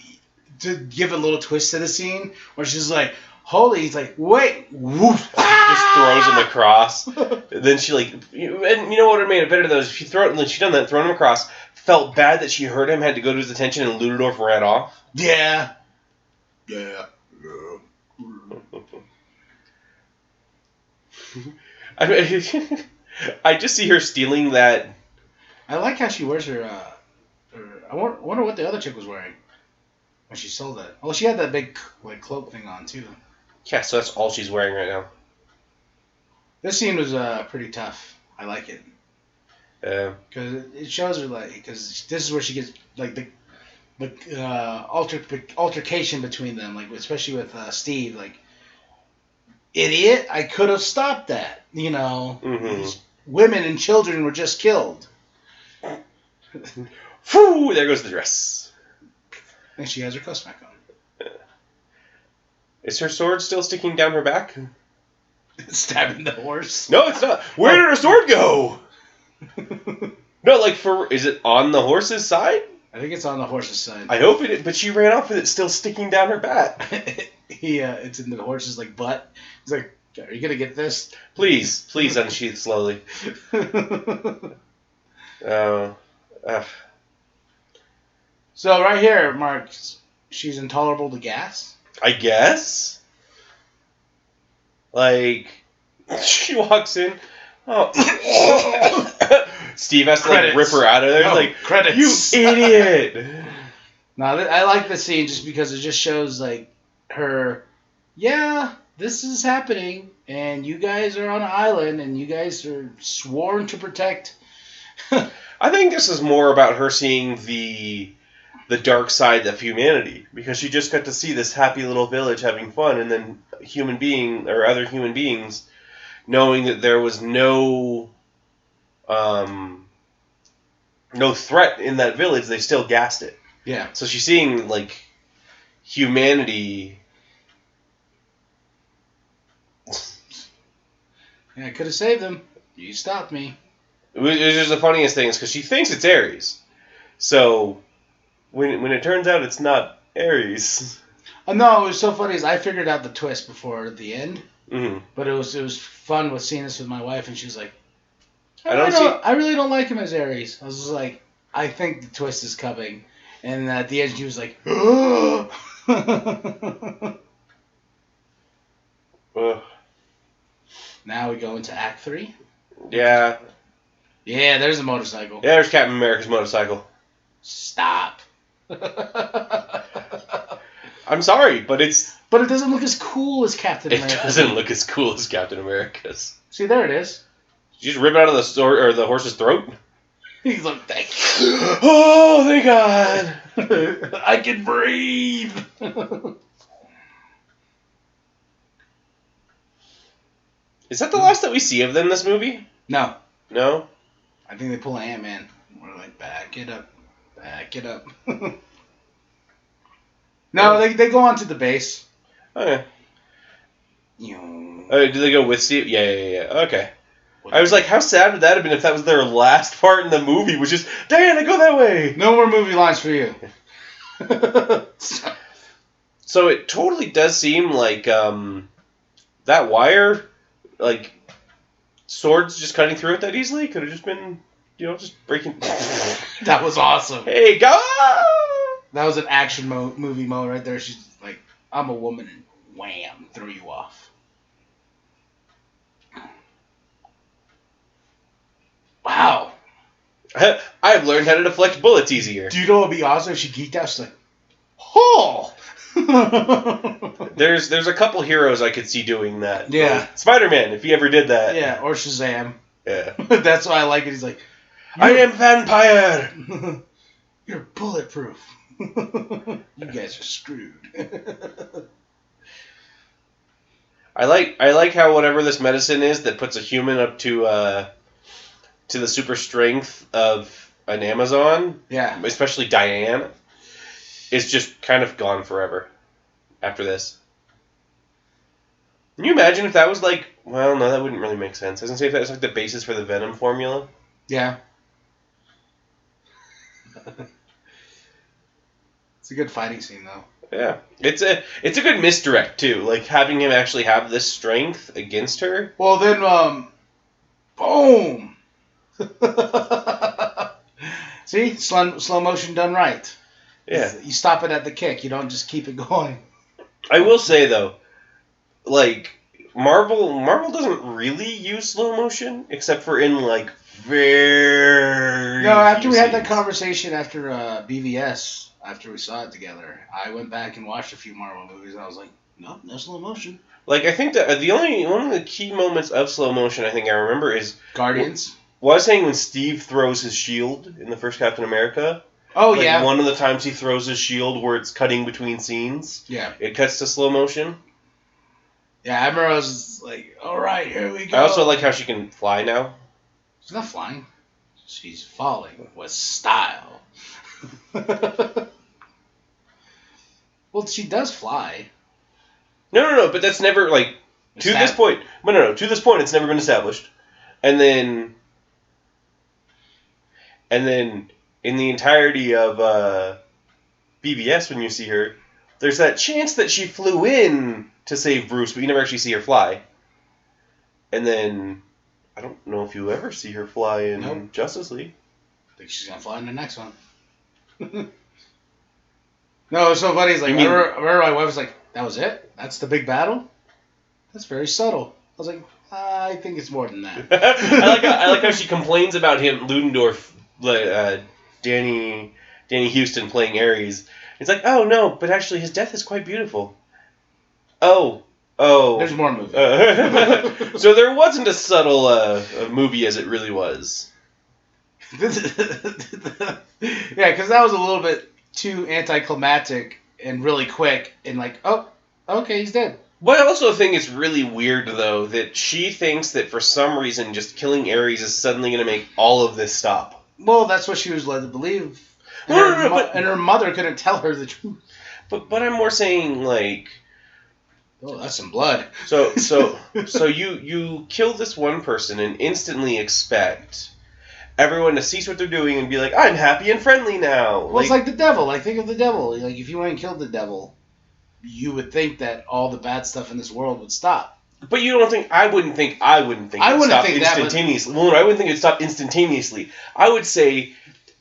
to give a little twist to the scene where she's like, holy, he's like, wait, woof. Just throws him across. Then she like, and you know what would have made it better though is if she thrown him across, felt bad that she hurt him, had to go to his attention, and Ludendorff ran off. Yeah. I just see her stealing that. I like how she wears her. I wonder what the other chick was wearing when she sold that. Oh, she had that big like cloak thing on too. Yeah, so that's all she's wearing right now. This scene was pretty tough. I like it. Because it shows her, like, because this is where she gets, like, the altercation between them, like, especially with Steve, like, idiot, I could have stopped that, you know. Mm-hmm. Women and children were just killed. Phew, there goes the dress. And she has her cuffs back on. Is her sword still sticking down her back? Stabbing the horse? No, it's not. Where did her sword go? No, like, is it on the horse's side? I think it's on the horse's side. I hope it is, but she ran off with it still sticking down her back. It's in the horse's, like, butt. He's like, are you going to get this? Please unsheath slowly. Oh. So, right here, Mark, she's intolerable to gas? I guess? Like, she walks in. Oh. Steve has to, like, rip her out of there. No, like, credits. You idiot! No, I like the scene just because it just shows, like, her, yeah, this is happening, and you guys are on an island, and you guys are sworn to protect. I think this is more about her seeing the dark side of humanity, because she just got to see this happy little village having fun, and then other human beings knowing that there was no threat in that village, they still gassed it. Yeah. So she's seeing, like, humanity. Yeah, I could have saved them. You stopped me. Which is the funniest thing, is because she thinks it's Ares. So when it turns out it's not Ares. No, it was so funny is I figured out the twist before the end. Mm-hmm. But it was fun with seeing this with my wife, and she was like, I really don't like him as Ares. I was just like, I think the twist is coming. And at the end, she was like, Now we go into Act 3. Yeah. Yeah, there's a motorcycle. Yeah, there's Captain America's motorcycle. Stop. I'm sorry, but it's... But it doesn't look as cool as Captain America's. It doesn't look as cool as Captain America's. See, there it is. Did you just rip it out of the sword or the horse's throat? He's like, thank you. Oh, thank God. I can breathe. Is that the last that we see of them in this movie? No. No? I think they pull an Ant-Man. We're like, back it up. Back it up. No, they go on to the base. Okay. You. Do they go with Steve? Yeah. Okay. I was like, how sad would that have been if that was their last part in the movie, was just, Diana, go that way! No more movie lines for you. So it totally does seem like that wire, like, swords just cutting through it that easily could have just been, just breaking. That was awesome. Hey, go! That was an action movie mode right there. She's like, I'm a woman, and wham, throw you off. Wow. I've learned how to deflect bullets easier. Do you know what would be awesome if she geeked out? She's like, oh! There's a couple heroes I could see doing that. Yeah. Like Spider-Man, if he ever did that. Yeah, or Shazam. Yeah. That's why I like it. He's like, I am vampire! You're bulletproof. You guys are screwed. I like how whatever this medicine is that puts a human up to the super strength of an Amazon, yeah, especially Diane, is just kind of gone forever after this. Can you imagine if that was like, well, no, that wouldn't really make sense. I was gonna say if that was like the basis for the Venom formula. Yeah. It's a good fighting scene, though. Yeah, it's a good misdirect too, like having him actually have this strength against her. Well, then, boom. See, slow motion done right. Yeah, you stop it at the kick. You don't just keep it going. I will say though, like Marvel doesn't really use slow motion except for in like very. No, after we had that conversation after BVS, after we saw it together, I went back and watched a few Marvel movies, and I was like, No, no slow motion. Like, I think that one of the key moments of slow motion I think I remember is... Guardians? Well, I was saying when Steve throws his shield in the first Captain America. Oh, like, yeah. One of the times he throws his shield where it's cutting between scenes. Yeah. It cuts to slow motion. Yeah, I remember I was like, all right, here we go. I also like how she can fly now. She's not flying. She's falling with style. Well, she does fly. No, but that's never, like, to this point. No, to this point, it's never been established. And then in the entirety of BBS, when you see her, there's that chance that she flew in to save Bruce, but you never actually see her fly. And then, I don't know if you ever see her fly in Justice League. I think she's going to fly in the next one. No, it's so funny. It's like, I remember my wife was like, that was it? That's the big battle? That's very subtle. I was like, I think it's more than that. I like how she complains about him, Ludendorff, Danny Houston playing Ares. It's like, oh no, but actually his death is quite beautiful. Oh. There's more movie. So there wasn't a subtle a movie as it really was. Yeah, because that was a little bit too anticlimactic and really quick and like, oh, okay, he's dead. But I also think it's really weird, though, that she thinks that for some reason just killing Ares is suddenly going to make all of this stop. Well, that's what she was led to believe. And her mother couldn't tell her the truth. But I'm more saying, like... Oh, that's some blood. So you kill this one person and instantly expect everyone to cease what they're doing and be like, I'm happy and friendly now. Well, it's like the devil. Like, think of the devil. Like, if you went and killed the devil, you would think that all the bad stuff in this world would stop. But you don't think... I wouldn't think it would stop instantaneously. Well, I wouldn't think it'd stop instantaneously. I would say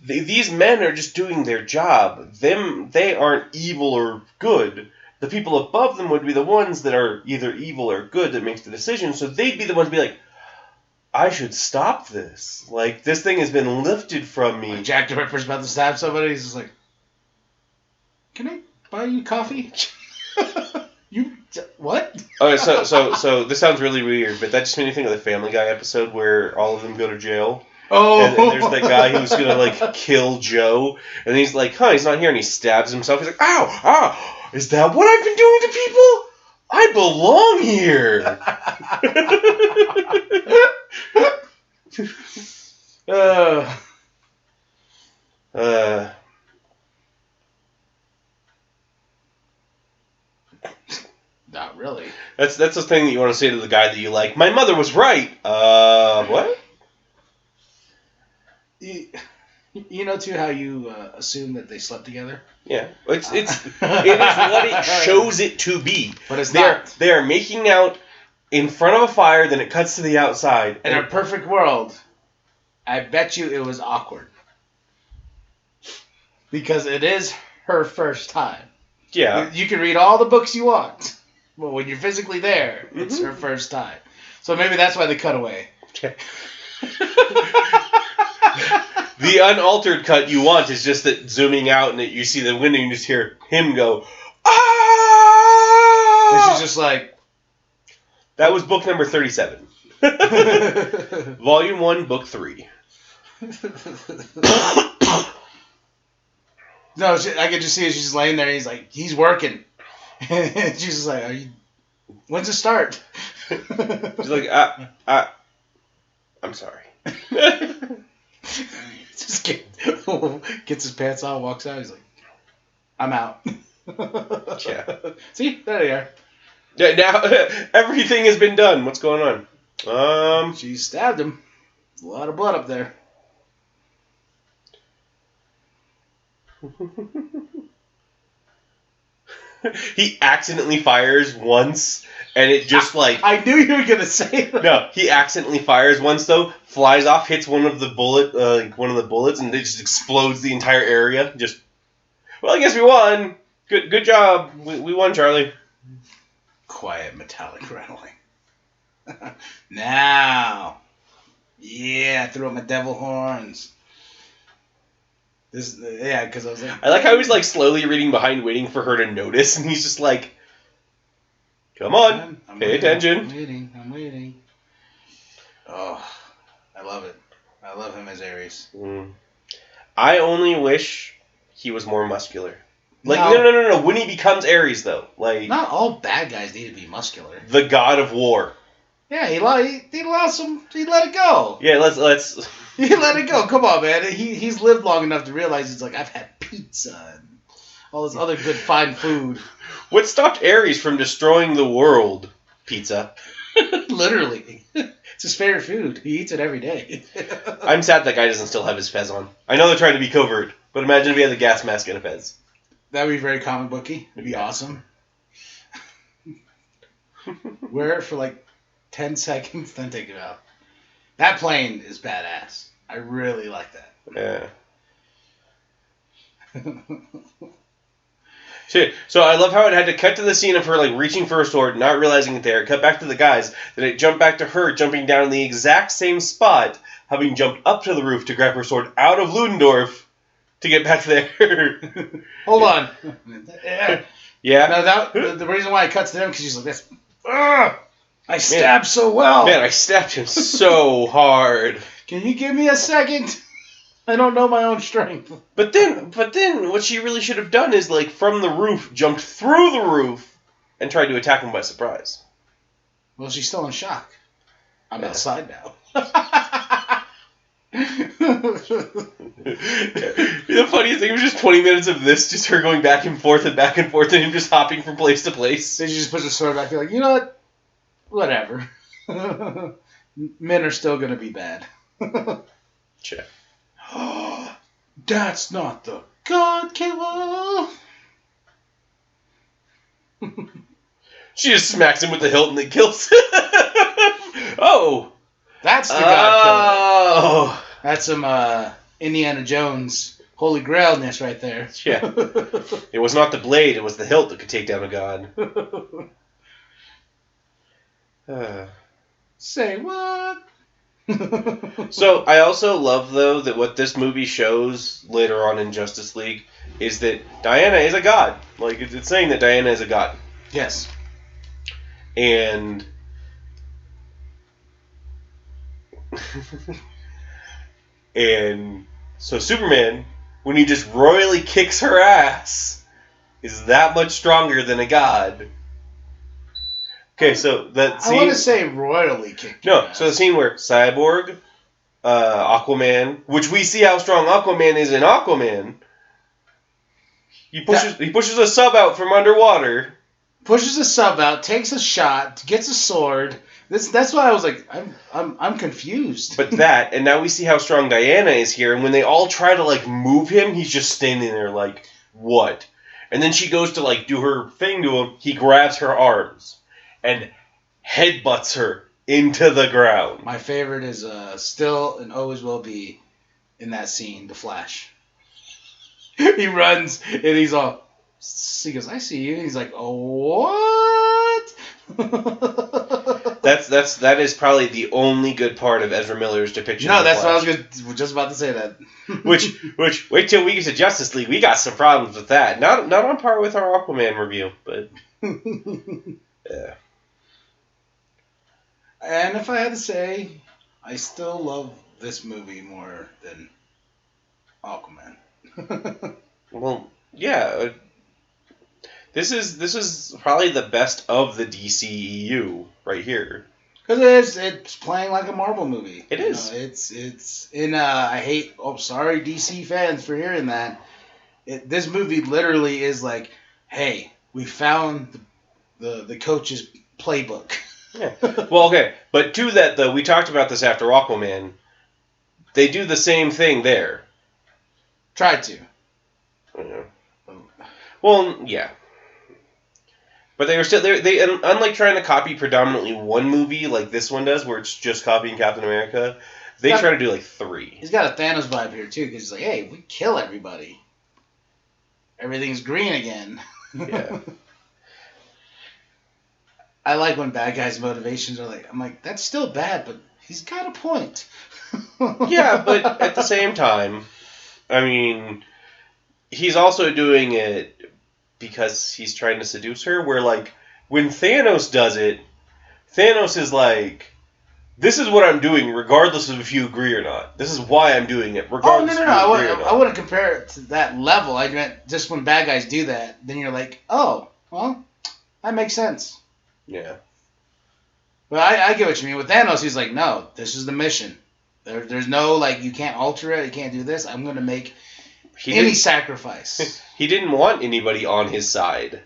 these men are just doing their job. They aren't evil or good. The people above them would be the ones that are either evil or good that makes the decision. So they'd be the ones to be like, I should stop this. Like, this thing has been lifted from me. When Jack the Ripper's about to stab somebody, he's just like, can I buy you coffee? You what? Okay, so this sounds really weird, but that just made me think of the Family Guy episode where all of them go to jail. Oh, and there's that guy who's gonna like kill Joe, and he's like, he's not here, and he stabs himself. He's like, ow, is that what I've been doing to people? I belong here. Not really. That's the thing that you want to say to the guy that you like. My mother was right. What? You know too how you assume that they slept together. Yeah, it is what it shows it to be. But it's not. They are making out in front of a fire. Then it cuts to the outside. In a perfect world, I bet you it was awkward because it is her first time. Yeah, you can read all the books you want. Well, when you're physically there, it's her first time. So maybe that's why they cut away. The unaltered cut you want is just that zooming out and that you see the window and you just hear him go, ah! And she's just like... That was book number 37. Volume 1, book 3. No, I could just see her. She's just laying there and he's like, he's working. And she's just like, when's it start? She's like, I'm sorry. Just gets his pants on, walks out. He's like, I'm out. Yeah. See, there they are. Yeah, now everything has been done. What's going on? She stabbed him. A lot of blood up there. He accidentally fires once, and it just I knew you were gonna say that. No, he accidentally fires once though, flies off, hits one of the bullets, and it just explodes the entire area. Just, well, I guess we won. Good job. We won, Charlie. Quiet metallic rattling. Now, yeah, I threw up my devil horns. Because I was like... I like how he's, slowly reading behind, waiting for her to notice, and he's just like... Come on, pay attention. I'm waiting. Oh, I love it. I love him as Ares. I only wish he was more muscular. Like, No. no. When he becomes Ares, though. Like, not all bad guys need to be muscular. The god of war. Yeah, he lost him. He let it go. Yeah, let's. He let it go. Come on, man. He's lived long enough to realize it's like, I've had pizza and all this other good fine food. What stopped Ares from destroying the world? Pizza. Literally. It's his favorite food. He eats it every day. I'm sad that guy doesn't still have his fez on. I know they're trying to be covert, but imagine if he had the gas mask and a fez. That would be very comic booky. It'd be awesome. Wear it for like 10 seconds, then take it out. That plane is badass. I really like that. Yeah. So I love how it had to cut to the scene of her like reaching for a sword, not realizing it there. Cut back to the guys. Then it jumped back to her jumping down in the exact same spot, having jumped up to the roof to grab her sword out of Ludendorff to get back there. Hold on. Yeah. No, the reason why it cuts to them because she's like this. I stabbed so well. Man, I stabbed him so hard. Can you give me a second? I don't know my own strength. But then, what she really should have done is, like, from the roof, jumped through the roof, and tried to attack him by surprise. Well, she's still in shock. I'm outside now. The funniest thing was just 20 minutes of this, just her going back and forth, and him just hopping from place to place. Then she just puts the sword back. You're like, you know what? Whatever. Men are still going to be bad. Check. That's not the God Killer. She just smacks him with the hilt and it kills him. Oh. That's the God Killer. Oh. That's some Indiana Jones Holy Grailness right there. Yeah. It was not the blade, it was the hilt that could take down a god. Say what? So, I also love, though, that what this movie shows later on in Justice League is that Diana is a god. Like, it's saying that Diana is a god. Yes. And... and so Superman, when he just royally kicks her ass, is that much stronger than a god. Okay, so that scene... I want to say royally kicked. No, so the scene where Cyborg, Aquaman, which we see how strong Aquaman is in Aquaman, he pushes a sub out from underwater. Pushes a sub out, takes a shot, gets a sword. That's why I was like, I'm confused. But that, and now we see how strong Diana is here, and when they all try to like move him, he's just standing there like, what? And then she goes to like do her thing to him, he grabs her arms and headbutts her into the ground. My favorite is still and always will be in that scene, The Flash. He runs and he goes, I see you. And he's like, oh, what? That is probably the only good part of Ezra Miller's depiction. No, of the that's Flash. what I was just about to say that. which wait till we get to Justice League. We got some problems with that. Not on par with our Aquaman review, but yeah. And if I had to say, I still love this movie more than Aquaman. Well, yeah. This is probably the best of the DCEU right here. Because it's playing like a Marvel movie. It is. It's in. I hate. Oh, sorry, DC fans for hearing that. This movie literally is like, hey, we found the coach's playbook. Yeah. Well, okay, but to that though, we talked about this after Aquaman. They do the same thing there. Tried to. Yeah. Well, yeah. But they were still they unlike trying to copy predominantly one movie like this one does, where it's just copying Captain America. They try to do like 3. He's got a Thanos vibe here too, because he's like, hey, we kill everybody. Everything's green again. Yeah. I like when bad guys' motivations are like, I'm like, that's still bad, but he's got a point. Yeah, but at the same time, I mean, he's also doing it because he's trying to seduce her, where, like, When Thanos does it, Thanos is like, this is what I'm doing regardless of if you agree or not. This is why I'm doing it regardless no. if you agree or not. I wouldn't compare it to that level. I meant just when bad guys do that, then you're like, oh, well, that makes sense. Yeah. But I get what you mean. With Thanos, he's like, no, this is the mission. There's no, like, you can't alter it, you can't do this. I'm going to make any sacrifice. He didn't want anybody on his side.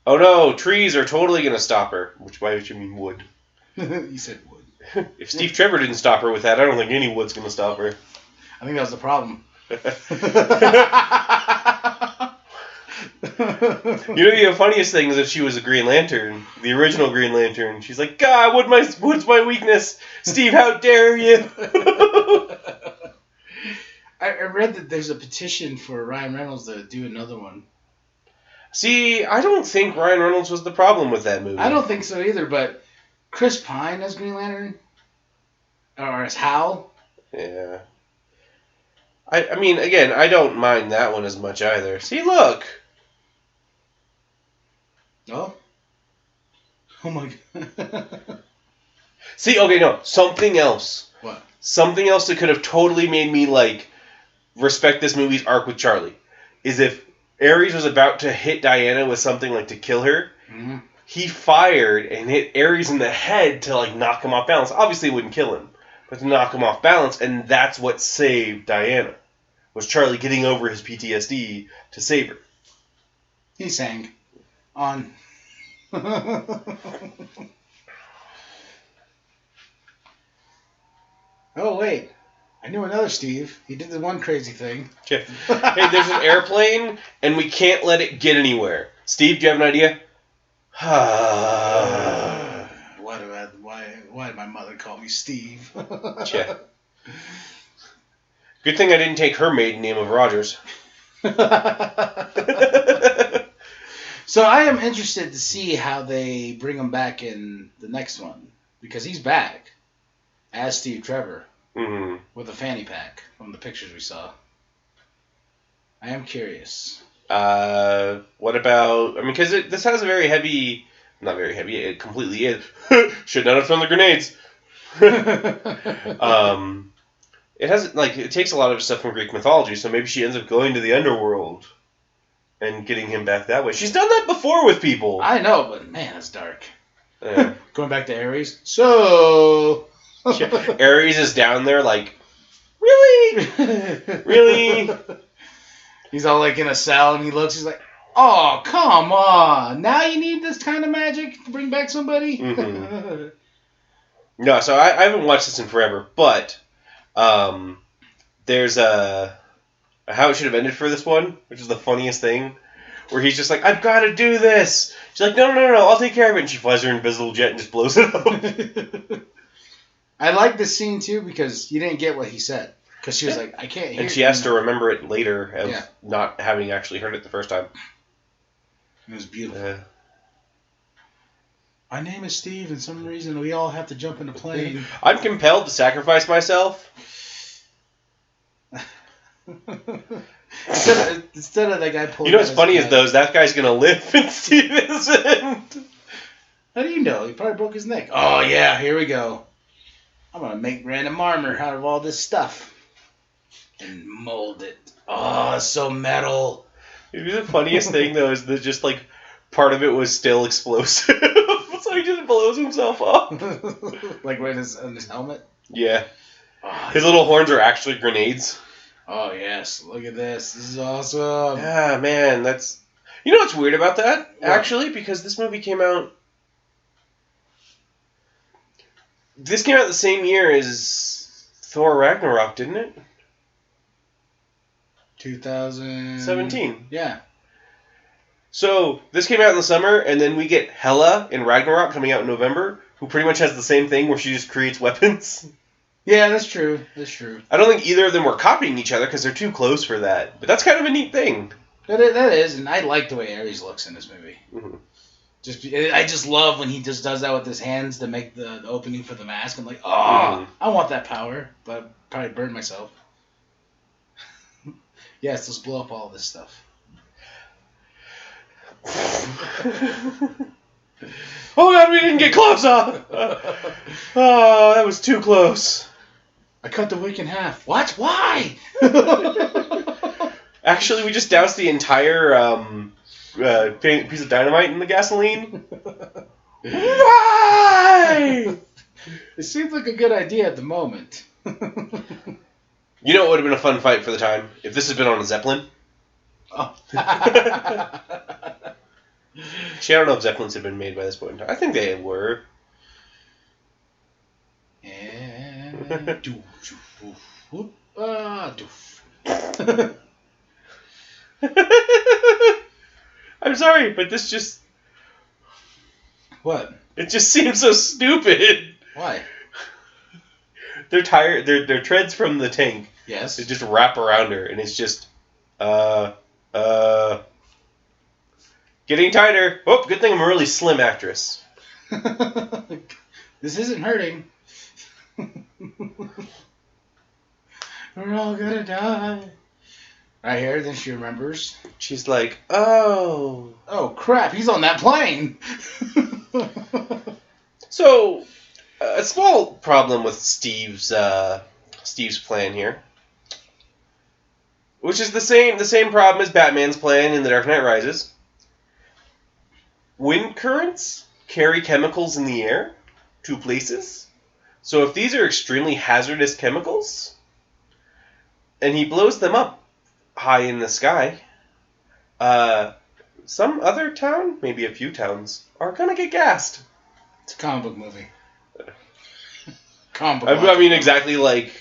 Oh no, trees are totally going to stop her. Which, by which you mean wood. You said wood. If Steve Trevor didn't stop her with that, I don't think any wood's going to stop her. I think that was the problem. The funniest thing is that she was a Green Lantern, the original Green Lantern. She's like, God, wood's my weakness. Steve, how dare you? I read that there's a petition for Ryan Reynolds to do another one. See, I don't think Ryan Reynolds was the problem with that movie. I don't think so either, but Chris Pine as Green Lantern? Or as Hal? Yeah. I mean, again, I don't mind that one as much either. See, look! Oh? Oh my god. See, okay, no, something else. What? Something else that could have totally made me, like, respect this movie's arc with Charlie is if Ares was about to hit Diana with something, like, to kill her, he fired and hit Ares in the head to, like, knock him off balance. Obviously, it wouldn't kill him, but to knock him off balance, and that's what saved Diana, was Charlie getting over his PTSD to save her. He sang on... Oh, wait. I knew another Steve. He did the one crazy thing. Hey, there's an airplane, and we can't let it get anywhere. Steve, do you have an idea? Why did my mother call me Steve? Yeah. Good thing I didn't take her maiden name of Rogers. So I am interested to see how they bring him back in the next one. Because he's back as Steve Trevor. Mm-hmm. With a fanny pack from the pictures we saw. I am curious. What about... I mean, because this has a very heavy... Not very heavy, it completely is. Should not have thrown the grenades. It has, like, it takes a lot of stuff from Greek mythology, so maybe she ends up going to the underworld and getting him back that way. She's done that before with people. I know, but man, that's dark. Yeah. Going back to Ares. So... Ares is down there like, really? Really? He's all like in a cell and he looks, he's like, oh, come on. Now you need this kind of magic to bring back somebody? Mm-hmm. No, so I haven't watched this in forever, but there's a How It Should Have Ended for this one, which is the funniest thing, where he's just like, I've got to do this. She's like, no, I'll take care of it. And she flies her invisible jet and just blows it up. I like this scene, too, because you didn't get what he said. Because she was like, I can't hear And she has to remember it later of not having actually heard it the first time. It was beautiful. My name is Steve, and for some reason we all have to jump in a plane. I'm compelled to sacrifice myself. Instead of that guy pulling. You know what's funny is that guy's gonna live and Steve isn't. How do you know? He probably broke his neck. Oh yeah, here we go. I'm gonna make random armor out of all this stuff and mold it. Oh, it's so metal. Maybe the funniest thing though is that just like part of it was still explosive, so he just blows himself up. Like right in his helmet. Yeah. Oh, his little horns are actually grenades. Oh yes, look at this. This is awesome. Yeah, man, that's. You know what's weird about that? What? Actually, because this movie came out. This came out the same year as Thor Ragnarok, didn't it? 2017. Yeah. So, this came out in the summer, and then we get Hela in Ragnarok coming out in November, who pretty much has the same thing where she just creates weapons. Yeah, that's true. That's true. I don't think either of them were copying each other because they're too close for that. But that's kind of a neat thing. That is, and I like the way Ares looks in this movie. Mm-hmm. I just love when he just does that with his hands to make the opening for the mask. I'm like, oh, I want that power, but I'd probably burn myself. Yes, let's blow up all this stuff. Oh god, we didn't get close up! Oh, that was too close. I cut the wick in half. What? Why? Actually, we just doused the entire piece of dynamite in the gasoline. Why? It seems like a good idea at the moment. You know what would have been a fun fight for the time? If this had been on a Zeppelin. Oh. See, I don't know if Zeppelins had been made by this point in time. I think they were. I'm sorry, but this just... What? It just seems so stupid. Why? They're tired. They're treads from the tank. Yes. They just wrap around her, and it's just... Getting tighter. Oh, good thing I'm a really slim actress. This isn't hurting. We're all gonna die. Right here, then she remembers. She's like, oh. Oh, crap, he's on that plane. So, a small problem with Steve's plan here. Which is the same problem as Batman's plan in The Dark Knight Rises. Wind currents carry chemicals in the air to places. So if these are extremely hazardous chemicals, and he blows them up high in the sky, some other town, maybe a few towns, are gonna get gassed. It's a comic book movie. I mean, exactly like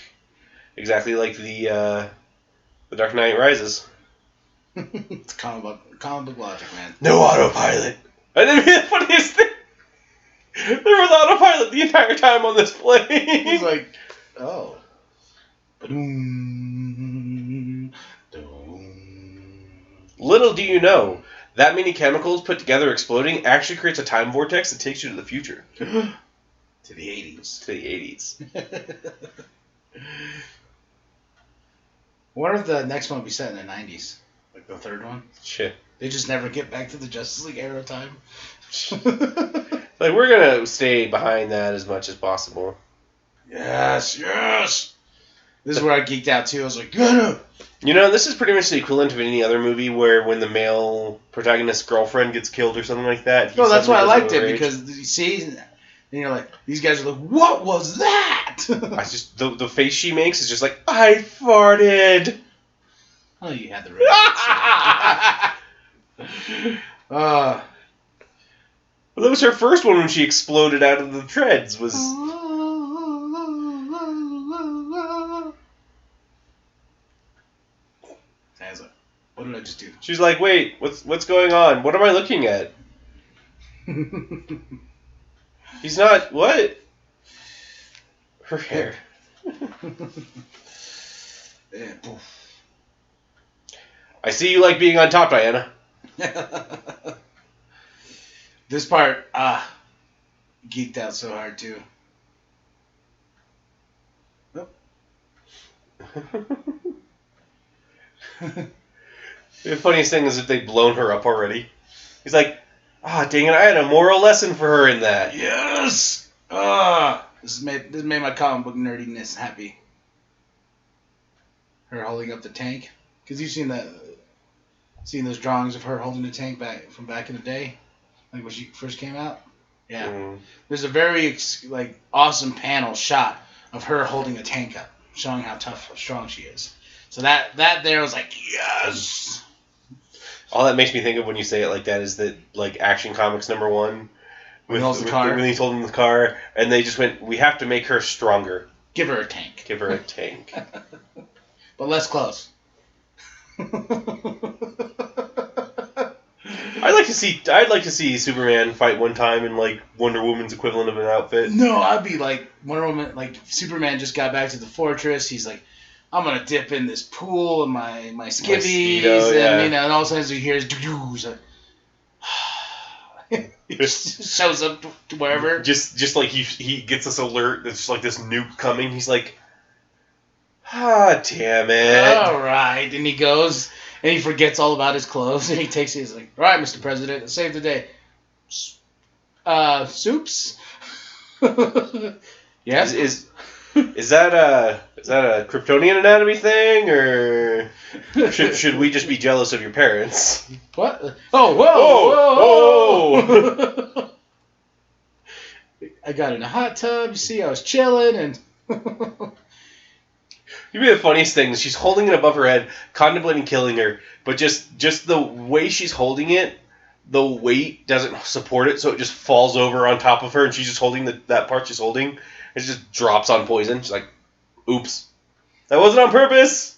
the Dark Knight Rises. It's comic book logic, man. No autopilot. And then the funniest thing, there was autopilot the entire time on this plane. He's like, oh. Little do you know, that many chemicals put together exploding actually creates a time vortex that takes you to the future. To the 80s. To the 80s. What if the next one will be set in the 90s? Like the third one? Shit. They just never get back to the Justice League era time. Like, we're gonna stay behind that as much as possible. Yes. This is where I geeked out too. I was like, Gadot! You know, this is pretty much the equivalent of any other movie where when the male protagonist's girlfriend gets killed or something like that. No, that's why I liked it, because you see, and you're like, these guys are like, what was that? I just the face she makes is just like, I farted. Oh, you had the right. Well, that was her first one when she exploded out of the treads. Was what did I just do? She's like, wait, what's going on? What am I looking at? He's not what? Her hair. I see you like being on top, Diana. This part, geeked out so hard too. Oh. The funniest thing is if they'd blown her up already. He's like, dang it, I had a moral lesson for her in that. Yes! This made my comic book nerdiness happy. Her holding up the tank. Because you've seen those drawings of her holding the tank back in the day? Like when she first came out? Yeah. Mm. There's a very awesome panel shot of her holding a tank up, showing how strong she is. So that there was like, yes! All that makes me think of when you say it like that is that, like, Action Comics #1. When he told him the car, and they just went, we have to make her stronger. Give her a tank. Give her a tank. But less close. I'd like to see Superman fight one time in, like, Wonder Woman's equivalent of an outfit. No, I'd be like, Wonder Woman, like, Superman just got back to the fortress, he's like, I'm gonna dip in this pool in my skivvies, and and all of a sudden he hears he just shows up to wherever. Just like he gets this alert that's like this nuke coming. He's like, damn it! All right, and he goes And he forgets all about his clothes, and he takes it. He's like, "All right, Mr. President, save the day." Soups. Yes. Is that a Kryptonian anatomy thing, or should we just be jealous of your parents? What? Oh, whoa. I got in a hot tub. You see, I was chilling, and You'd be the funniest thing. She's holding it above her head, contemplating killing her, but just the way she's holding it, the weight doesn't support it, so it just falls over on top of her, and she's just holding that part she's holding. It just drops on poison. She's like, "Oops, that wasn't on purpose."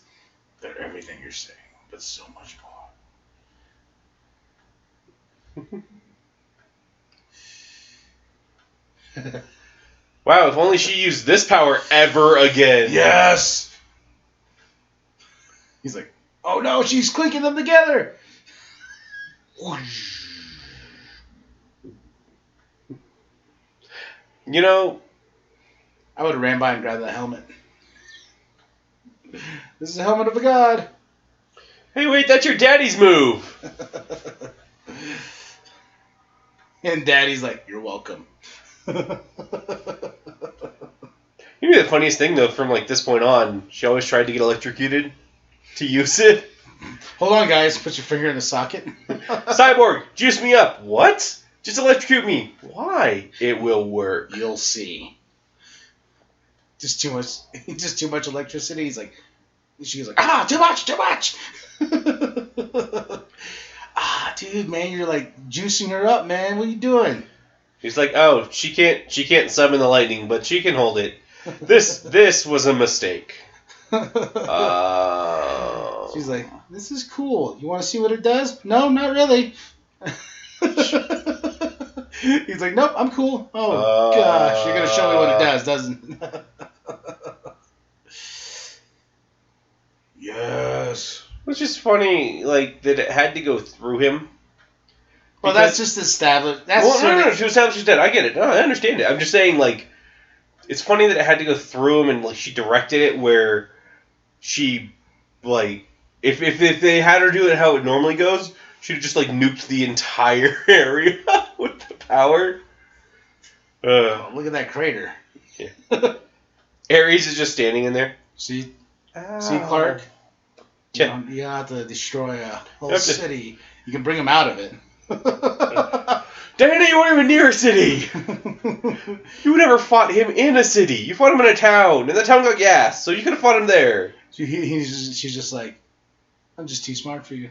They're everything you're saying, but so much more. Wow, if only she used this power ever again. Yes. He's like, "Oh no, she's clinking them together." You know, I would have ran by and grabbed that helmet. This is the helmet of a god. hey, wait, that's your daddy's move. And Daddy's like, "You're welcome." You know the funniest thing, though, from like this point on, she always tried to get electrocuted to use it. Hold on, guys. Put your finger in the socket. Cyborg, juice me up. What? Just electrocute me. Why? It will work. You'll see. Just too much electricity. He's like, she's like, too much. Dude, man, you're like juicing her up, man. What are you doing? He's like, oh, she can't summon the lightning, but she can hold it. This was a mistake. She's like, this is cool. You want to see what it does? No, not really. He's like, nope, I'm cool. Oh, gosh. You're going to show me what it does, doesn't it? Yes. Which is funny, like, that it had to go through him. Well, that's just established. No, to establish he's dead. I get it. No, I understand it. I'm just saying, like, it's funny that it had to go through him, and like she directed it where she, like, if they had her do it how it normally goes, she'd have just like nuked the entire area with the power. Look at that crater. Yeah. Ares is just standing in there. See, Clark. Yeah. You don't have to destroy a whole city. You can bring him out of it. Diana, you weren't even near a city. You never fought him in a city. You fought him in a town, and the town got gas, so you could have fought him there. She's just like, I'm just too smart for you.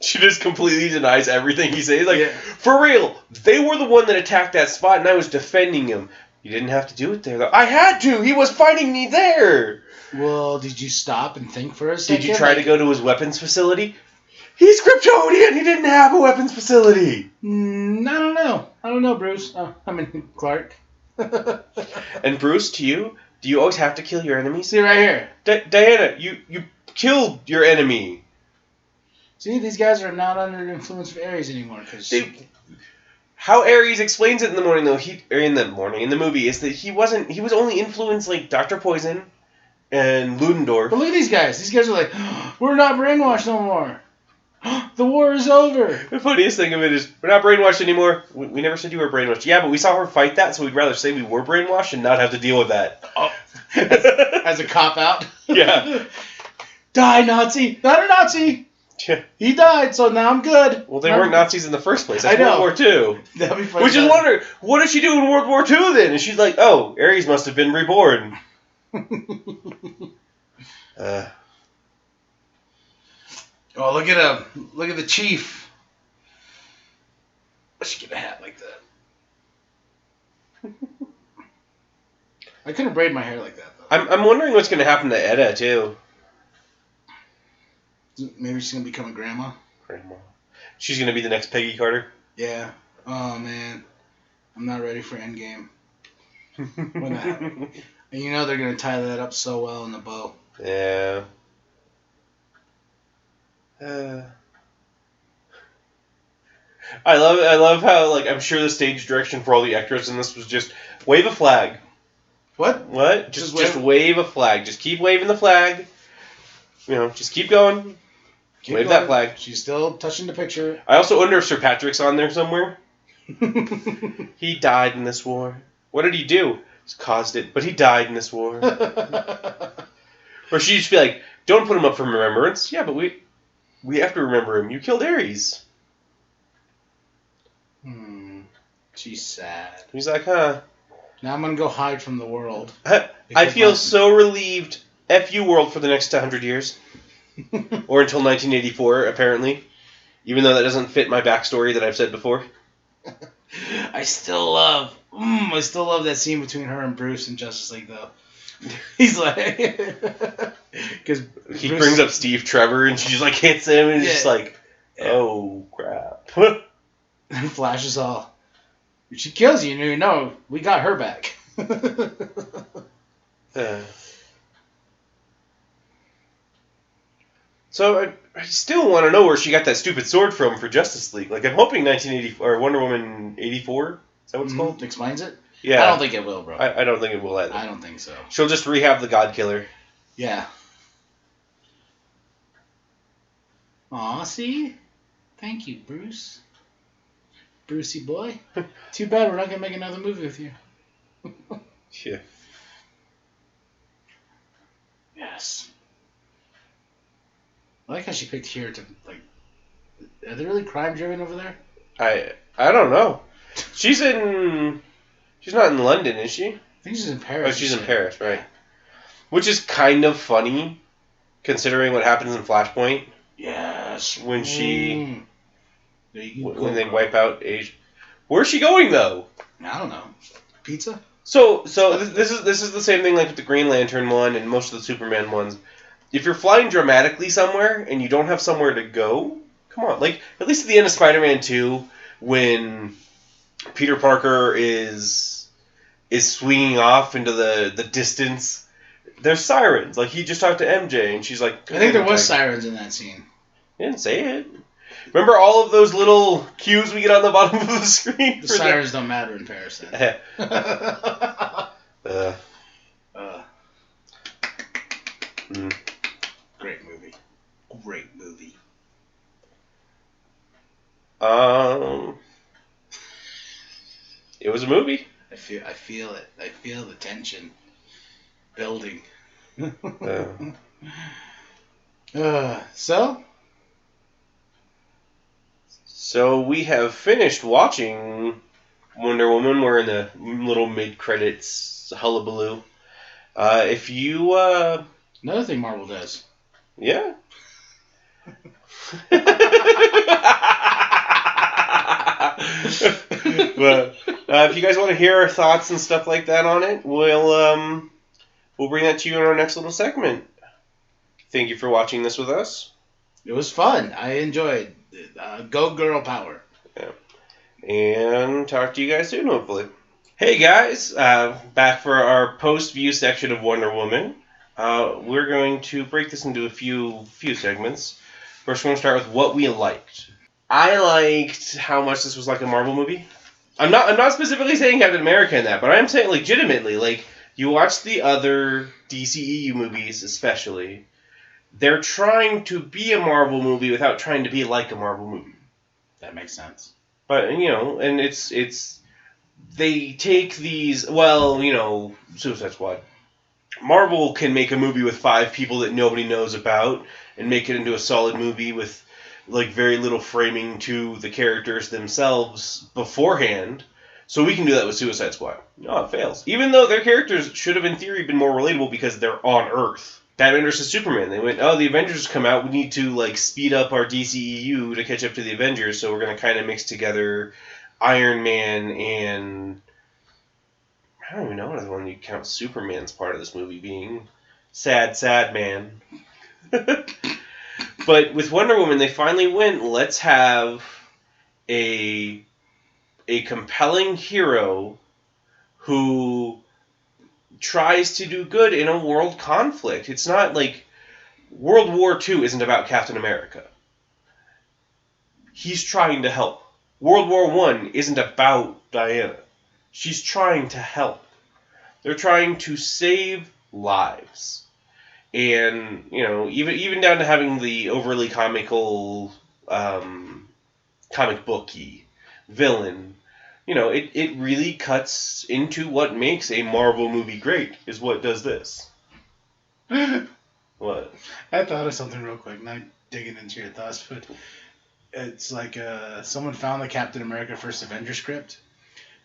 She just completely denies everything he says. Like, yeah. For real, they were the one that attacked that spot, and I was defending him. You didn't have to do it there, though. I had to. He was fighting me there. Well, did you stop and think for a second? Did you try to go to his weapons facility? He's Kryptonian! He didn't have a weapons facility! I don't know. I don't know, Bruce. I mean, Clark. And Bruce, to you, do you always have to kill your enemies? See, right here. Diana, you killed your enemy. See, these guys are not under the influence of Ares anymore. How Ares explains it in the morning, though, in the movie, is that he was only influenced, like, Dr. Poison and Ludendorff. But look at these guys. These guys are like, we're not brainwashed no more. The war is over. The funniest thing of it is, we're not brainwashed anymore. We never said you were brainwashed. Yeah, but we saw her fight that, so we'd rather say we were brainwashed and not have to deal with that. Oh, as a cop-out? Yeah. Die, Nazi! Not a Nazi! Yeah. He died, so now I'm good. Well, they weren't Nazis in the first place. That's I know. World War II. That'd be funny. Which is wondering, what did she do in World War II then? And she's like, oh, Ares must have been reborn. Oh, look at him. Look at the chief. I should get a hat like that. I couldn't braid my hair like that, though. I'm wondering what's going to happen to Edda, too. Maybe she's going to become a grandma. She's going to be the next Peggy Carter. Yeah. Oh, man. I'm not ready for Endgame. When that happens. And you know they're going to tie that up so well in the bow. Yeah. I love how, like, I'm sure the stage direction for all the actors in this was just wave a flag. What? What? Just wave a flag. Just keep waving the flag. just keep going. Wave that flag. She's still touching the picture. I also wonder if Sir Patrick's on there somewhere. He died in this war. What did he do? He caused it, but he died in this war. Or she'd just be like, don't put him up for remembrance. Yeah, but we have to remember him. You killed Ares. She's sad. He's like, huh. Now I'm going to go hide from the world. I feel so relieved. F you, world, for the next 100 years. Or until 1984, apparently. Even though that doesn't fit my backstory that I've said before. I still love that scene between her and Bruce in Justice League, though. He's like... Because he brings up Steve Trevor, and she just, like, hits him, and just like, oh, crap. And Flash is all... If she kills you, we got her back. So I still want to know where she got that stupid sword from for Justice League. Like, I'm hoping 1984 or Wonder Woman 84. Is that what it's called? Explains it? Yeah. I don't think it will, bro. I don't think it will either. I don't think so. She'll just rehab the God Killer. Yeah. Aw, see? Thank you, Bruce. Brucey boy. Too bad we're not going to make another movie with you. Yeah. Yes. I like how she picked here to, like... Are they really crime-driven over there? I don't know. She's not in London, is she? I think she's in Paris. Oh, she's in Paris, right. Which is kind of funny, considering what happens in Flashpoint. Yes. When she... When they wipe out Asia. Where's she going, though? I don't know. Pizza? So this is the same thing like with the Green Lantern one and most of the Superman ones. If you're flying dramatically somewhere and you don't have somewhere to go, come on. Like, at least at the end of Spider-Man 2, when Peter Parker is swinging off into the distance, there's sirens. Like, he just talked to MJ, and she's like... I think there was sirens in that scene. He didn't say it. Remember all of those little cues we get on the bottom of the screen? The sirens don't matter in Paris, then. Great movie. Great movie. It was a movie. I feel it. I feel the tension building. So we have finished watching Wonder Woman. We're in the little mid-credits hullabaloo. If you... Another thing Marvel does. Yeah. But if you guys want to hear our thoughts and stuff like that on it, we'll bring that to you in our next little segment. Thank you for watching this with us. It was fun. I enjoyed it. Go girl power. Yeah. And talk to you guys soon, hopefully. Hey guys, back for our post-view section of Wonder Woman. We're going to break this into a few segments. First, we're going to start with what we liked. I liked how much this was like a Marvel movie. I'm not specifically saying Captain America in that, but I am saying legitimately, like, you watch the other DCEU movies especially, they're trying to be a Marvel movie without trying to be like a Marvel movie. That makes sense. But, and it's they take these, Suicide Squad. Marvel can make a movie with 5 people that nobody knows about and make it into a solid movie with like very little framing to the characters themselves beforehand. So we can do that with Suicide Squad. No, it fails. Even though their characters should have in theory been more relatable because they're on Earth. Batman vs. Superman. They went, the Avengers come out. We need to like speed up our DCEU to catch up to the Avengers. So we're going to kind of mix together Iron Man and... I don't even know another one you count Superman's part of this movie being. Sad man. But with Wonder Woman, they finally went, let's have a compelling hero who tries to do good in a world conflict. It's not like World War II isn't about Captain America. He's trying to help. World War I isn't about Diana. She's trying to help. They're trying to save lives. And, even down to having the overly comical, comic booky villain, it really cuts into what makes a Marvel movie great, is what does this. What? I thought of something real quick, not digging into your thoughts, but it's like someone found the Captain America First Avenger script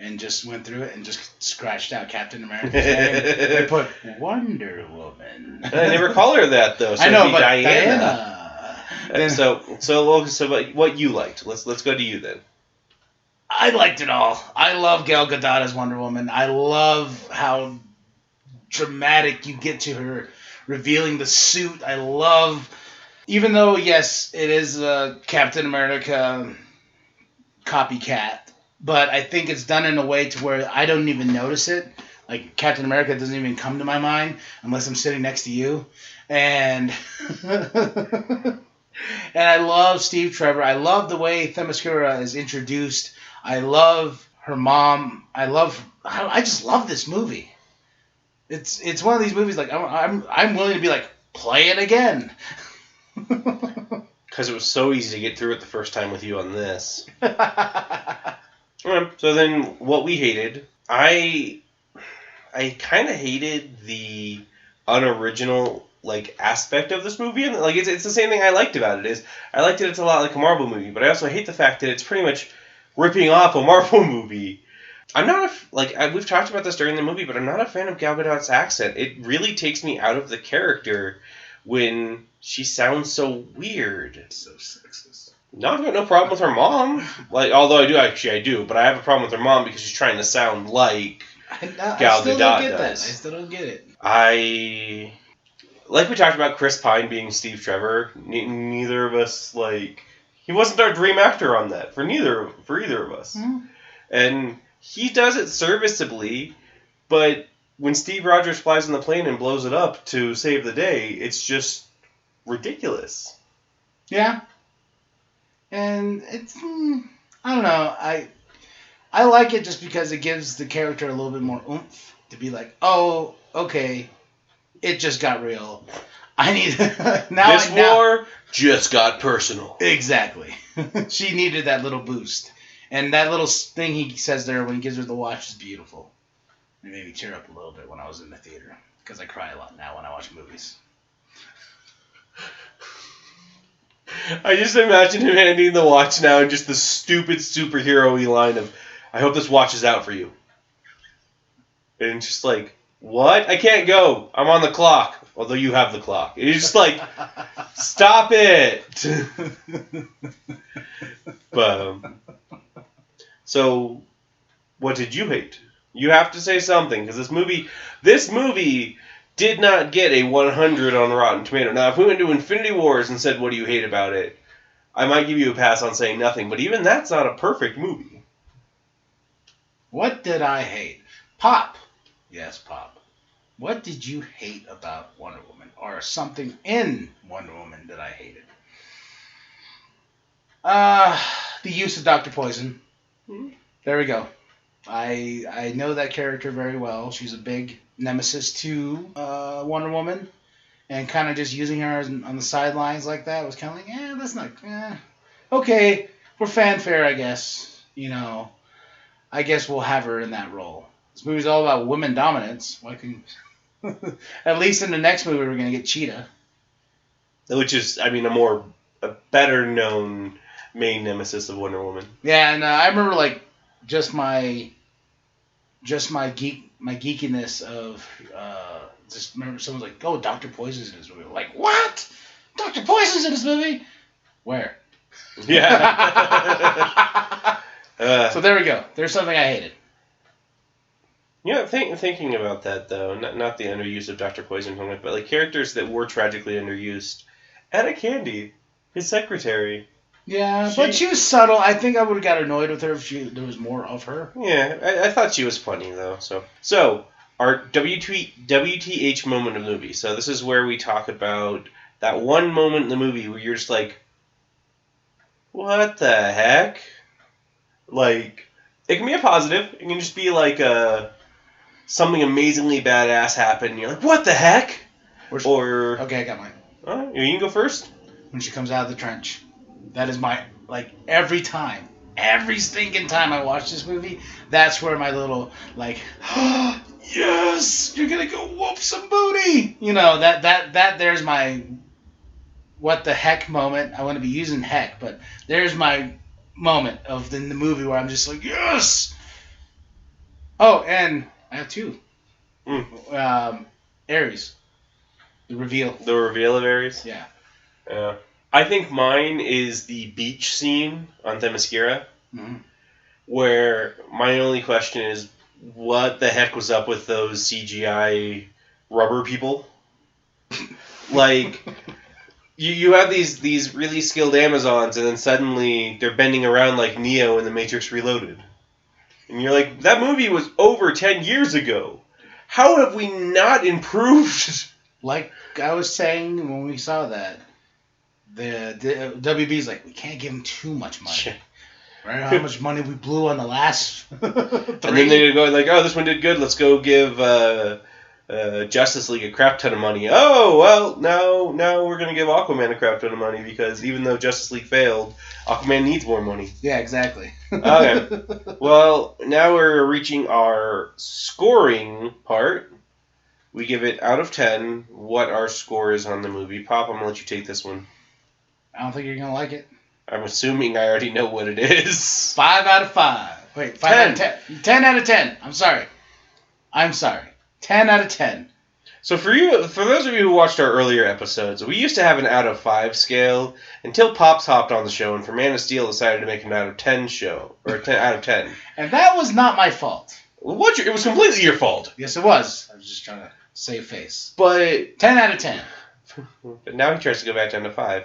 and just went through it and just scratched out Captain America's name. They put Wonder Woman. I never call her that, though. So I know, it'd be but Diana. Then, So what you liked? Let's go to you then. I liked it all. I love Gal Gadot as Wonder Woman. I love how dramatic you get to her revealing the suit. I love, even though, yes, it is a Captain America copycat, but I think it's done in a way to where I don't even notice it. Like, Captain America doesn't even come to my mind unless I'm sitting next to you. And and I love Steve Trevor. I love the way Themyscira is introduced. I love her mom. I just love this movie. It's one of these movies like I'm willing to be like, play it again. Because it was so easy to get through it the first time with you on this. So then, what we hated, I kind of hated the unoriginal aspect of this movie, and it's the same thing I liked about it. Is I liked it. It's a lot like a Marvel movie, but I also hate the fact that it's pretty much ripping off a Marvel movie. I'm not we've talked about this during the movie, but I'm not a fan of Gal Gadot's accent. It really takes me out of the character when she sounds so weird. So sexist. No, I've got no problem with her mom. Although I do, but I have a problem with her mom because she's trying to sound like Gal Gadot does. I still don't get it. Like we talked about Chris Pine being Steve Trevor. Neither of us he wasn't our dream actor on that for either of us, and he does it serviceably, but when Steve Rogers flies in the plane and blows it up to save the day, it's just ridiculous. Yeah. And it's, I don't know, I like it just because it gives the character a little bit more oomph to be like, oh, okay, it just got real. I need this war just got personal. Exactly. She needed that little boost. And that little thing he says there when he gives her the watch is beautiful. It made me tear up a little bit when I was in the theater. Because I cry a lot now when I watch movies. I just imagine him handing the watch now and just the stupid superhero-y line of, I hope this watch is out for you. And just what? I can't go. I'm on the clock. Although you have the clock. And you're just stop it. But, so, what did you hate? You have to say something, because this movie did not get a 100 on Rotten Tomato. Now, if we went to Infinity Wars and said, what do you hate about it? I might give you a pass on saying nothing, but even that's not a perfect movie. What did I hate? Pop. Yes, Pop. What did you hate about Wonder Woman? Or something in Wonder Woman that I hated? The use of Dr. Poison. Mm-hmm. There we go. I know that character very well. She's a big nemesis to Wonder Woman. And kind of just using her on the sidelines like that was kind of that's not... okay, for fanfare, I guess. I guess we'll have her in that role. This movie's all about women dominance. Why can... At least in the next movie, we're going to get Cheetah. Which is, a better known main nemesis of Wonder Woman. Yeah, and I remember, just my geekiness of, just remember someone's like, oh, Dr. Poison's in this movie. Like, what? Dr. Poison's in this movie? Where? Yeah. So there we go. There's something I hated. Yeah, thinking about that, though, not the underuse of Dr. Poison, but characters that were tragically underused. Etta Candy, his secretary. Yeah, but she was subtle. I think I would have got annoyed with her if there was more of her. Yeah, I thought she was funny, though. So our WTH moment of the movie. So this is where we talk about that one moment in the movie where you're just like, what the heck? It can be a positive. It can just be something amazingly badass happened, and you're like, what the heck? Okay, I got mine. You can go first. When she comes out of the trench. That is my, like, every stinking time I watch this movie, that's where my little, like, yes, you're gonna go whoop some booty. You know, that there's my what the heck moment. I want to be using heck, but there's my moment in the movie where I'm just like, yes. Oh, and I have two. Ares. The reveal. The reveal of Ares? Yeah. Yeah. I think mine is the beach scene on Themyscira, where my only question is, what the heck was up with those CGI rubber people? Like, you have these really skilled Amazons, and then suddenly they're bending around like Neo in The Matrix Reloaded. And you're like, that movie was over 10 years ago. How have we not improved? Like I was saying when we saw that, the WB's like, we can't give him too much money. Right? How much money we blew on the last 3. And then they're going like, oh, this one did good. Let's go give Justice League a crap ton of money. Oh, well, now we're going to give Aquaman a crap ton of money because even though Justice League failed, Aquaman needs more money. Yeah, exactly. Okay. Well, now we're reaching our scoring part. We give it out of 10 what our score is on the movie. Pop, I'm going to let you take this one. I don't think you're going to like it. I'm assuming I already know what it is. 5 out of 5. Wait, 5 out of 10. 10 out of 10. I'm sorry. 10 out of 10. So for those of you who watched our earlier episodes, we used to have an out of 5 scale until Pops hopped on the show and for Man of Steel decided to make an out of 10 show, or a 10 out of 10. And that was not my fault. It was completely your fault. Yes, it was. I was just trying to save face. But 10 out of 10. But now he tries to go back down to 5.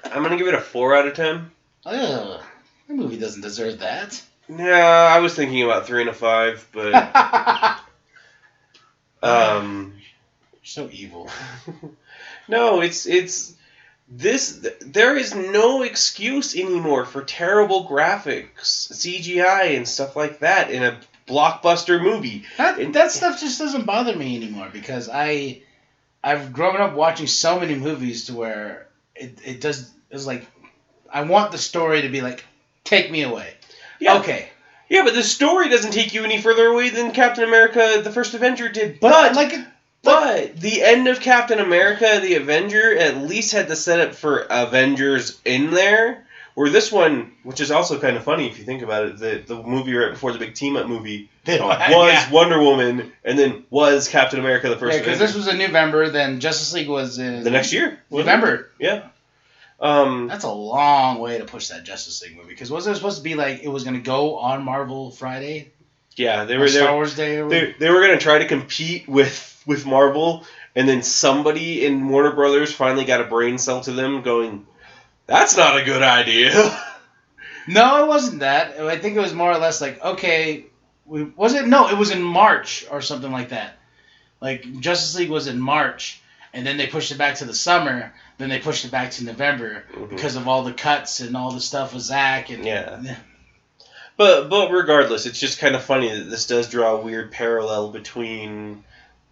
I'm gonna give it a 4 out of 10. Ugh, the movie doesn't deserve that. Yeah, I was thinking about 3 and a 5, but You're so evil. No, it's this. There is no excuse anymore for terrible graphics, CGI, and stuff like that in a blockbuster movie. That stuff just doesn't bother me anymore because I've grown up watching so many movies to where it's like I want the story to be like, take me away. Yeah. Okay. Yeah, but the story doesn't take you any further away than Captain America: The First Avenger did. But the end of Captain America: The Avenger at least had the setup for Avengers in there. Where this one, which is also kind of funny if you think about it, the movie right before the big team-up movie was Wonder Woman, and then was Captain America: The First Avenger. Yeah, because this was in November, then Justice League was in... The next year. November. Yeah. That's a long way to push that Justice League movie, because wasn't it supposed to be like it was going to go on Marvel Friday? Yeah, they were Star Wars Day. They were going to try to compete with Marvel, and then somebody in Warner Brothers finally got a brain cell to them going, that's not a good idea. No, it wasn't that. I think it was more or less like, okay, it was in March or something like that. Like, Justice League was in March, and then they pushed it back to the summer, then they pushed it back to November because of all the cuts and all the stuff with Zach. And yeah. But regardless, it's just kind of funny that this does draw a weird parallel between,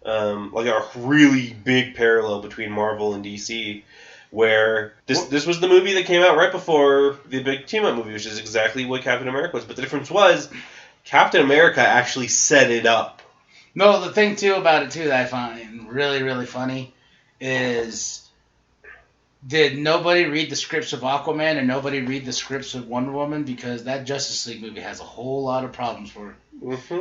like a really big parallel between Marvel and DC, where this was the movie that came out right before the big team-up movie, which is exactly what Captain America was. But the difference was, Captain America actually set it up. No, the thing, too, about it, too, that I find really, really funny is... Did nobody read the scripts of Aquaman and nobody read the scripts of Wonder Woman? Because that Justice League movie has a whole lot of problems for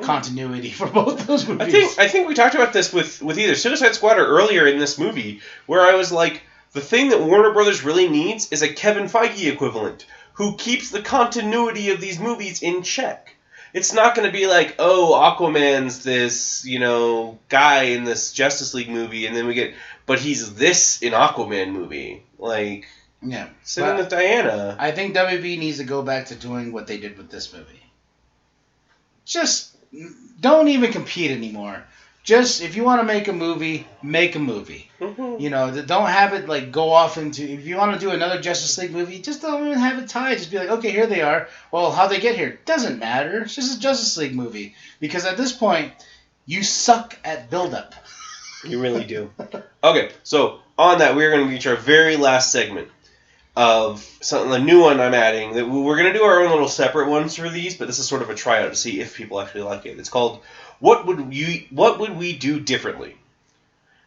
continuity for both those movies. I think we talked about this with either Suicide Squad or earlier in this movie, where I was like, the thing that Warner Brothers really needs is a Kevin Feige equivalent who keeps the continuity of these movies in check. It's not going to be like, oh, Aquaman's this, guy in this Justice League movie, and then we get, but he's this in Aquaman movie. Like, yeah, same with Diana. I think WB needs to go back to doing what they did with this movie. Just don't even compete anymore. Just, if you want to make a movie, make a movie. Mm-hmm. Don't have it, like, go off into... If you want to do another Justice League movie, just don't even have it tied. Just be like, okay, here they are. Well, how'd they get here? Doesn't matter. It's just a Justice League movie. Because at this point, You suck at build-up. You really do. Okay, so on that, we're going to reach our very last segment of something, a new one I'm adding. That we're going to do our own little separate ones for these, but this is sort of a tryout to see if people actually like it. It's called What Would We Do Differently?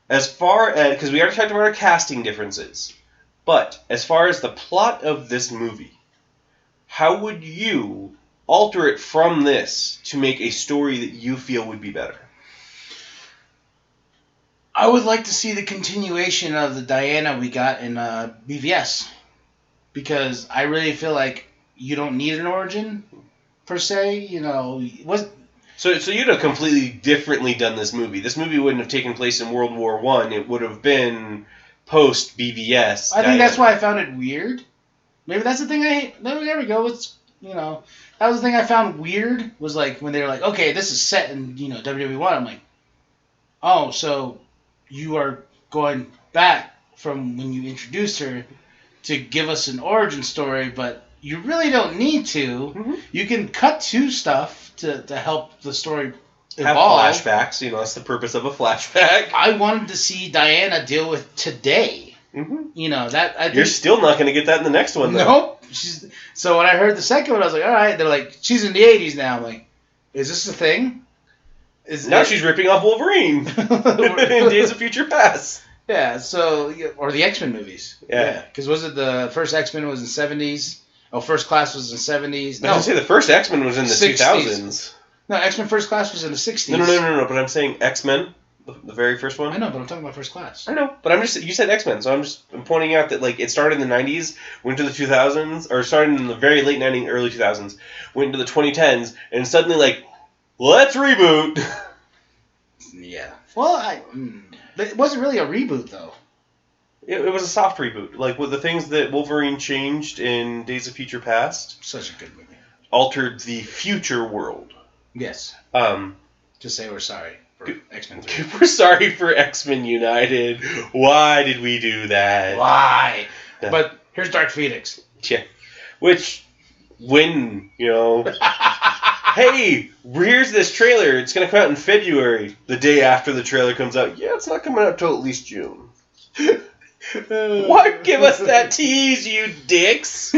As far as, because we already talked about our casting differences, but as far as the plot of this movie, how would you alter it from this to make a story that you feel would be better? I would like to see the continuation of the Diana we got in BVS. Because I really feel like you don't need an origin, per se. You know, So you'd have completely differently done this movie. This movie wouldn't have taken place in World War I. It would have been post BVS. I think that's why I found it weird. Maybe that's the thing I hate. No, there we go. It's, you know, that was the thing I found weird. Was like when they were like, okay, this is set in, you know, WWE 1. I'm like, oh, so you are going back from when you introduced her to give us an origin story, but you really don't need to. Mm-hmm. You can cut to stuff to help the story evolve. Have flashbacks. You know, that's the purpose of a flashback. I wanted to see Diana deal with today. Mm-hmm. You know, that I think, you're still not going to get that in the next one, though. Nope. So when I heard the second one, I was like, all right. They're like, she's in the 80s now. I'm like, is this a thing? Now she's ripping off Wolverine in Days of Future Past. Yeah, so, or the X-Men movies. Yeah. Because was it the first X-Men was in 70s? Oh, First Class was in 70s? No. I was going to say the first X-Men was in the 2000s. No, X-Men First Class was in the 60s. No, but I'm saying X-Men, the very first one. I know, but I'm talking about First Class. I know, but you said X-Men, so I'm pointing out that, like, it started in the 90s, went to the 2000s, or started in the very late 90s, early 2000s, went into the 2010s, and suddenly, like, let's reboot. Yeah. Well, but it wasn't really a reboot, though. It was a soft reboot. Like, with the things that Wolverine changed in Days of Future Past. Such a good movie. Altered the future world. Yes. Just say we're sorry for X-Men 3. We're sorry for X-Men United. Why did we do that? Why? Yeah. But here's Dark Phoenix. Yeah. Which, when, you know... Hey, here's this trailer. It's going to come out in February. The day after the trailer comes out. Yeah, it's not coming out till at least June. Why give us that tease, you dicks?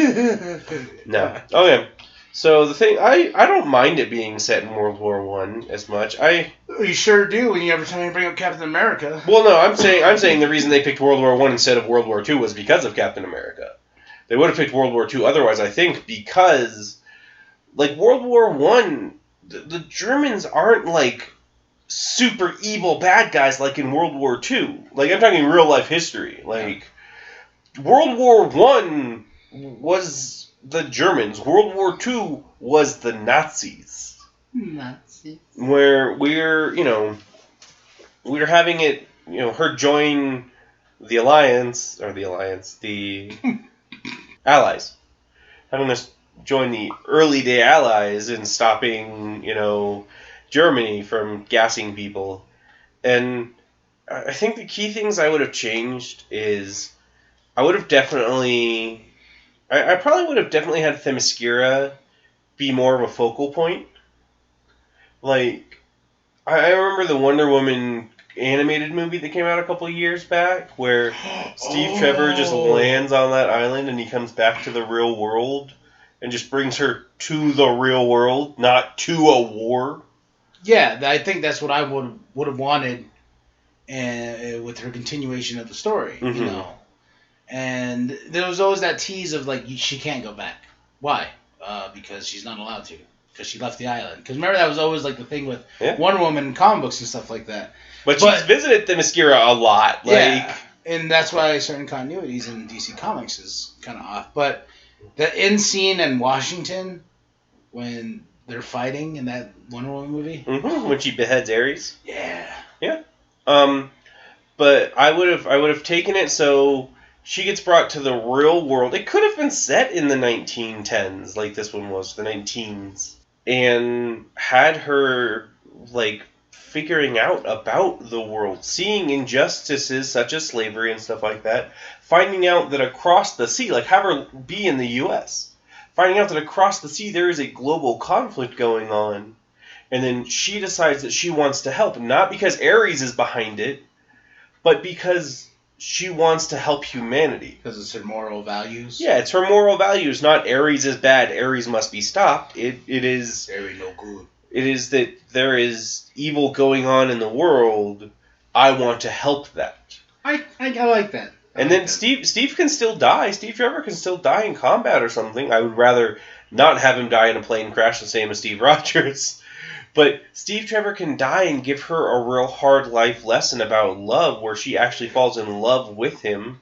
No. Okay. So the thing, I don't mind it being set in World War I as much. You sure do when you every time you bring up Captain America. Well, no, I'm saying the reason they picked World War I instead of World War II was because of Captain America. They would have picked World War II otherwise, I think, because... Like, World War I, the Germans aren't, like, super evil bad guys like in World War II. Like, I'm talking real-life history. Like, World War I was the Germans. World War II was the Nazis. Where we're having it, her join the Alliance, the Allies. Having us join the early day Allies in stopping, Germany from gassing people. And I think the key things I would have changed is I probably would have definitely had Themyscira be more of a focal point. Like, I remember the Wonder Woman animated movie that came out a couple of years back where Steve Trevor just lands on that island and he comes back to the real world and just brings her to the real world, not to a war. Yeah, I think that's what I would have wanted with her continuation of the story, Mm-hmm. And there was always that tease of, like, she can't go back. Why? Because she's not allowed to. Because she left the island. Because remember, that was always, like, the thing with Wonder Woman and comic books and stuff like that. But she's visited Themyscira a lot. Yeah, and that's why certain continuities in DC Comics is kind of off. But the end scene in Washington when they're fighting in that Wonder Woman movie. Mm-hmm. When she beheads Ares. Yeah. Yeah. But I would have taken it so she gets brought to the real world. It could have been set in the 1910s, like this one was, the 19s, and had her, like, figuring out about the world, seeing injustices such as slavery and stuff like that, finding out that across the sea, like have her be in the U.S., finding out that across the sea there is a global conflict going on, And then she decides that she wants to help, not because Ares is behind it, but because she wants to help humanity. Because it's her moral values? Yeah, it's her moral values, not Ares is bad, Ares must be stopped. It is... Ares no good. It is that there is evil going on in the world. I want to help that. I like that. And then Steve can still die. Steve Trevor can still die in combat or something. I would rather not have him die in a plane crash the same as Steve Rogers. But Steve Trevor can die and give her a real hard life lesson about love, where she actually falls in love with him.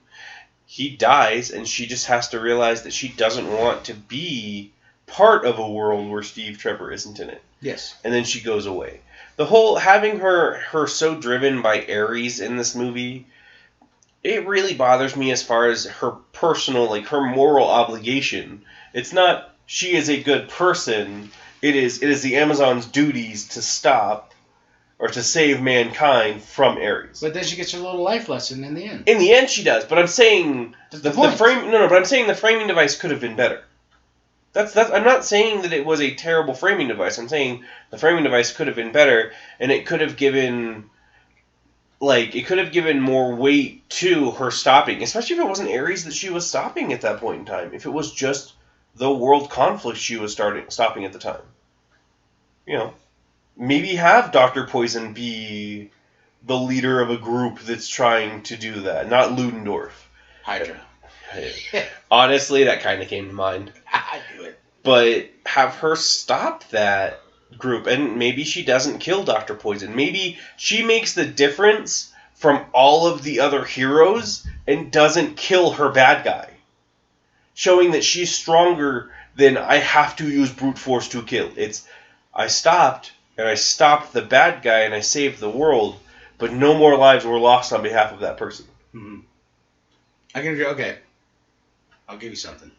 He dies, and she just has to realize that she doesn't want to be part of a world where Steve Trevor isn't in it. Yes. And then she goes away. The whole having her so driven by Ares in this movie, it really bothers me as far as her personal, like her moral obligation. It's not she is a good person. It is the Amazon's duties to stop or to save mankind from Ares. But then she gets her little life lesson in the end. In the end, she does. But I'm saying the frame. No. But I'm saying the framing device could have been better. That's. I'm not saying that it was a terrible framing device. I'm saying the framing device could have been better, and it could have given. It could have given more weight to her stopping, especially if it wasn't Ares that she was stopping at that point in time. If it was just the world conflict she was stopping at the time. You know, maybe have Dr. Poison be the leader of a group that's trying to do that, not Ludendorff. Hydra. Honestly, that kind of came to mind. I knew it. But have her stop that group, and maybe she doesn't kill Dr. Poison. Maybe she makes the difference from all of the other heroes and doesn't kill her bad guy. Showing that she's stronger than I have to use brute force to kill. It's, I stopped the bad guy, and I saved the world, but no more lives were lost on behalf of that person. Mm-hmm. I can agree. Okay. I'll give you something.